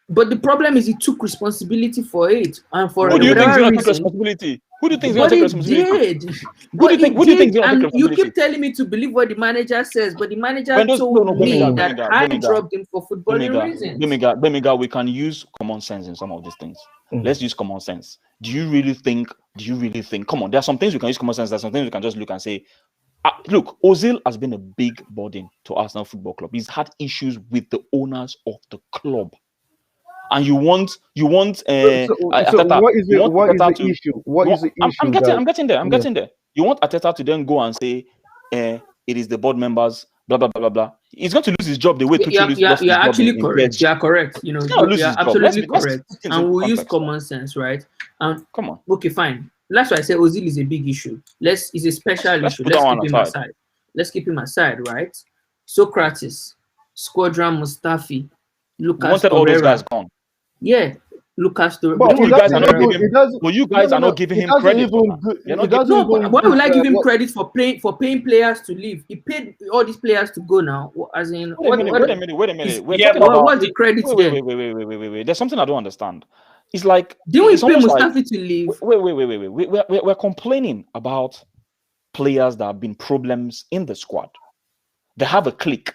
S4: But the problem is he took responsibility for it, and for
S1: who do you think is going to take responsibility? Who do you think is going to take responsibility? Who do you think is going to take responsibility?
S4: You keep telling me to believe what the manager says, but the manager told me that I dropped him for footballing reasons.
S1: Gbemiga, we can use common sense in some of these things. Let's use common sense. Do you really think? Come on, there are some things we can use common sense. There are some things we can just look and say, look, Ozil has been a big burden to Arsenal Football Club. He's had issues with the owners of the club. And you want Arteta,
S2: what is the issue? What is the issue?
S1: I'm getting there. You want Arteta to then go and say, it is the board members, blah blah blah blah blah. He's going to lose his job the way Tuchel lost his
S4: You're
S1: job
S4: actually
S1: in
S4: correct.
S1: PSG.
S4: You are correct. You know,
S1: He's gonna lose
S4: you are
S1: his job.
S4: absolutely
S1: Let's
S4: correct.
S1: put things
S4: And
S1: in
S4: we'll use
S1: context.
S4: common sense, right?
S1: Come on.
S4: Okay, fine. That's why I say Ozil is a big issue. It's a special
S1: Let's
S4: issue.
S1: put that
S4: Let's
S1: one
S4: keep him
S1: aside.
S4: aside. Let's keep him aside, right? Socrates, Squadron Mustafi,
S1: We
S4: Lucas
S1: wanted all those guys
S4: Torreira.
S1: gone.
S4: Yeah, Lucas Torreira.
S2: But
S1: You guys are not giving him.
S2: it doesn't,
S1: But you
S2: no,
S1: guys
S2: no,
S1: are
S2: no,
S1: not giving
S2: it
S1: him
S2: doesn't
S1: credit for
S2: even
S1: that.
S2: good-
S1: You're not
S2: it
S1: giving.
S2: doesn't
S4: No, but
S2: even
S4: why will I
S2: good,
S4: give him
S2: what-
S4: credit for paying players to leave? He paid all these players to go now. As in,
S1: Wait a minute. We're
S3: yeah,
S1: talking
S3: but
S1: about.
S4: what's the credit there?
S1: Wait. There's something I don't understand. It's like
S4: Didn't we
S1: it's
S4: pay
S1: almost like
S4: Mustafi to leave?
S1: wait. We're complaining about players that have been problems in the squad. They have a clique.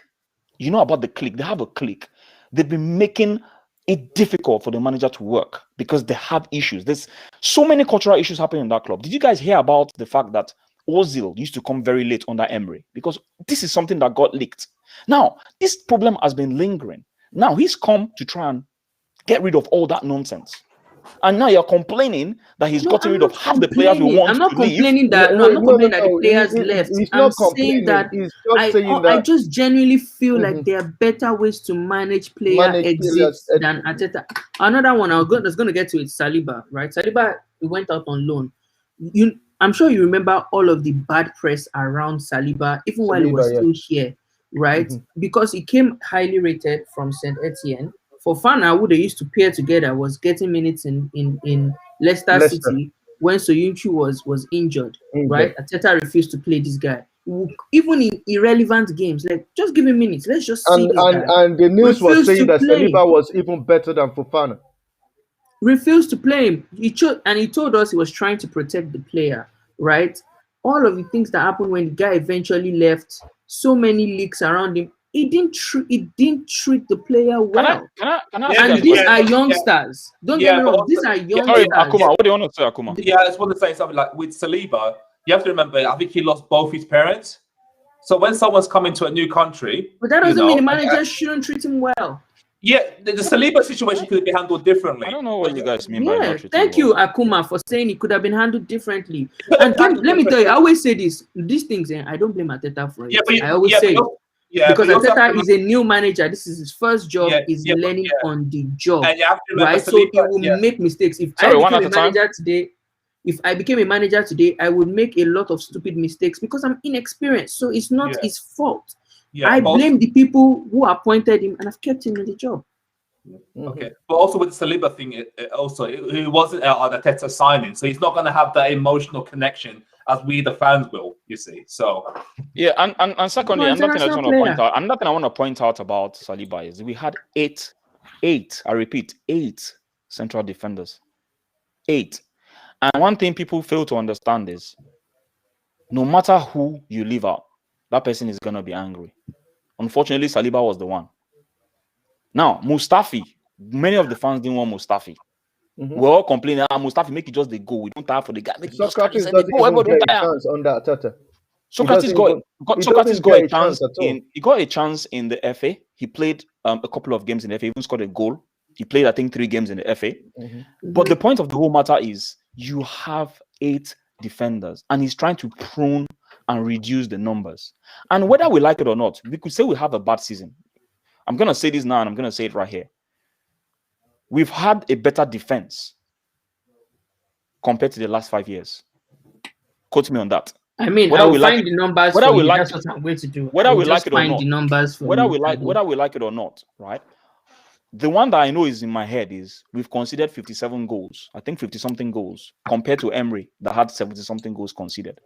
S1: You know about the clique. They have a clique. They've been making it difficult for the manager to work because they have issues. There's so many cultural issues happening in that club. Did you guys hear about the fact that Ozil used to come very late under Emery? Because this is something that got leaked. Now, this problem has been lingering. Now, he's come to try and get rid of all that nonsense. And now you're complaining that he's gotten rid of half the players we want
S4: I'm not
S1: to leave.
S4: complaining that. No, I'm not complaining that the players left.
S2: He's
S4: I'm
S2: not
S4: saying
S2: complaining.
S4: that
S2: He's just saying
S4: I
S2: that
S4: just genuinely feel like
S2: Mhm.
S4: there are better ways to manage player
S2: Manage
S4: exits
S2: players
S4: than Arteta. Another one I was going to get to is Saliba, right? Saliba went out on loan. I'm sure you remember all of the bad press around Saliba, even while he was
S2: Saliba,
S4: still here, right?
S2: Mhm.
S4: Because he came highly rated from Saint Etienne. Fofana, who they used to pair together, was getting minutes in Leicester City when Soyuncu was injured, right? Arteta refused to play this guy. Even in irrelevant games, like just give him minutes. Let's just see this guy.
S2: And the news was
S4: Refused
S2: saying
S4: to
S2: that
S4: play.
S2: Saliba was even better than Fofana.
S4: Refused to play him. He told us he was trying to protect the player, right? All of the things that happened when the guy eventually left, so many leaks around him. He didn't treat the player well.
S1: Can I
S3: Yeah,
S1: ask you
S4: And
S1: guys a
S4: these
S1: question?
S4: are youngsters. Don't get me
S3: but
S4: wrong. These
S3: also-
S4: are youngsters.
S1: Sorry, Akuma. What do you want to say, Akuma?
S3: Yeah, I just want to say something like with Saliba, you have to remember, I think he lost both his parents. So when someone's coming to a new country,
S4: But that doesn't
S3: you know,
S4: mean the manager shouldn't treat him well.
S3: yeah, the Saliba situation could be handled differently.
S1: I don't know what you guys mean by
S4: Yeah,
S1: not treating
S4: thank
S1: well.
S4: you, Akuma, for saying it could have been handled differently.
S3: But
S4: And
S3: handled
S4: let me tell you, I
S3: differently.
S4: always say these things, and I don't blame Arteta for it.
S3: Yeah, but
S4: I always say it. Because
S3: but you also have
S4: Arteta
S3: to
S4: is a new manager. This is his first job. He's learning on the job,
S3: and you have to remember
S4: right? So
S3: Saliba,
S4: he will make mistakes. If
S1: Sorry, one
S4: I
S1: at
S4: became
S1: a
S4: a
S1: time.
S4: manager today, I would make a lot of stupid mistakes because I'm inexperienced. So it's not his fault. I blame the people who appointed him and have kept him in the job.
S3: Okay, but also with the Saliba thing, he wasn't an Arteta signing, so he's not going to have that emotional connection as we the fans will. You see, so
S1: yeah, and secondly,
S4: No,
S1: another thing I just want to
S4: international
S1: point
S4: player.
S1: out, another thing I want to point out about Saliba is we had eight. I repeat, 8 central defenders, 8. And one thing people fail to understand is, no matter who you leave out, that person is gonna be angry. Unfortunately, Saliba was the one. Now, Mustafi, many of the fans didn't want Mustafi. We're all complaining, Mustafi, make it just the go. We don't tire for the guy. Make it just
S2: Socrates
S1: carry the
S2: doesn't
S1: go.
S2: even
S1: Everybody
S2: get a
S1: tire.
S2: chance under Arteta.
S1: Socrates
S2: doesn't
S1: got
S2: get
S1: a chance
S2: at all.
S1: he got a chance in the FA. He played a couple of games in the FA, even scored a goal. He played, I think, 3 games in the FA. But the point of the whole matter is you have 8 defenders, and he's trying to prune and reduce the numbers. And whether we like it or not, we could say we have a bad season. I'm gonna say this now, and I'm gonna say it right here. We've had a better defense compared to the last 5 years. Quote me on that.
S4: I mean,
S1: Whether
S4: I will
S1: we
S4: find
S1: like
S4: the numbers
S1: whether
S4: for
S1: we
S4: you.
S1: like
S4: That's what I'm going to do.
S1: whether
S4: I will
S1: we like
S4: just
S1: it or
S4: find
S1: not,
S4: the numbers for
S1: whether
S4: you,
S1: we like it or not, right? The one that I know is in my head is we've conceded 57 goals. I think 50 something goals compared to Emery that had 70 something goals conceded.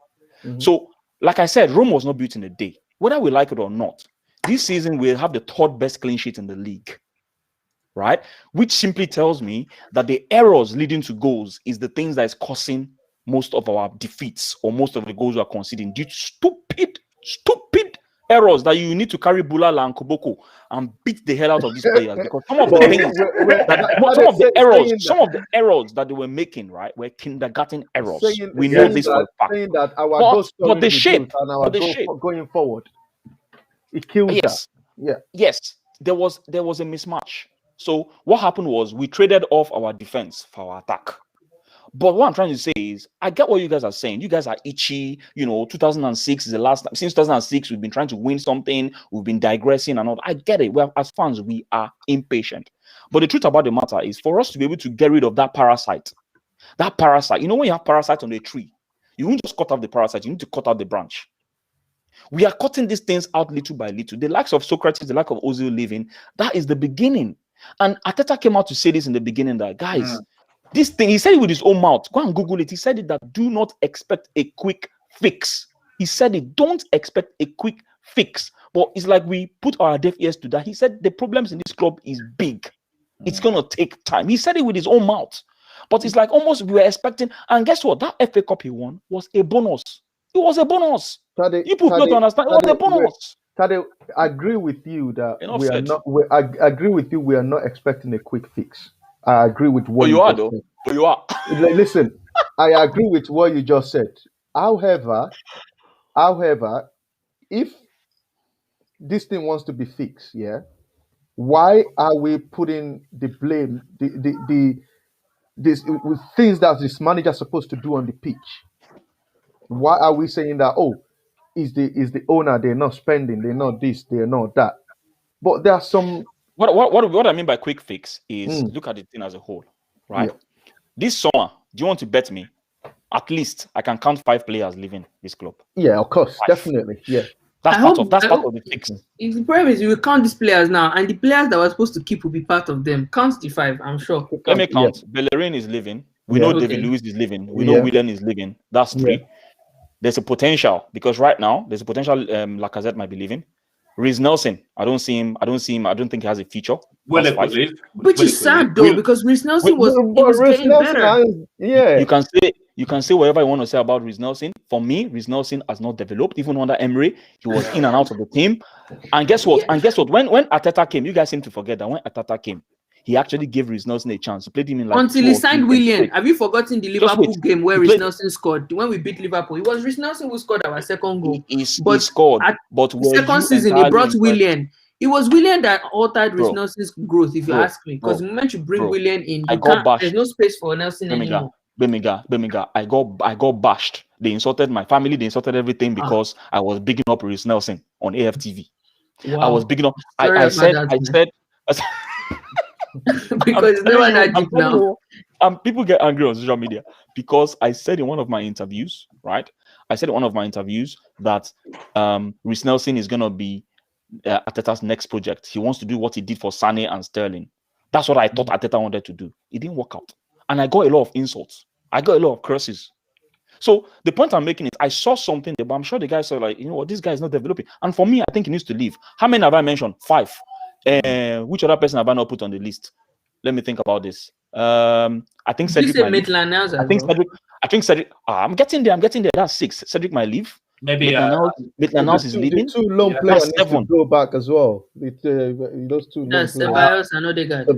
S1: So, like I said, Rome was not built in a day. Whether we like it or not, this season we'll have the 3rd best clean sheet in the league, right? Which simply tells me that the errors leading to goals is the things that is causing most of our defeats or most of the goals we are conceding due to stupid errors that you need to carry Bulala and Koboko and beat the hell out of these players, because some of the things some of the errors that they were making, right, were kindergarten errors. We know this for a fact.
S2: Saying that our goal
S1: But the shape,
S2: and our goal going forward, it kills that.
S1: Yes, there was a mismatch. So what happened was we traded off our defense for our attack. But what I'm trying to say is, I get what you guys are saying. You guys are itchy. 2006 is the last time. Since 2006, we've been trying to win something. We've been digressing and all. I get it. Well, as fans, we are impatient. But the truth about the matter is, for us to be able to get rid of that parasite, when you have parasite on a tree, you won't just cut off the parasite. You need to cut out the branch. We are cutting these things out little by little. The likes of Socrates, the lack of Ozil leaving, that is the beginning. And Arteta came out to say this in the beginning that, guys, this thing, he said it with his own mouth. Go and Google it. He said it that do not expect a quick fix. He said it, don't expect a quick fix. But it's like we put our deaf ears to that. He said the problems in this club is big. It's going to take time. He said it with his own mouth. But it's like almost we were expecting. And guess what? That FA Cup he won was a bonus. It was a bonus.
S2: Tade,
S1: You people don't understand. It was a bonus.
S2: Tade, I agree with you that
S1: Enough
S2: we are
S1: said.
S2: not. I agree with you. We are not expecting a quick fix. I agree with what
S1: you are,
S2: just
S1: though.
S2: said.
S1: But you are.
S2: Listen, I agree with what you just said. However, if this thing wants to be fixed, why are we putting the blame, these things that this manager is supposed to do on the pitch? Why are we saying that? Oh, is the owner? They're not spending. They're not this. They're not that. But there are some.
S1: What I mean by quick fix is look at the thing as a whole, right?
S2: Yeah.
S1: This summer, do you want to bet me? At least I can count 5 players leaving this club.
S2: Yeah, of course,
S1: 5.
S2: definitely. Yeah,
S1: That's part of the fix.
S4: The problem is you count these players now, and the players that were supposed to keep will be part of them. Count the 5, I'm sure.
S1: Let me count. Bellerin is leaving. We know David Luiz is leaving. We know Willian is leaving. That's 3.
S2: Yeah.
S1: There's a potential because right now there's a potential. Lacazette might be leaving. Reece Nelson, I don't see him. I don't think he has a future.
S3: Willock would leave.
S4: Which is sad though, because Reece Nelson was getting better.
S1: You can say whatever you want to say about Reece Nelson. For me, Reece Nelson has not developed. Even under Emery, he was in and out of the team. And guess what? When Arteta came, you guys seem to forget that when Arteta came, he actually gave Reece Nelson a chance. He played him in like
S4: until he signed Willian. Have you forgotten the Liverpool game where Reece Nelson scored? When we beat Liverpool, it was Reece Nelson who scored our second goal.
S1: He scored. But
S4: the second season, he brought Willian. It was Willian that altered Reece Nelson's growth, if you ask me. Because the moment you bring Willian in, there's no space for Nelson anymore.
S1: Gbemiga, I got bashed. They insulted my family. They insulted everything because I was bigging up Reece Nelson on AFTV.
S4: Wow.
S1: I was bigging up. I said.
S4: Because no one had it now.
S1: People get angry on social media because I said in one of my interviews, right? I said in one of my interviews that Reece Nelson is going to be Arteta's next project. He wants to do what he did for Sane and Sterling. That's what I thought Arteta wanted to do. It didn't work out. And I got a lot of insults. I got a lot of curses. So the point I'm making is I saw something there, but I'm sure the guy said, like, you know what, this guy is not developing. And for me, I think he needs to leave. How many have I mentioned? 5. Which other person have I not put on the list? Let me think about this. I think Cedric might leave. I think Cedric. I'm getting there. That's 6. Cedric might leave.
S3: Maybe
S1: Maitland-Niles is leaving.
S2: The 2 lone players need to go back as well. Those 2 lone players.
S4: Ceballos and Odegaard.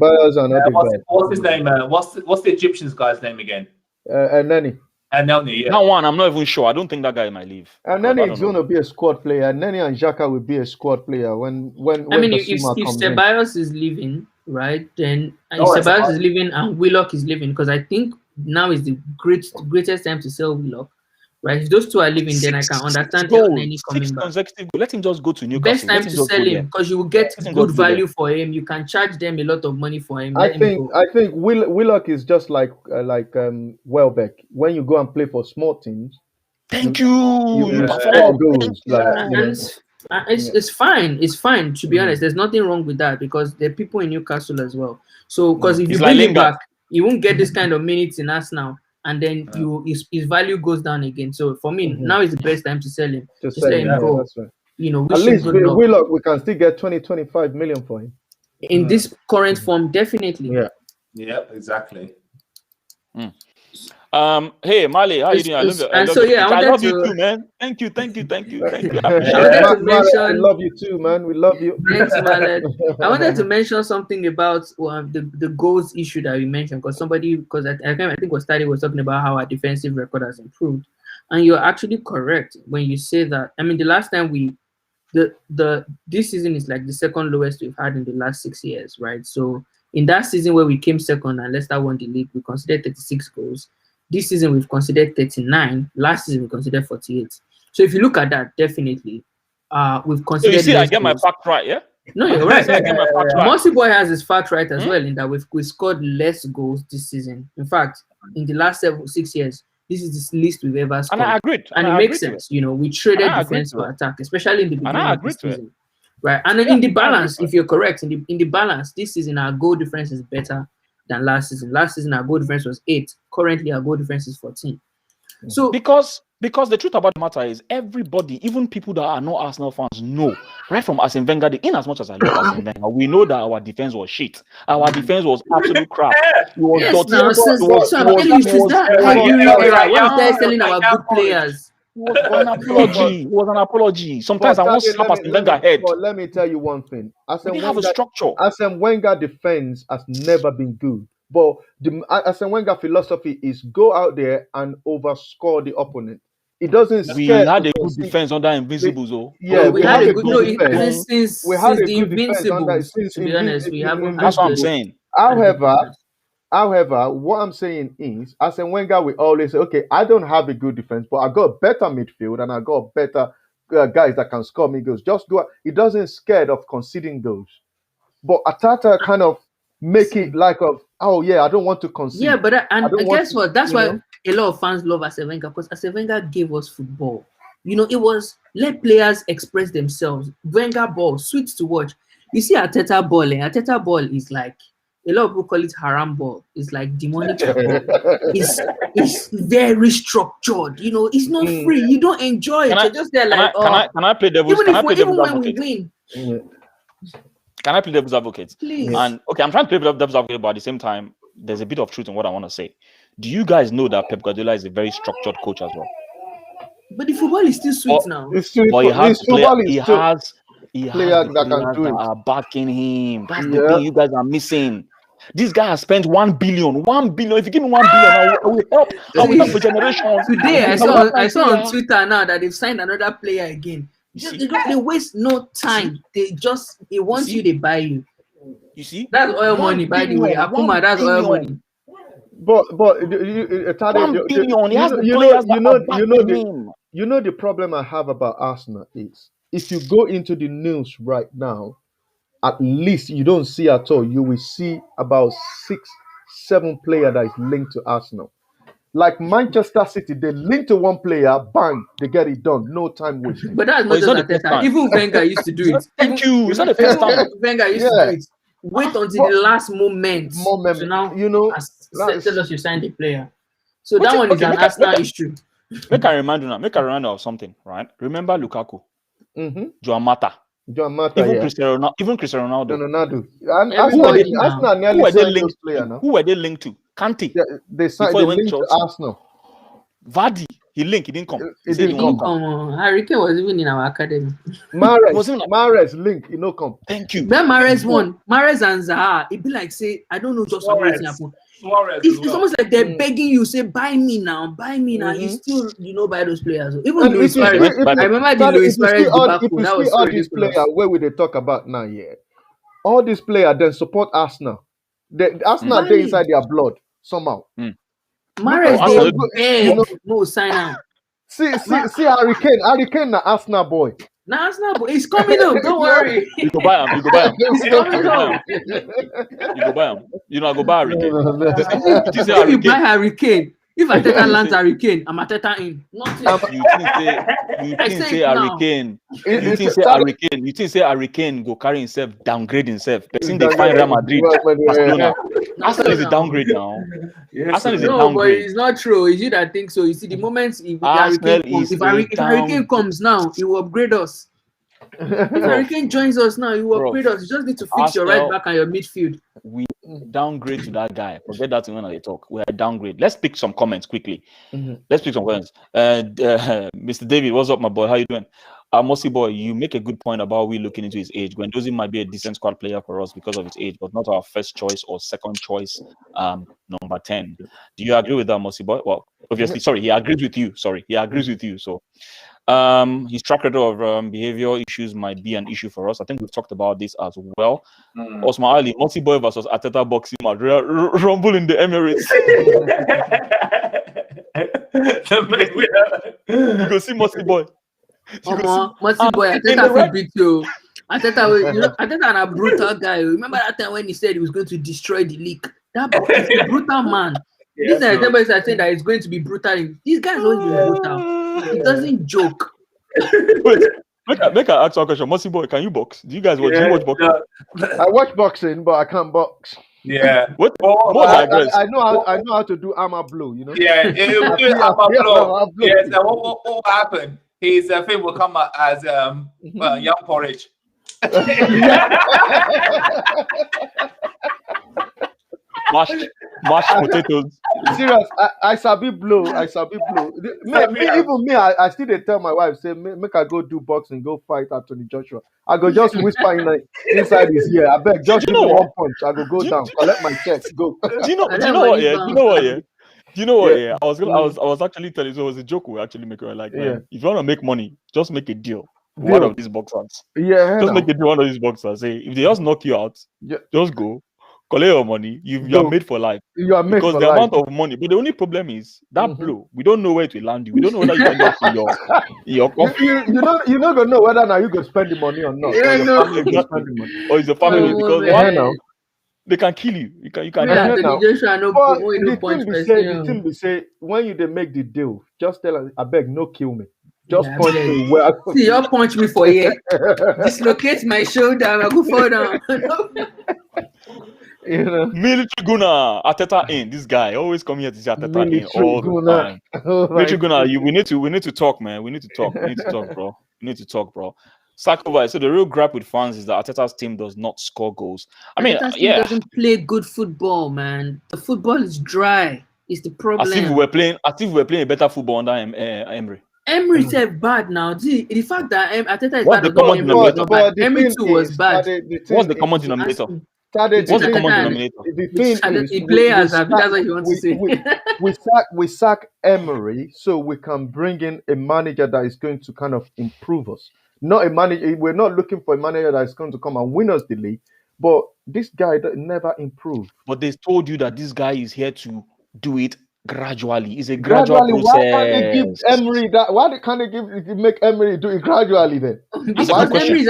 S3: What's his name? What's the Egyptian guy's name again?
S2: Neni.
S3: Neni, yeah.
S1: That one, I'm not even sure. I don't think that guy might leave.
S2: And Neni is going to be a squad player. Neni and Xhaka will be a squad player when
S4: if Ceballos is leaving, right? Then if Ceballos is leaving and Willock is leaving, because I think now is the greatest time to sell Willock. Right, if those 2 are leaving, then I can understand Neni coming back.
S1: Let him just go to Newcastle.
S4: Best time to sell him because you will get good value for him. You can charge them a lot of money for him.
S2: I think Willock is just like Welbeck. When you go and play for small teams,
S1: thank you.
S4: It's fine. It's fine to be honest. There's nothing wrong with that because there are people in Newcastle as well. So because if you bring him back, you won't get this kind of minutes in us now. And then his value goes down again. So for me, now is the best time to sell him. Just let him go. That's right.
S2: At least with Willock, we can still get 20-25 million for him.
S4: In this current form, definitely.
S3: Yeah, exactly.
S1: Hey Mali, how you doing? I love you too, man. Thank you.
S2: I love you too, man. We love you.
S4: Thanks, Mali. I wanted to mention something about the goals issue that we mentioned because I think what Tade was talking about how our defensive record has improved, and you're actually correct when you say that. I mean, the last time this season is like the second lowest we've had in the last 6 years, right? So in that season where we came second and Leicester won the league, we considered 36 goals. This season we've considered 39. Last season we considered 48. So if you look at that, definitely, we've
S1: So
S4: considered.
S1: you see, I
S4: less
S1: get my
S4: goals.
S1: fact right, yeah?
S4: No, you're right.
S1: I get my fact right.
S4: Mossyboy has his fact right as well in that we scored less goals this season. In fact, in the last 6 years, this is the least we've ever scored.
S1: And I agreed.
S4: And it makes sense. You know, we traded defense for attack, especially in the beginning of this season. Right. And then in the balance, if you're correct, in the balance, this season our goal difference is better than last season. Last season our goal difference was 8. Currently our goal difference is 14. So
S1: because the truth about the matter is everybody, even people that are not Arsenal fans, know right from Arsene Wenger. In as much as I love Arsene Wenger, we know that our defense was shit. Our defense was absolute crap. It was
S4: telling our good players.
S1: It was an apology. It was an apology. Sometimes I want to slap Arsene Wenger head.
S2: But let me tell you one thing.
S1: We have a structure.
S2: Arsene Wenger defense has never been good. But the Arsene Wenger philosophy is go out there and overscore the opponent. It doesn't.
S1: We had a good defense under Invincibles, though.
S2: Yeah,
S4: we had a good defense. Since the Invincibles. To be honest, we haven't.
S1: That's what I'm saying.
S2: However, what I'm saying is, Arsene Wenger will always say, okay, I don't have a good defense, but I got a better midfield and I got better guys that can score me goals. Just go. He doesn't scared of conceding goals. But Arteta kind of make it like oh yeah, I don't want to concede.
S4: Yeah, but guess what? That's why a lot of fans love Arsene Wenger, because Arsene Wenger gave us football. You know, it was let players express themselves. Wenger ball, sweet to watch. You see Arteta ball, and Arteta ball is like, a lot of people call it haram ball. It's like demonic ball. It's very structured. You know, it's not free. You don't enjoy it. You're just there like,
S1: can I play devil's advocate?
S4: Even when we win.
S1: Can I play devil's advocate?
S4: Please.
S1: And okay, I'm trying to play devil's advocate, but at the same time, there's a bit of truth in what I want to say. Do you guys know that Pep Guardiola is a very structured coach as well?
S4: But the football is still sweet now.
S1: But he has players that are backing him. That's the thing you guys are missing. This guy has spent 1 billion. 1 billion. If you give me 1 billion, I will help. I will help for generations.
S4: Today, I saw on Twitter now that they've signed another player again. They waste no time. They want you, they buy you.
S1: You see?
S4: That's oil money, by the way. Akuma, that's oil money.
S2: But Tade,
S1: 1 billion. He has the players
S2: you know the problem I have about Arsenal is, if you go into the news right now, at least you don't see at all. You will see about 6-7 players that is linked to Arsenal. Like Manchester City, they link to one player, bang, they get it done. No time wasting.
S4: But that's not just Arteta. Even Wenger used to do it.
S1: Thank you. It's not the first time.
S4: Wenger used to do it. Wait until the last moment. So now,
S2: you know,
S4: tell us you signed the player. So that one is an Arsenal issue.
S1: Make a reminder of something, right? Remember Lukaku, Joan Mata, even Cristiano Ronaldo.
S2: And Arsenal nearly signed those players now.
S1: Who were they linked to? Kante.
S2: Yeah, they linked to Arsenal.
S1: Vardy, he didn't come.
S2: He didn't
S4: come. Harry Kane was even in our academy.
S2: Mahrez link, he no come.
S1: Thank you.
S4: Then Mahrez won. Mahrez and Zaha, it be like, say, I don't know just what happened. It's almost like they're begging you, say, buy me now. You still, buy those players. Even Luis Suarez. I remember the Luis Suarez debacle. That was
S2: all these players where we they talk about now, all these players then support Arsenal. Arsenal, they inside their blood somehow.
S4: Mahrez, no sign out.
S2: See, Harry Kane, na Arsenal boy.
S4: Nah, it's not. It's coming up. Don't worry.
S1: You go buy him.
S4: It's coming up.
S1: You go buy him. I go buy Harry Kane.
S4: If you buy Harry Kane, if Arteta lands Harry Kane, I'm Arteta in. Nothing.
S1: You think say Harry Kane? You think say Harry Kane go carry himself, downgrade himself? Person they find Real Madrid, Barcelona. Arsenal is a downgrade now. Arsenal is a downgrade.
S4: But it's not true. It's you that think so. You see, the moment if Harry Kane comes now, he will upgrade us. If Harry Kane joins us now, he will upgrade us. You just need to fix your right back and your midfield.
S1: We downgrade to that guy. Forget that when I talk. We are downgrade. Let's pick some comments quickly. Let's pick some comments. Mr. David, what's up, my boy? How you doing? Mossyboy, you make a good point about we looking into his age. Guendouzi might be a decent squad player for us because of his age, but not our first choice or second choice, number 10. Do you agree with that, Mossyboy? Well, obviously, sorry, he agrees with you. So, his track record of behavior issues might be an issue for us. I think we've talked about this as well. Osman Ali, Mossyboy versus Arteta boxing match, rumble in the Emirates. You go see Mossyboy.
S4: Mossyboy, Arteta will beat you. Arteta and a brutal guy. Remember that time when he said he was going to destroy the league? He's a brutal man. This is everybody saying that it's going to be brutal. This guy's always been brutal. He doesn't joke.
S1: Wait, make an actual question. Mossyboy, can you box? Do you guys watch? Do you watch boxing?
S2: I watch boxing, but I can't box.
S3: Yeah.
S1: What?
S2: I know how to do armor blow. You know.
S3: Yeah. It will armor blow. Yes. And what will happen? His thing will come out as young porridge.
S1: Mashed potatoes.
S2: Serious, I sabi blow. I still dey tell my wife, say make I go do boxing, go fight Anthony Joshua. I go just whisper inside his ear. I beg, just give me one punch. I go down, collect my check, go.
S1: Do you know what? Yeah. I was actually telling you, it was a joke we actually make. Like, man, if you want to make money, just make a deal with one of these boxers.
S2: Yeah,
S1: just make a deal with one of these boxers. Say if they just knock you out, just go. Collect your money. You are made for life. You are made because for the life. Amount of money. But the only problem is that blow. We don't know where to land you. We don't know whether you end up in your coffee.
S2: You're not gonna know whether now you go spend the money or not.
S1: Or is the family because they can kill you. You can.
S2: The thing be say when you make the deal, just tell us, I beg, no kill me. Just punch me.
S4: See, you punch me for here. Dislocate my shoulder. I go fall down.
S1: Military Guna, Arteta in. This guy always come here to say Arteta in all the time. Military Guna, we need to talk, man. We need to talk, bro. Sakova, so the real gripe with fans is that Arteta's team does not score goals. I mean,
S4: Arteta's team doesn't play good football, man. The football is dry. It's the problem.
S1: As if we were playing a better football under Emery.
S4: Emery said bad now. See, the fact that Arteta is bad, Emery too was bad.
S1: What's the common denominator?
S2: Tade,
S1: what's the common denominator?
S2: The thing is,
S4: that's what you want to say.
S2: We sack Emery so we can bring in a manager that is going to kind of improve us. Not a manager. We're not looking for a manager that is going to come and win us the league. But this guy never improved.
S1: But they told you that this guy is here to do it gradually. It's a gradual process.
S2: Why can't they give Emery that? Why can't they make Emery do it gradually then?
S4: Because Emery is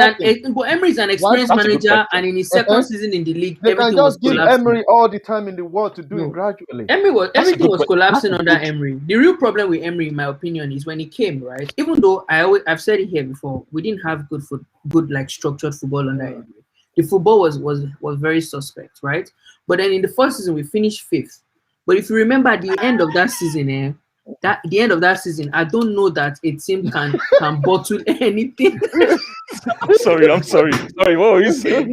S4: an experienced manager, and in his second season in the league,
S2: they can just give Emery all the time in the world to do it gradually.
S4: Everything was collapsing under Emery. The real problem with Emery, in my opinion, is when he came, right? Even though I've said it here before, we didn't have good like structured football under Emery. The football was very suspect, right? But then in the first season, we finished 5th. But if you remember at the end of that season, I don't know that a team can bottle anything.
S1: I'm sorry. What were you saying?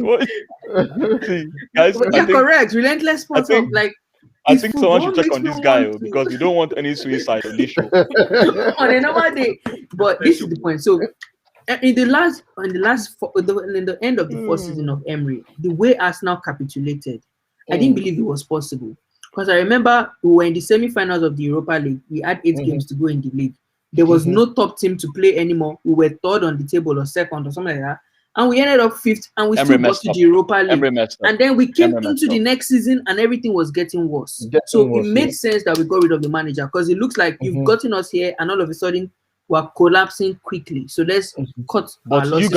S1: Guys,
S4: you're correct. Relentless sports of like.
S1: I think someone should check on this guy because we don't want any suicide on this show.
S4: On a normal day, but this is the point. So, in the end of the first season of Emery, the way Arsenal capitulated, I didn't believe it was possible. Because I remember we were in the semi-finals of the Europa League. We had 8 games to go in the league. There was no top team to play anymore. We were 3rd on the table or 2nd or something like that. And we ended up 5th and we still got to the Europa League. And then we came into the next season and everything was getting worse. It made sense that we got rid of the manager because it looks like you've gotten us here and all of a sudden we're collapsing quickly. So let's cut our losses.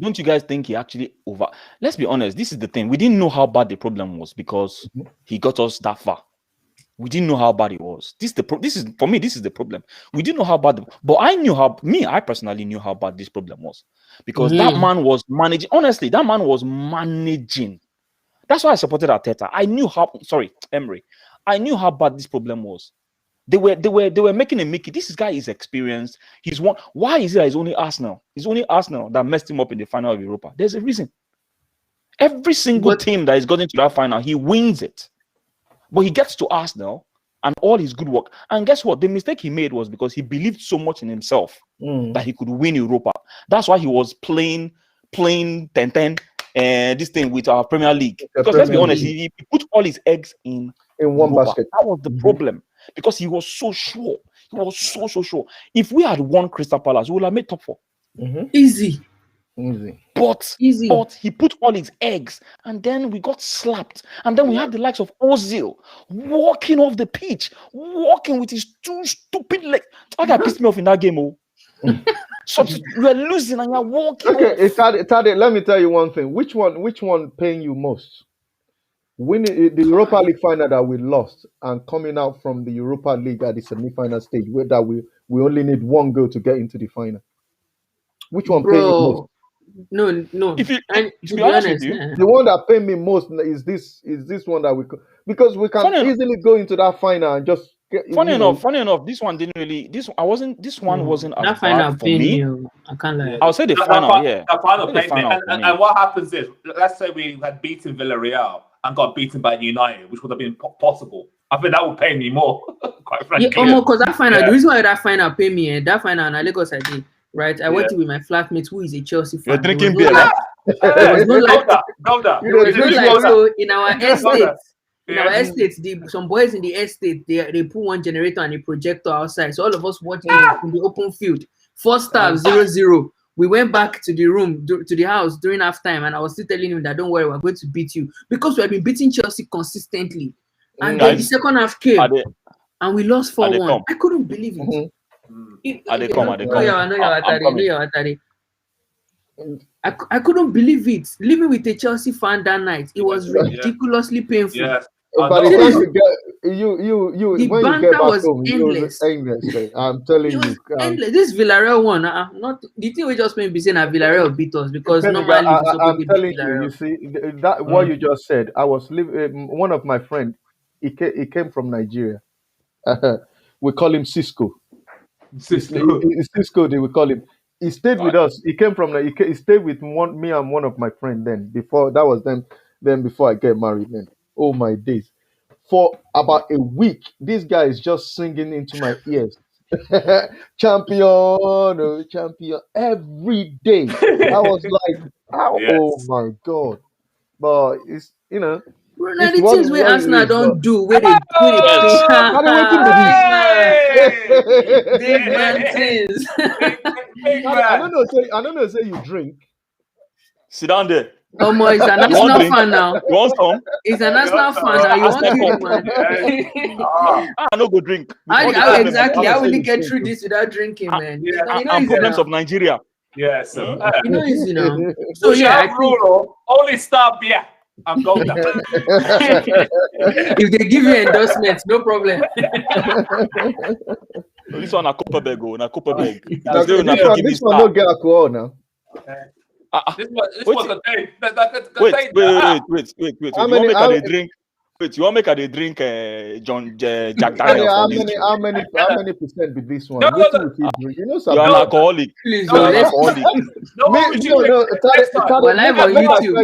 S1: Don't you guys think he actually over? Let's be honest. This is the thing. We didn't know how bad the problem was because he got us that far. We didn't know how bad it was. This is the problem. We didn't know how bad, but I personally knew how bad this problem was because that man was managing. Honestly, that man was managing. That's why I supported Arteta. Emery. I knew how bad this problem was. They were making a Mickey. This guy is experienced. He's one. Why is it that it's only Arsenal? It's only Arsenal that messed him up in the final of Europa. There's a reason. Every single team that is got into that final, he wins it. But he gets to Arsenal and all his good work. And guess what? The mistake he made was because he believed so much in himself that he could win Europa. That's why he was playing 10-10 and this thing with our Premier League. Because let's be honest, he put all his eggs in
S2: one basket.
S1: That was the problem. Because he was so sure. He was so sure. If we had won Crystal Palace, we would have made top 4.
S4: Easy.
S2: Easy.
S1: But
S4: Easy.
S1: he put all his eggs, and then we got slapped. And then we had the likes of Ozil walking off the pitch, walking with his two stupid legs. That guy pissed me off in that game. Oh. So you are losing and you're walking.
S2: Okay,
S1: off.
S2: Tade, let me tell you one thing. Which one paying you most? Winning the Europa League final that we lost and coming out from the Europa League at the semi-final stage, where that we only need one goal to get into the final. Which one paying you most?
S4: No.
S1: If you,
S4: And
S1: to
S4: to
S1: be
S4: be
S1: honest
S4: honest,
S1: with you,
S2: The one that paid me most is this one that because we can
S1: Funny-
S2: easily go into that final and just get,
S1: funny enough, this one didn't really. This one wasn't as
S4: that final
S1: bad for
S4: pain
S1: me.
S4: me. I can't lie.
S1: I'll say the final, yeah.
S3: The final
S1: The
S3: paid me.
S1: final for me.
S3: And what happens is, let's say we had beaten Villarreal and got beaten by United, which would have been possible. I think that would pay me more, quite frankly.
S4: Yeah, because that final, the reason why that final pay me, that final in Lagos I did, right? I went to with my flatmate who is a Chelsea fan.
S1: You're drinking
S4: There was
S1: beer.
S4: there was no light.
S3: Golda.
S4: There was no light. So in our estate,
S3: Yeah.
S4: some boys in the estate, they put one generator and a projector outside. So all of us watching in the open field. First half 0-0. We went back to the room, to the house during halftime, and I was still telling him that don't worry, we're going to beat you because we have been beating Chelsea consistently. And then the second half came, and we lost 4-1. I couldn't believe it.
S1: I come.
S4: I couldn't believe it. Living with a Chelsea fan that night, it was ridiculously painful.
S3: Yes.
S2: By the time you get
S4: The
S2: when you
S4: banter
S2: get back
S4: was
S2: home,
S4: endless.
S2: I'm telling
S4: It was
S2: you.
S4: endless. This Villarreal one, not the thing we just made be saying that Villarreal beat us because
S2: Gbemiga,
S4: normally
S2: I'm telling you, you see that what you just said. I was living. One of my friends, he came from Nigeria. We call him Cisco. Cisco, they will call him. He stayed with us. He came from. He stayed with me and one of my friends. Then before that was them. Then before I get married. Then oh my days. For about a week, this guy is just singing into my ears. Champion, oh, champion every day. I was like, oh my god! But it's
S4: the things where Arsenal don't do, where they big man things.
S2: I don't know. Say you drink.
S1: Sit down there.
S4: He's an Arsenal fan now.
S1: You want some?
S4: He's an Arsenal fan now. You want to drink, man?
S1: I no go drink.
S4: Exactly. How will he get through this without drinking, man?
S1: And problems of Nigeria.
S3: Yes.
S4: You know, easy now.
S3: So yeah, I think only star beer. I'm going down.
S4: If they give you endorsements, no problem.
S1: This one a Copperbeg, na Copperbeg.
S2: This one don't get alcohol now.
S3: This was a day.
S1: Wait. You want make a drink? Wait, you want make a drink? Jack Daniel.
S2: How many percent be this one?
S3: No.
S2: You know something.
S1: You're an alcoholic.
S4: Please,
S1: You're an alcoholic.
S4: We're live on YouTube.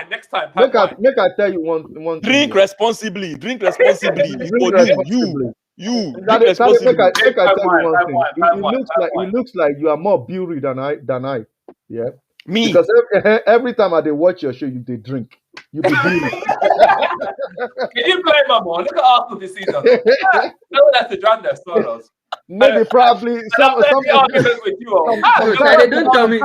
S3: Next time.
S2: Make I tell you one.
S1: Drink responsibly. Drink responsibly. You.
S2: Make I tell you one thing. It looks like you are more beauty than I. Yeah.
S1: Me.
S2: Because every time I watch your show, they drink. You be beauty.
S3: Can you blame my mom? Look at Arsenal this season. No, that's the drama that Soros.
S2: Maybe probably some
S3: with you.
S4: Don't tell me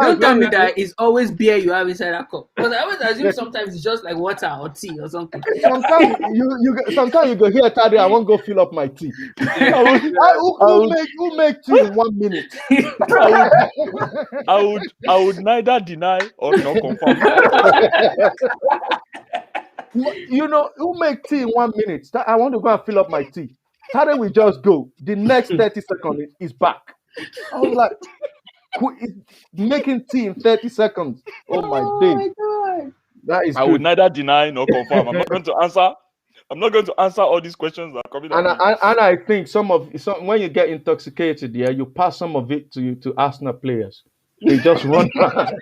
S4: that it's always beer you have inside that cup. Because I always assume sometimes it's just like water or tea or something.
S2: Sometimes you go here, Tade, I won't go fill up my tea. Who make tea in 1 minute?
S1: I would neither deny or not confirm.
S2: You know, who make tea in 1 minute? I want to go and fill up my tea. Tade will just go. The next 30 seconds is back. I was like, who is making tea in 30 seconds? Oh my God. That is
S1: I would neither deny nor confirm. I'm not going to answer all these questions that are coming
S2: and I think some when you get intoxicated, you pass some of it to Arsenal players. They just run around.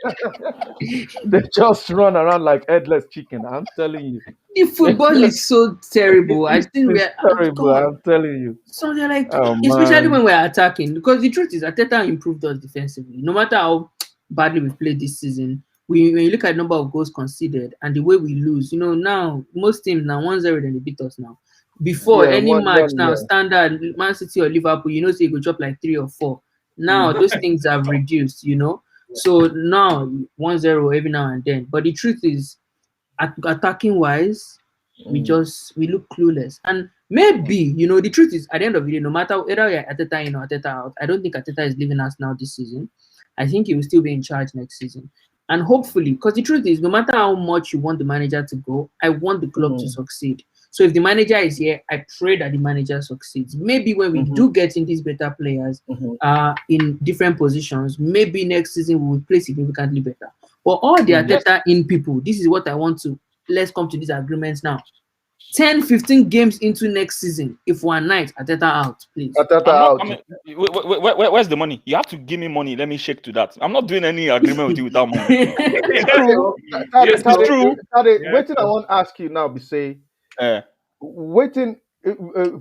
S2: They just run around like headless chicken. I'm telling you.
S4: The football is so terrible. I think we're
S2: terrible. I'm telling you.
S4: So they're like, especially when we're attacking, because the truth is, Arteta improved us defensively. No matter how badly we played this season, when you look at the number of goals conceded and the way we lose, now most teams now 1-0 then they beat us now. Before any match now, standard Man City or Liverpool, so you go drop like 3 or 4. Now those things have reduced, So now 1-0 every now and then. But the truth is, attacking wise, we look clueless. And maybe, the truth is, at the end of the day, no matter whether we're Arteta in or Arteta out, I don't think Arteta is leaving us now this season. I think he will still be in charge next season. And hopefully, because the truth is, no matter how much you want the manager to go, I want the club to succeed. So if the manager is here, I pray that the manager succeeds. Maybe when we do get in these better players in different positions, maybe next season we will play significantly better. But all the Arteta in people, this is what I want to, let's come to these agreements now. 10, 15 games into next season, if one night, Arteta out, please.
S2: Arteta out.
S1: Where's the money? You have to give me money. Let me shake to that. I'm not doing any agreement with you without money.
S2: It's true. Tade, waiting, I want to ask you now, say, waiting,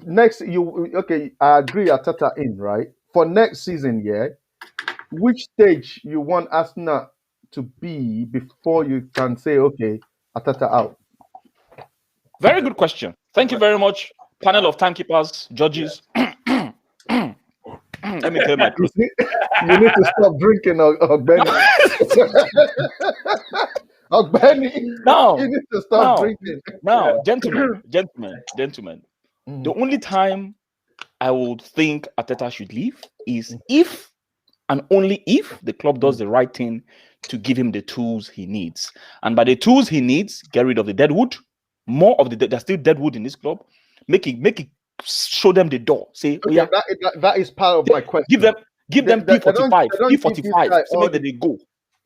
S2: next, I agree, Arteta in, right? For next season, which stage you want Arsenal to be before you can say, okay, Arteta out?
S1: Very good question. Thank you very much, panel of timekeepers, judges. Let me clear my throat.
S2: You need to stop drinking, Gbemiga. Gbemiga,
S1: Now,
S2: you need to stop drinking.
S1: Now, gentlemen. The only time I would think Arteta should leave is if and only if the club does the right thing to give him the tools he needs. And by the tools he needs, get rid of the dead wood. More of there's still dead wood in this club. Make it show them the door. Say,
S2: okay, that is part of my question.
S1: Give them P45, P45, so make they go.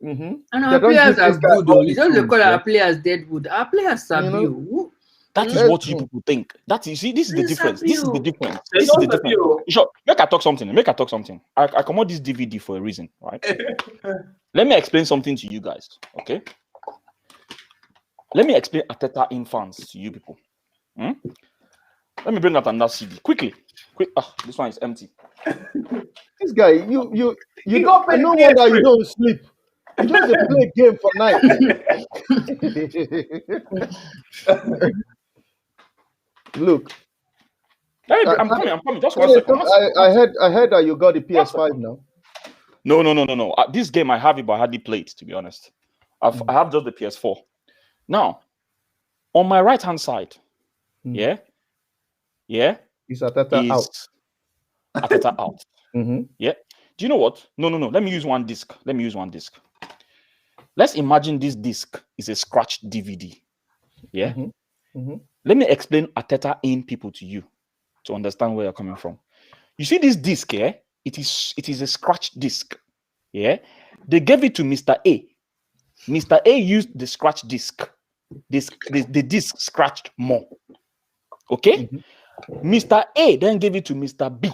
S4: And our players are good, though. You don't call our players dead wood. Our players are good.
S1: That is what you people think. That is, see, this is the difference. This is the difference. Sure, make I talk something. I come out this DVD for a reason, right? Let me explain something to you guys, okay? Let me explain Arteta in fans to you people. Let me bring out another CD quickly. This one is empty.
S2: This guy, you no wonder you don't sleep. You just play game for night. Look,
S1: hey, I'm coming. Just 1 second.
S2: I heard that you got the PS5 now.
S1: No. This game I have it, but I hardly play it, to be honest. I have just the PS4. Now, on my right hand side, is
S2: Arteta out.
S1: Arteta out. Yeah. Do you know what? No. Let me use one disc. Let's imagine this disc is a scratched DVD. Yeah. Let me explain Arteta in people to you to understand where you're coming from. You see this disc here? It is a scratched disc. Yeah. They gave it to Mr. A. Mr. A used the scratch disc. The disc scratched more. Okay? Mr. A then gave it to Mr. B.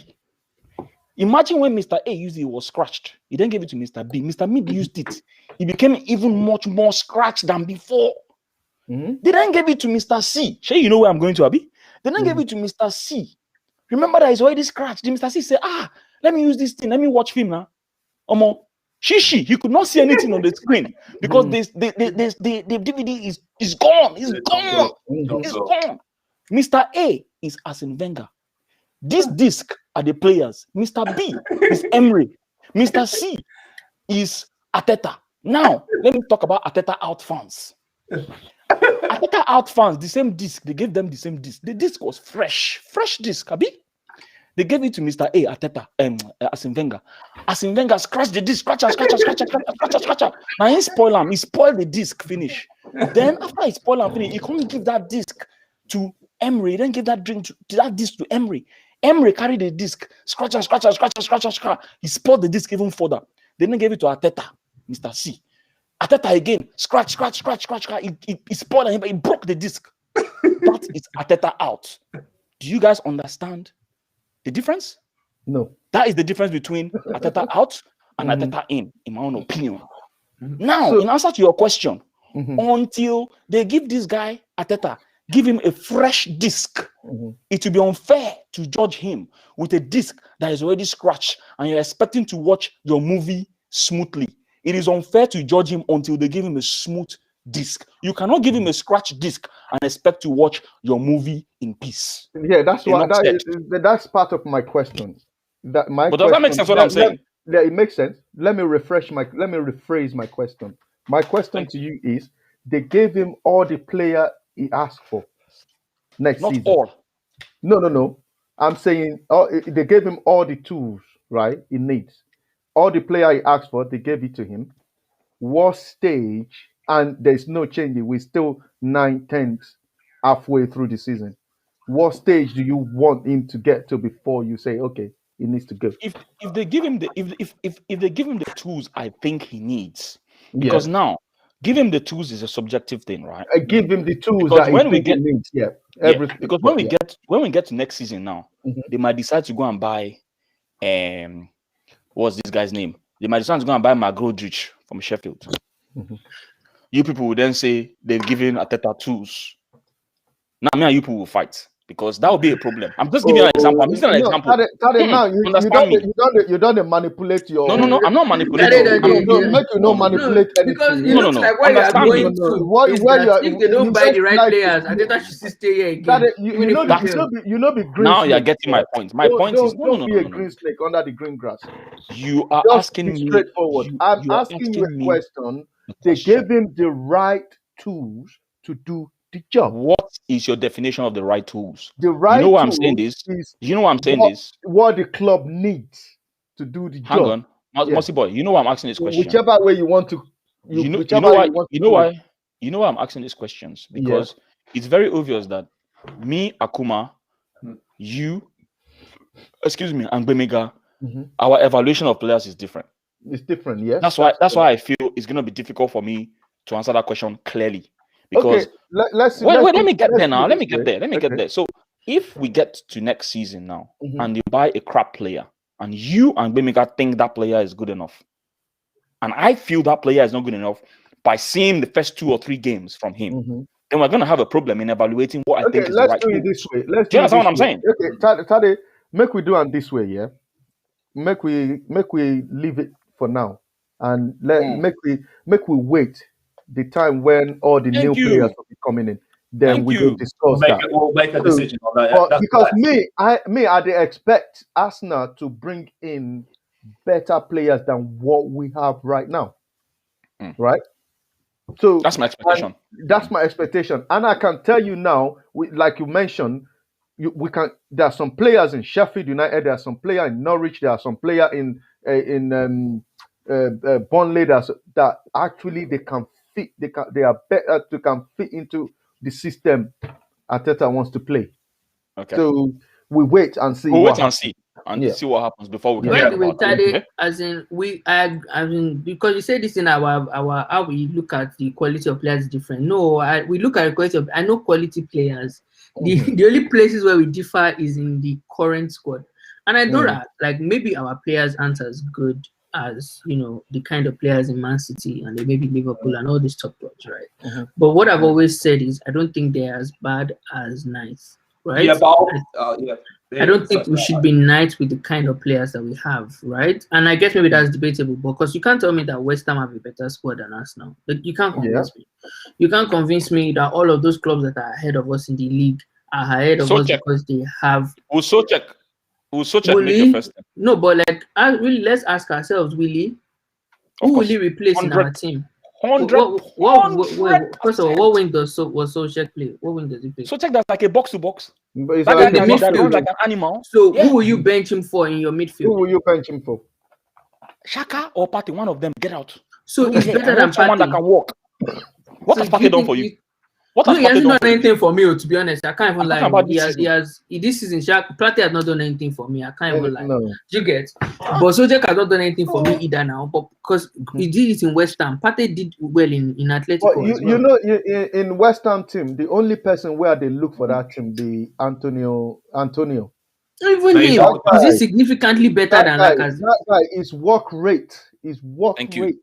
S1: Imagine when Mr. A used it, was scratched. He then gave it to Mr. B. Mr. B used it. It became even much more scratched than before. They then gave it to Mr. C. Sure, you know where I'm going to, Abi? They then gave it to Mr. C. Remember that it's already scratched. The Mr. C said, let me use this thing. Let me watch film now. He could not see anything on the screen because the DVD is gone. It's gone. It's gone. Mr. A is Arsene Wenger. This disc are the players. Mr. B is Emery. Mr. C is Arteta. Now, let me talk about Arteta out fans. Arteta out fans, the same disc. They gave them the same disc. The disc was fresh disc, Abi. They gave it to Mr. A, Arteta, Arsene Wenger. Arsene Wenger scratched the disc, scratch. Now he spoiled him. He spoiled the disc finish. Then after he spoiled and finish, he couldn't give that disc to Emery. Then give that disc to Emery. Emery carried the disc, scratch. He spoiled the disc even further. Then they gave it to Arteta, Mr. C. Arteta again, scratch. He spoiled him, but he broke the disc. That is Arteta out. Do you guys understand the difference?
S2: No.
S1: That is the difference between Arteta out and Arteta in my own opinion. Now, in answer to your question, until they give this guy, Arteta, give him a fresh disc, it will be unfair to judge him with a disc that is already scratched and you're expecting to watch your movie smoothly. It is unfair to judge him until they give him a smooth disc. You cannot give him a scratch disc and expect to watch your movie in peace.
S2: Yeah, that's part of my question.
S1: But does that make sense what I'm saying?
S2: Yeah, it makes sense. Let me rephrase my question. My question to you is: they gave him all the player he asked for next
S1: Not
S2: season.
S1: all.
S2: No. I'm saying they gave him all the tools, right? He needs all the player he asked for. They gave it to him. What stage? And there's no change. We're still 9/10 halfway through the season. What stage do you want him to get to before you say, okay, he needs to go?
S1: If they give him the if they give him the tools I think he needs,
S2: Yeah,
S1: because now give him the tools is a subjective thing, right?
S2: I give him the tools
S1: Because
S2: that he
S1: when we
S2: think he
S1: get
S2: needs. Yeah,
S1: yeah,
S2: everything.
S1: because
S2: Yeah.
S1: when we get to next season now,
S2: Mhm.
S1: they might decide to go and buy what's this guy's name? They might decide to go and buy Magrodrich from Sheffield.
S2: Mhm.
S1: You people will then say they've given Arteta tools. Now me and you people will fight because that will be a problem. I'm just giving you an example. I'm using an
S2: No,
S1: example.
S2: Tade, now
S1: Understand me?
S2: you don't manipulate your.
S1: No. I'm not manipulating.
S4: Tade,
S2: No, make you not
S1: No.
S2: manipulate
S4: because
S2: anything.
S4: it
S1: No,
S2: Yeah?
S1: no,
S4: looks
S1: no.
S4: like what you are
S1: Understand me.
S4: going
S2: No.
S4: to
S2: What
S4: is
S2: where
S4: that
S2: you are?
S4: if they don't
S2: You
S4: buy the
S2: make
S4: right
S2: like
S4: players, Arteta should still stay here again.
S2: Tade,
S4: Even if we fail.
S2: you know be green
S1: Now you're
S2: snake.
S1: getting
S2: Yeah?
S1: my point. My point is
S2: Don't be a
S1: no.
S2: green snake under the green grass.
S1: You are
S2: Just be
S1: asking me.
S2: straightforward. I'm
S1: You are
S2: asking you a
S1: asking me
S2: question.
S1: the
S2: They
S1: question.
S2: gave him the right tools to do the job.
S1: What is your definition of the right tools?
S2: The
S1: You know
S2: right
S1: why I'm saying
S2: tools
S1: this?
S2: is
S1: You know why I'm saying this?
S2: what the club needs to do the
S1: Hang
S2: job.
S1: on,
S2: Yeah.
S1: Mossyboy. You know why I'm asking this question?
S2: Whichever way you want to,
S1: You know
S2: whichever
S1: why?
S2: you want
S1: You
S2: to
S1: know
S2: do it.
S1: why? You know why I'm asking these questions?
S2: Yeah.
S1: Because it's very obvious that me, Akuma, you, excuse me, and Gbemiga,
S2: Mhm.
S1: our evaluation of players is different.
S2: It's different. Yes.
S1: That's why I feel it's gonna be difficult for me to answer that question clearly.
S2: Okay.
S1: Because
S2: Let's
S1: let me get there
S2: do
S1: now.
S2: it
S1: Let
S2: this
S1: me get
S2: way.
S1: there. Let me get
S2: Okay.
S1: there. So if we get to next season now
S2: Mhm.
S1: and you buy a crap player and you and Gbemiga think that player is good enough, and I feel that player is not good enough by seeing the first 2 or 3 games from him,
S2: Mhm.
S1: then we're gonna have a problem in evaluating what I
S2: Okay.
S1: think is the
S2: Let's
S1: right
S2: do it
S1: tools.
S2: this way. Let's
S1: Do you
S2: do it
S1: understand
S2: this
S1: what I'm
S2: way.
S1: saying?
S2: Okay. Tade, make we do it this way. Yeah. Make we leave it for now, and make we wait the time when all the new
S1: Thank
S2: players
S1: you.
S2: will be coming in. Then
S1: Thank
S2: we go
S1: you.
S2: discuss that.
S3: We'll make a
S2: So,
S3: decision on that.
S2: but
S3: That's
S2: because
S3: right.
S2: I dey expect Arsenal to bring in better players than what we have right now,
S1: Mm.
S2: right? So
S1: That's my
S2: and
S1: expectation.
S2: that's my expectation, and I can tell you now, like you mentioned, we can. There are some players in Sheffield United. There are some players in Norwich. There are some players in Burnley that actually they can fit. They are better to can fit into the system Arteta wants to play.
S1: Okay.
S2: So we wait and see
S1: We'll
S2: what
S1: wait and
S2: happens.
S1: see and
S2: Yeah.
S1: see what happens before we can
S4: By
S1: talk
S4: the way,
S1: about that.
S4: Tade,
S1: Okay?
S4: as in I mean, because you say this in our how we look at the quality of players is different. No, we look at the quality of. I know quality players. The only places where we differ is in the current squad, and I know that like maybe our players aren't as good as the kind of players in Man City and maybe Liverpool and all these top clubs, right?
S2: Mhm.
S4: But what I've always said is I don't think they're as bad as nice, right?
S3: Yeah, but yeah.
S4: I don't think we should be nice with the kind of players that we have, right? And I guess maybe that's debatable because you can't tell me that West Ham have a better squad than us now. Like, you can't convince me. You can't convince me that all of those clubs that are ahead of us in the league are ahead of us because they have.
S1: We'll so check. Make
S4: Willie,
S1: your first.
S4: no, but like, let's ask ourselves, Willie, who will he replace in our team?
S1: 100.
S4: First of all, what wing was Solskjaer play? What wing does he play?
S1: So check that's like a box to box.
S2: But
S1: That guy
S4: in the
S1: that
S4: midfield.
S1: runs like an animal.
S4: So who will you bench him for in your midfield?
S2: Who will you bench him for?
S1: Shaka or Partey, one of them, get out.
S4: So it's better than
S1: someone that
S4: Partey.
S1: can walk. What has Partey done for you?
S4: No, he hasn't done anything for me. To be honest, I can't even lie.
S1: About
S4: This season, Partey has not done anything for me. I can't even lie.
S2: No.
S4: You get, but Solskjaer has not done anything for me either now. But because he did it in West Ham, Partey did well in Atletico.
S2: But you know, in West Ham team, the only person where they look for that team, the Antonio.
S4: Even him, is he significantly better than Lacazette?
S2: That guy, his work rate, rate.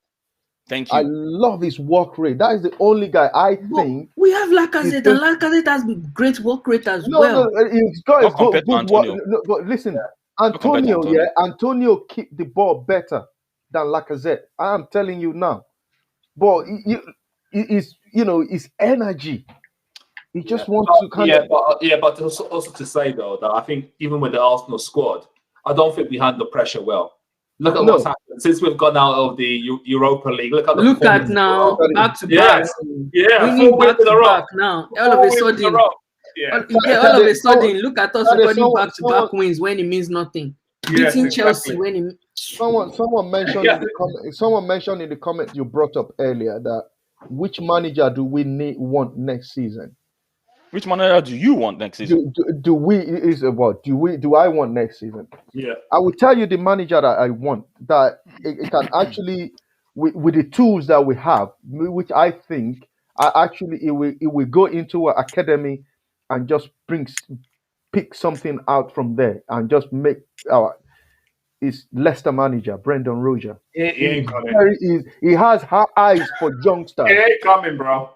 S1: Thank you.
S2: I love his work rate. That is the only guy I think.
S4: We have Lacazette, and Lacazette has great work rate as well.
S2: No, he's got
S1: Not compared to Antonio.
S2: No, but listen, Antonio keep the ball better than Lacazette. I am telling you now. But his energy. He just wants to kind of.
S3: But also to say though that I think even with the Arsenal squad, I don't think we handle pressure well. Look at
S2: No.
S3: what's happened since we've gone out of the Europa League. Look at
S4: now back to back.
S3: Yeah,
S4: Winning
S3: 4
S4: back
S3: wins in a
S4: to
S3: row.
S4: back now. All of a sudden,
S3: Yeah.
S4: all of a sudden, look at us
S2: Tade,
S4: recording back-to-back
S2: someone-
S4: wins when it means nothing.
S3: Yes,
S4: Beating
S3: exactly.
S4: Chelsea when it
S2: Someone mentioned in the comment. Someone mentioned in the comment you brought up earlier that which manager do we want next season?
S1: Which manager do you want next season?
S2: Do I want next season?
S3: Yeah.
S2: I will tell you the manager that I want, that it can actually with the tools that we have, which I think it will go into an academy and just pick something out from there and just make our is Leicester manager Brendan Rodgers.
S3: He ain't coming.
S2: He has eyes for youngsters.
S3: He ain't coming, bro.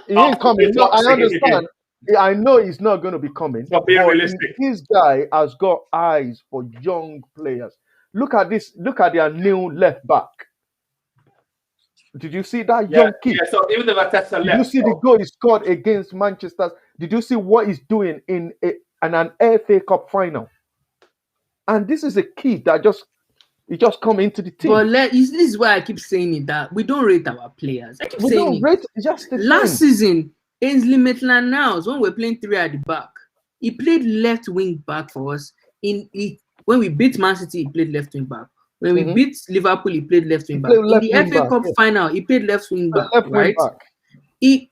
S2: He ain't coming. No, I
S3: Toxic.
S2: understand. I know he's not going to be coming.
S3: But be realistic.
S2: This guy has got eyes for young players. Look at this. Look at their new left back. Did you see that young kid?
S3: Yeah, so even if Arteta left,
S2: Did you see the goal he scored against Manchester? Did you see what he's doing in an FA Cup final? And this is a kid that just come into the team.
S4: But this is why I keep saying it, that we don't rate our players. I keep
S2: We
S4: saying
S2: don't
S4: it.
S2: rate just the
S4: Last
S2: thing.
S4: season, Ainsley Maitland-Niles, when we're playing 3 at the back, he played left wing back for us. When we beat Man City, he played left wing back. When we beat Liverpool, he played left wing back. In the FA Cup final, he played left wing back. Right? In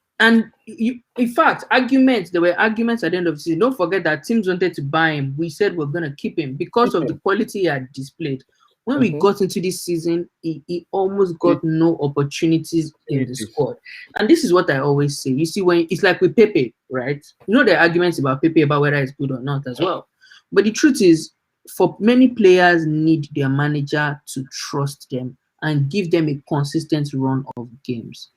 S4: fact, there were arguments at the end of the season. Don't forget that teams wanted to buy him. We said we're going to keep him because of the quality he had displayed. When we got into this season, he almost got no opportunities in the squad. And this is what I always say. You see, when it's like with Pepe, right? You know, there are arguments about Pepe about whether it's good or not as well. But the truth is, for many players need their manager to trust them and give them a consistent run of games.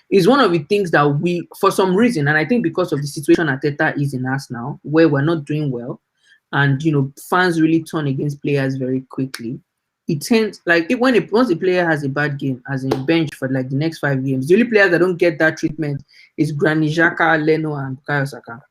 S4: It's one of the things that we, for some reason, and I think because of the situation Arteta is in us now, where we're not doing well, and fans really turn against players very quickly. It tends once a player has a bad game, as in bench for like the next 5 games, the only players that don't get that treatment is Granit Xhaka, Leno, and Bukayo Saka.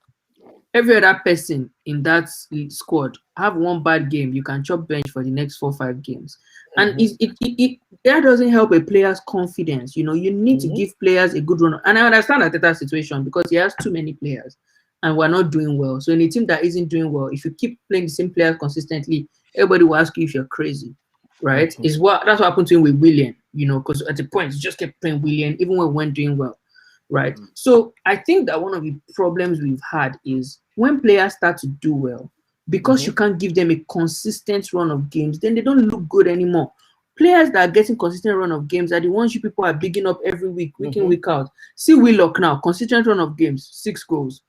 S4: Every other person in that squad have one bad game, you can chop bench for the next 4-5 games. And that doesn't help a player's confidence. You need to give players a good run. And I understand Arteta's situation because he has too many players and we're not doing well. So in a team that isn't doing well, if you keep playing the same players consistently, everybody will ask you if you're crazy, right? That's what happened to him with Willian, because at the point, he just kept playing Willian even when we weren't doing well, right? So I think that one of the problems we've had is when players start to do well, because you can't give them a consistent run of games, then they don't look good anymore. Players that are getting consistent run of games are the ones you people are bigging up every week in, week out. See Willock now, consistent run of games, 6 goals.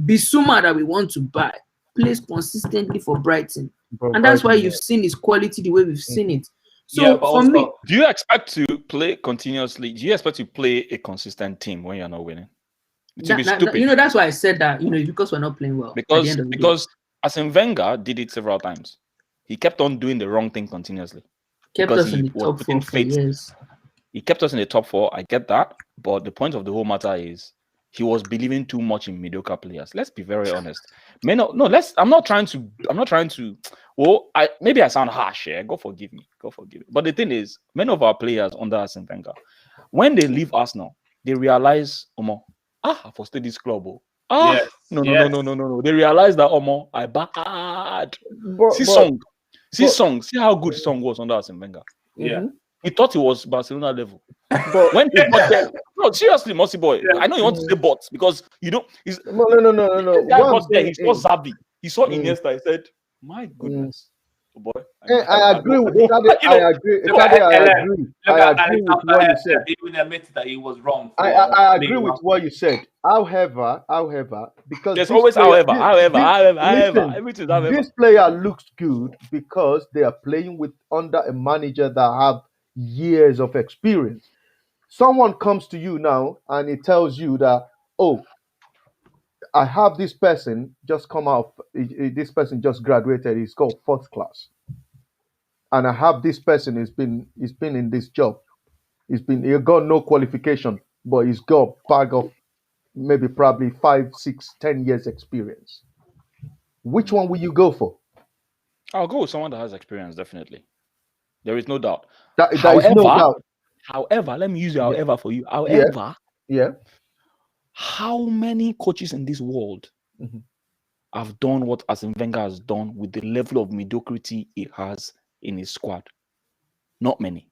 S4: Bissouma that we want to buy plays consistently for Brighton. And that's why you've seen his quality the way we've seen it. So for me,
S1: do you expect to play continuously? Do you expect to play a consistent team when you're not winning? To be stupid.
S4: That's why I said that, because we're not playing well.
S1: Because Arsene Wenger did it several times. He kept on doing the wrong thing continuously.
S4: Kept us in the top 4 for years.
S1: He kept us in the top 4. I get that. But the point of the whole matter is he was believing too much in mediocre players. Let's be very honest. I'm not trying to. Well, maybe I sound harsh here. God forgive me. But the thing is, many of our players under Arsene Wenger, when they leave Arsenal, they realize, I fostered this club. No. They realize that I bad. See how good Song was under Arsene Wenger.
S3: Yeah.
S1: He thought he was Barcelona level. But when he got there, no, seriously, Mossyboy. I know you want to say but because you don't.
S2: No.
S1: Guy got there, he saw Xavi, he saw Iniesta. He said, "My goodness, boy."
S2: I agree with Tade. I agree. I agree with what you said.
S3: He even admitted that he was wrong.
S2: I agree with what you said. However, because
S1: there's always however. Everything.
S2: This player looks good because they are playing under a manager that have years of experience. Someone comes to you now and he tells you that, I have this person just come out. This person just graduated. He's got 4th class, and I have this person. He's been in this job. He got no qualification, but he's got bag of probably 5, 6, 10 years experience. Which one will you go for?
S1: I'll go with someone that has experience, definitely. There is no doubt.
S2: There is no doubt.
S1: However, let me use your however for you.
S2: Yeah.
S1: However,
S2: Yeah.
S1: how many coaches in this world
S2: Mhm.
S1: have done what Arsene Wenger has done with the level of mediocrity he has in his squad? Not many.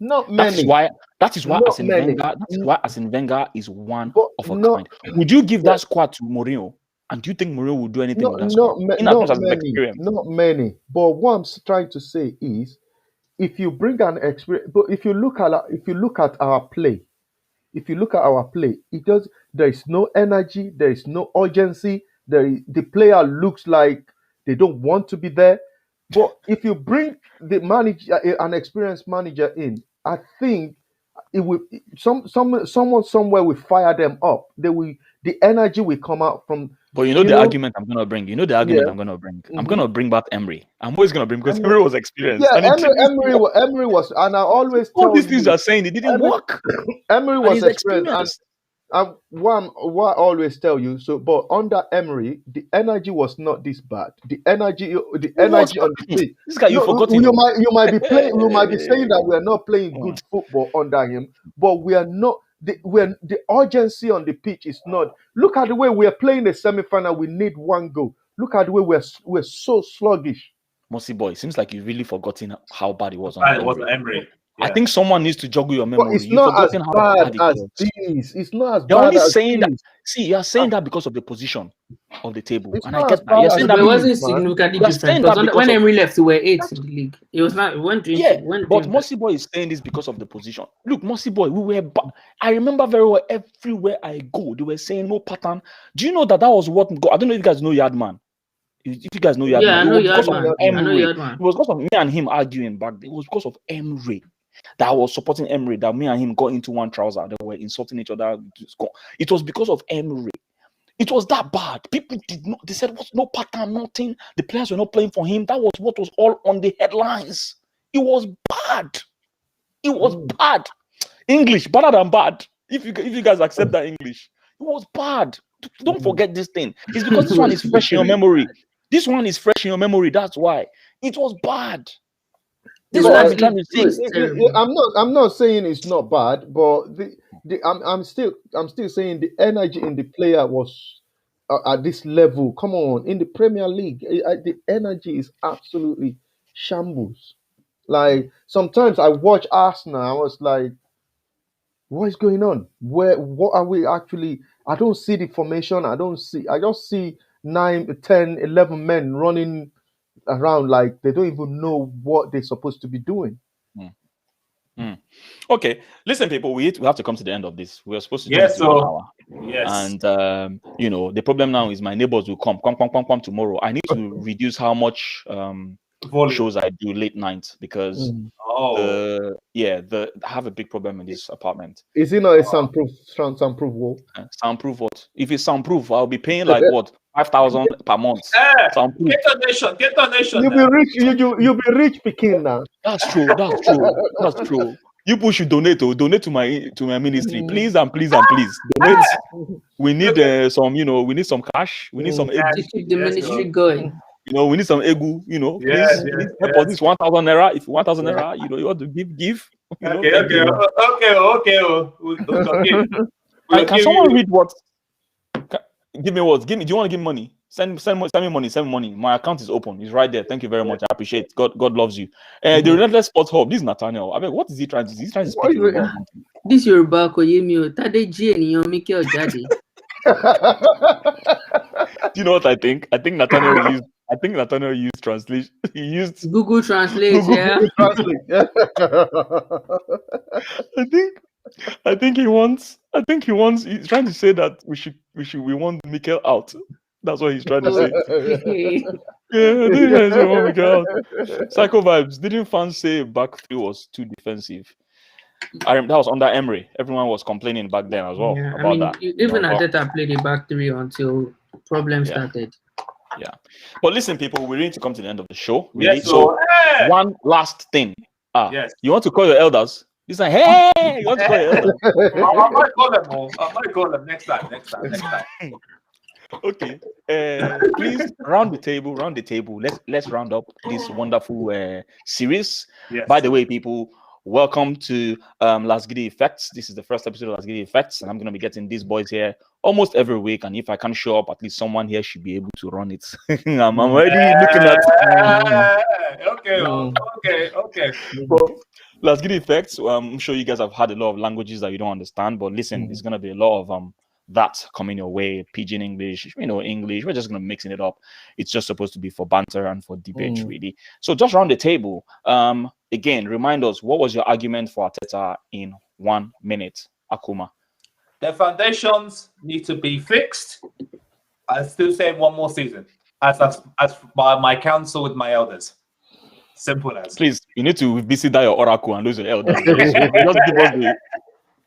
S2: Not
S1: That is
S2: many.
S1: why
S2: Not
S1: Arsene
S2: many.
S1: Wenger is one
S2: But
S1: of a
S2: not,
S1: kind. Would you give that squad to Mourinho? And do you think Mourinho will do anything with that squad? In as much as his experience.
S2: Not many. But what I'm trying to say is, if you bring an experience, but if you look at our play, there is no energy, there is no urgency. The player looks like they don't want to be there. But if you bring the manager, an experienced manager in, I think it will someone somewhere will fire them up. The energy will come out from.
S1: But you know the argument I'm gonna bring. I'm
S2: Mhm.
S1: gonna bring back Emery. I'm always gonna bring because
S2: Emery-
S1: Emery was experienced.
S2: Yeah,
S1: And
S2: Emery was, and I always
S1: all
S2: tell
S1: these things
S2: you,
S1: are saying it didn't work.
S2: Emery
S1: And
S2: was
S1: he's
S2: experienced,
S1: experienced.
S2: and what I always tell you. So, but under Emery, the energy was not this bad. The energy on the pitch.
S1: This guy, you've
S2: No,
S1: forgotten.
S2: you might be playing. You might be saying that we are not playing good football under him, but we are not. The urgency on the pitch is not. Look at the way we are playing the semi-final. We need one goal. Look at the way we're so sluggish.
S1: Mossyboy, seems like you've really forgotten how bad it was on
S3: And it was
S1: Emery.
S3: Emery.
S1: I
S3: Yeah.
S1: think someone needs to juggle your
S2: But
S1: memory.
S2: it's
S1: You've
S2: not as
S1: forgotten how
S2: bad
S1: bad it
S2: as
S1: was.
S2: this. It's not as
S1: You're
S2: bad
S1: only
S2: as
S1: saying that.
S2: this.
S1: See, you're saying that because of the position of the table,
S2: It's
S1: and I
S2: not
S1: get
S2: as
S1: that.
S2: bad
S1: You're
S2: as
S1: saying
S4: But
S1: that
S4: it
S2: this,
S1: because,
S4: wasn't
S2: man.
S4: significantly
S1: you're
S4: different
S1: saying
S4: because
S1: that because
S4: when
S1: of,
S4: Emery left, we were 8th in the league. It was not. When doing
S1: yeah.
S4: when
S1: But
S4: doing
S1: Mossyboy is saying this because of the position. Look, Mossyboy, we were. I remember very well. Everywhere I go, they were saying no pattern. Do you know that was what? I don't know if you guys know Yardman. If you guys know Yardman,
S4: Yeah, I
S1: it
S4: know
S1: was because of
S4: Yardman. I know
S1: Emery.
S4: Yardman.
S1: It was because of me and him arguing back then. It was because of Emery that I was supporting Emery. That me and him got into one trouser. They were insulting each other. It was because of Emery. It was that bad. People did not. They said, "What's no pattern? Nothing. The players were not playing for him." That was what was all on the headlines. It was bad. It was bad. English better than bad. If you guys accept that English, it was bad. Don't forget this thing. It's because this one is fresh in your memory. This one is fresh in your memory. That's why it was bad. This is what I've been trying to say.
S2: I'm not saying it's not bad, but I'm still saying the energy in the player was at this level. Come on, in the Premier League, the energy is absolutely shambles. Like sometimes I watch Arsenal, I was like, what is going on? What are we actually? I don't see the formation. I just see 9, 10, 11 men running around like they don't even know what they're supposed to be doing.
S1: Okay, listen, people. We have to come to the end of this. We are supposed to do
S3: Yes,
S1: this in 1 hour.
S3: Yes.
S1: And the problem now is my neighbors will come tomorrow. I need to reduce how much shows I do late night because I have a big problem in this apartment.
S2: Is it not a soundproof wall?
S1: Soundproof what? If it's soundproof, I'll be paying like what 5,000 per month. Soundproof.
S3: Get a nation.
S2: You'll be rich. You'll be rich, Peking now.
S1: That's true. That's true. You people should donate to my ministry, please and please and please donate. We need some, we need some cash. We need some egg.
S4: To keep the ministry going.
S1: We need some egu. Please help us. This 1,000 naira. If 1,000 naira, you want to give.
S3: Okay.
S1: Can someone read what? Give me what? Do you want to give me money? Send me money. My account is open. It's right there. Thank you very much. I appreciate it. God loves you. The Relentless Sports Hub. This is Nathaniel. I mean, what is he trying to do? He's trying to speak Yoruba.
S4: This Yoruba Koyemi Tade G eniyan mi ke Jade.
S1: Do you know what I think? I think Nathaniel used translation. He used
S4: Google Translate. Yeah.
S1: I think he wants. He's trying to say that we want Mikel out. That's what he's trying to say. Yeah, I think we want Mikel out. Psycho vibes. Didn't fans say back three was too defensive? That was under Emery. Everyone was complaining back then as well about that.
S4: Even Arteta played a back three until problems started.
S1: Yeah, but listen, people, we need to come to the end of the show.
S3: Really? Yes,
S1: so one last thing.
S3: Yes.
S1: You want to call your elders? He's like, hey, you want to call your elders?
S3: I might call them next time.
S1: Okay. Please round the table. Let's round up this wonderful series.
S3: Yes.
S1: By the way, people, welcome to Lasgidi Effects. This is the first episode of Lasgidi Effects, and I'm gonna be getting these boys here almost every week. And if I can't show up, at least someone here should be able to run it. I'm already looking at
S3: Okay.
S1: Lasgidi Effects. I'm sure you guys have had a lot of languages that you don't understand, but listen, there's gonna be a lot of that coming your way. Pidgin English, English. We're just gonna mixing it up. It's just supposed to be for banter and for debate, really. So just round the table. Again, remind us, what was your argument for Arteta in 1 minute, Akuma?
S3: The foundations need to be fixed. I still say one more season, as by my counsel with my elders. Simple as.
S1: Please, you need to visit that your oracle and lose your elders. Just give us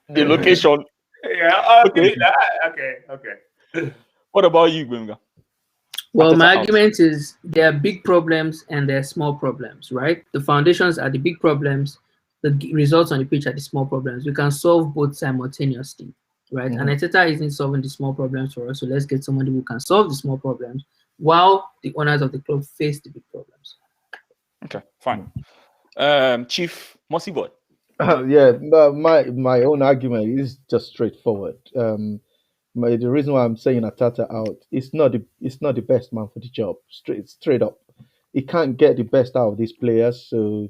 S1: the location.
S3: Yeah, I'll give you that. Okay.
S1: What about you, Gbemiga?
S4: Well,
S1: Arteta
S4: my
S1: out.
S4: argument is there are big problems and there are small problems, right? The foundations are the big problems. The results on the pitch are the small problems. We can solve both simultaneously, right? And Arteta isn't solving the small problems for us. So let's get somebody who can solve the small problems while the owners of the club face the big problems.
S1: Okay, fine. Chief Mossyboy.
S2: Yeah, my own argument is just straightforward. The reason why I'm saying Atata out, it's not the best man for the job. Straight up, he can't get the best out of these players. So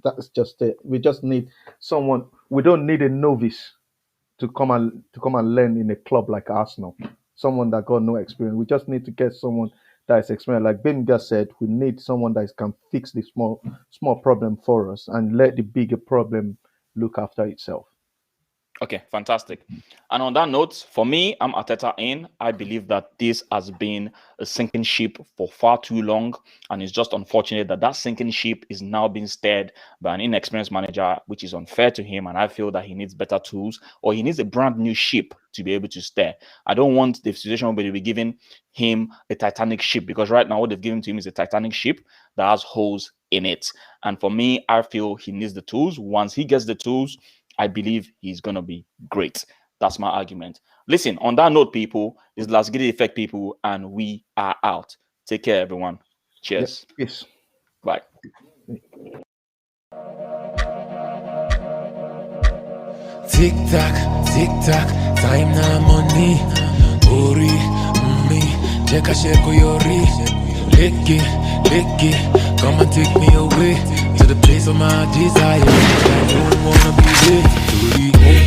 S2: that's just it. We just need someone. We don't need a novice to come and learn in a club like Arsenal. Someone that got no experience. We just need to get someone that is experienced. Like Gbemiga said, we need someone that can fix the small problem for us and let the bigger problem look after itself.
S1: Okay, fantastic. And on that note, for me, I'm Arteta in. I believe that this has been a sinking ship for far too long, and it's just unfortunate that that sinking ship is now being steered by an inexperienced manager, which is unfair to him, and I feel that he needs better tools, or he needs a brand new ship to be able to steer. I don't want the situation where they'll be giving him a Titanic ship, because right now what they've given to him is a Titanic ship that has holes in it. And for me, I feel he needs the tools. Once he gets the tools, I believe he's going to be great. That's my argument. Listen, on that note, people, it's Lasgidi Effect, people, and we are out. Take care, everyone. Cheers.
S2: Yes.
S1: Bye.
S5: Tick tock, time na money. Ori, me, check a shake yori. Lick it, come and take me away to the place of my desire. I don't wanna be there.